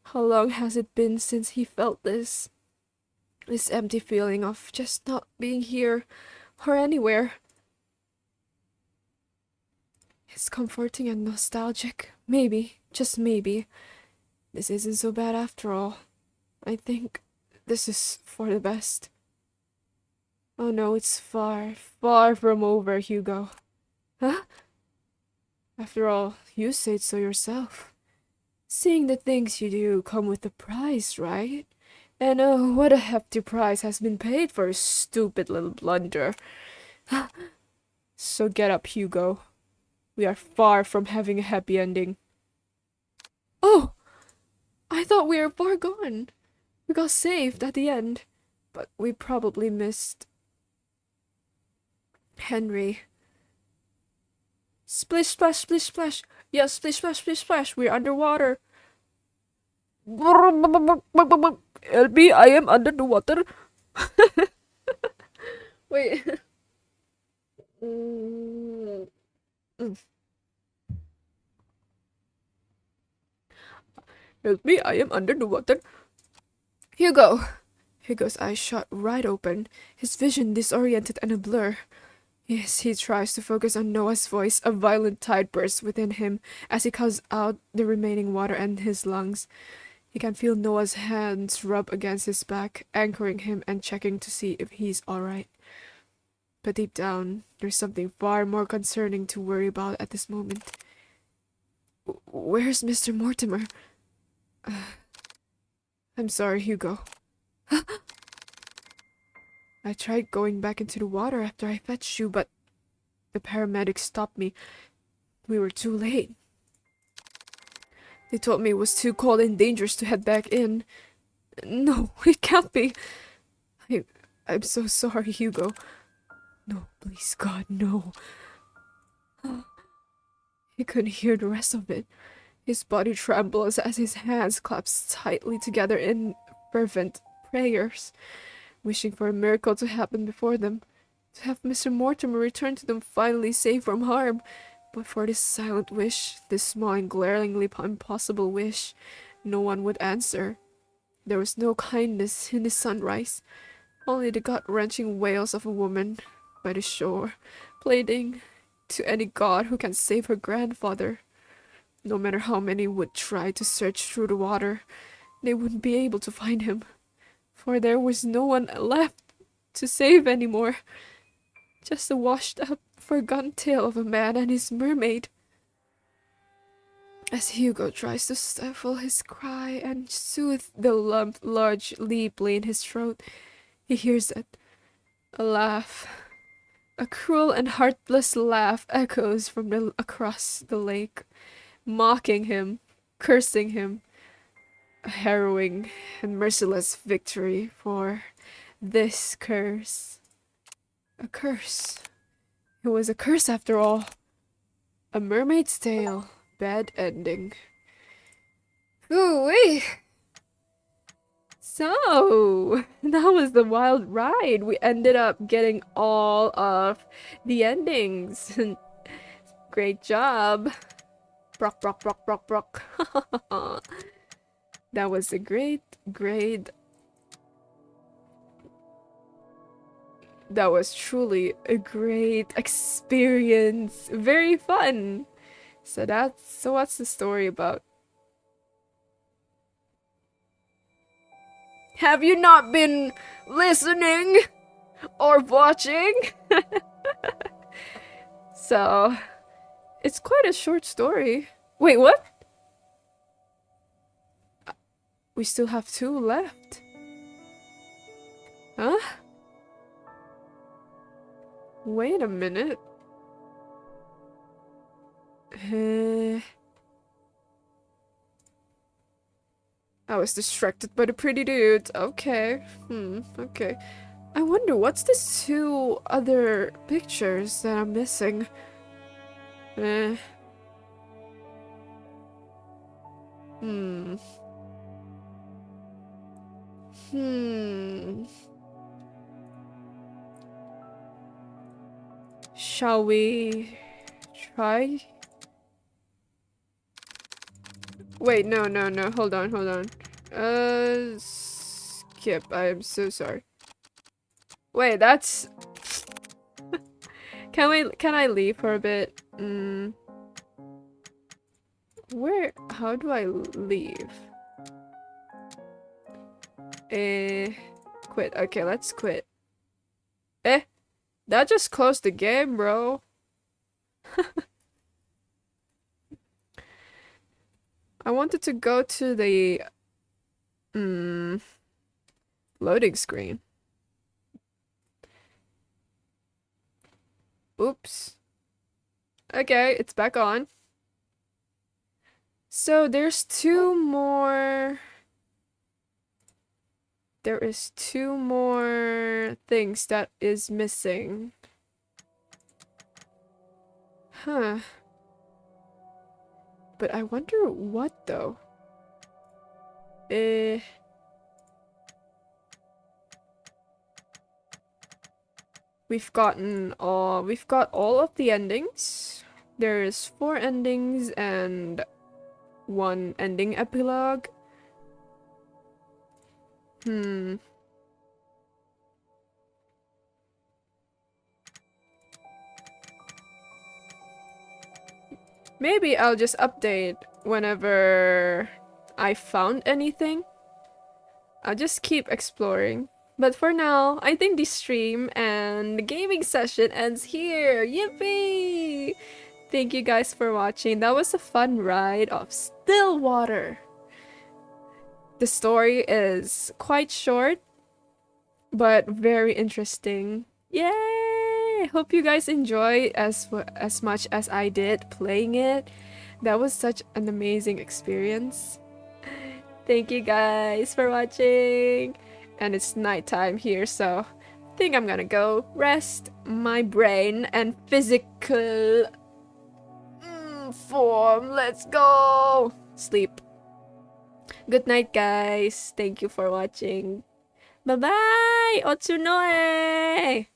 How long has it been since he felt this? This empty feeling of just not being here or anywhere. It's comforting and nostalgic. Maybe, just maybe, this isn't so bad after all. I think this is for the best. Oh no, it's far, far from over, Hugo. Huh? After all, you said so yourself. Seeing the things you do come with a price, right? And oh, what a hefty price has been paid for a stupid little blunder. So get up, Hugo. We are far from having a happy ending. Oh! I thought we were far gone. We got saved at the end. But we probably missed... Henry. Splish, splash, splish, splash. Yes, splish, splash, splish, splash. We're underwater. LB, I am under the water. Wait. Help me, I am under the water. Hugo! Hugo's eyes shot right open, his vision disoriented and a blur. Yes, he tries to focus on Noah's voice. A violent tide bursts within him as he calls out the remaining water in his lungs. He can feel Noah's hands rub against his back, anchoring him and checking to see if he's alright. But deep down, there's something far more concerning to worry about at this moment. Where's Mr. Mortimer? I'm sorry, Hugo. I tried going back into the water after I fetched you, but the paramedics stopped me. We were too late. They told me it was too cold and dangerous to head back in. No, it can't be. I'm so sorry, Hugo. No, please, God, no. He couldn't hear the rest of it. His body trembles as his hands clasp tightly together in fervent prayers, wishing for a miracle to happen before them, to have Mr. Mortimer return to them finally safe from harm. But for this silent wish, this small and glaringly impossible wish, no one would answer. There was no kindness in the sunrise, only the gut-wrenching wails of a woman by the shore, pleading to any god who can save her grandfather. No matter how many would try to search through the water, they wouldn't be able to find him, for there was no one left to save anymore. Just a washed up, forgotten tale of a man and his mermaid. As Hugo tries to stifle his cry and soothe the lump lodged deeply in his throat, he hears it. A laugh. A cruel and heartless laugh echoes from across the lake, mocking him, cursing him. A harrowing and merciless victory for this curse. A curse. It was a curse after all. A mermaid's tale. Bad ending. Ooh-wee! So, that was the wild ride. We ended up getting all of the endings. Great job. Brock, brock, brock, brock, brock. That was a great. That was truly a great experience. Very fun. So what's the story about? Have you not been listening or watching? So, it's quite a short story. Wait, what? We still have 2 left. Huh? Wait a minute. I was distracted by the pretty dude. Okay. Okay. I wonder what's these 2 other pictures that I'm missing? Shall we try? Wait, no. Hold on. Skip. I am so sorry. Wait, that's... Can I leave for a bit? How do I leave? Quit. Okay, let's quit. That just closed the game, bro. I wanted to go to the loading screen. Oops. Okay, it's back on. So there's 2 more. There is 2 more things that is missing. Huh. But I wonder what though. We've got all of the endings. There's 4 endings and 1 ending epilogue. Maybe I'll just update whenever I found anything. I'll just keep exploring. But for now, I think the stream and the gaming session ends here. Yippee! Thank you guys for watching. That was a fun ride of Stillwater. The story is quite short, but very interesting. Yay! Hope you guys enjoy as much as I did playing it. That was such an amazing experience. Thank you guys for watching. And it's nighttime here, so I think I'm gonna go rest my brain and physical form. Let's go! Sleep. Good night, guys. Thank you for watching. Bye-bye! Otsunoe!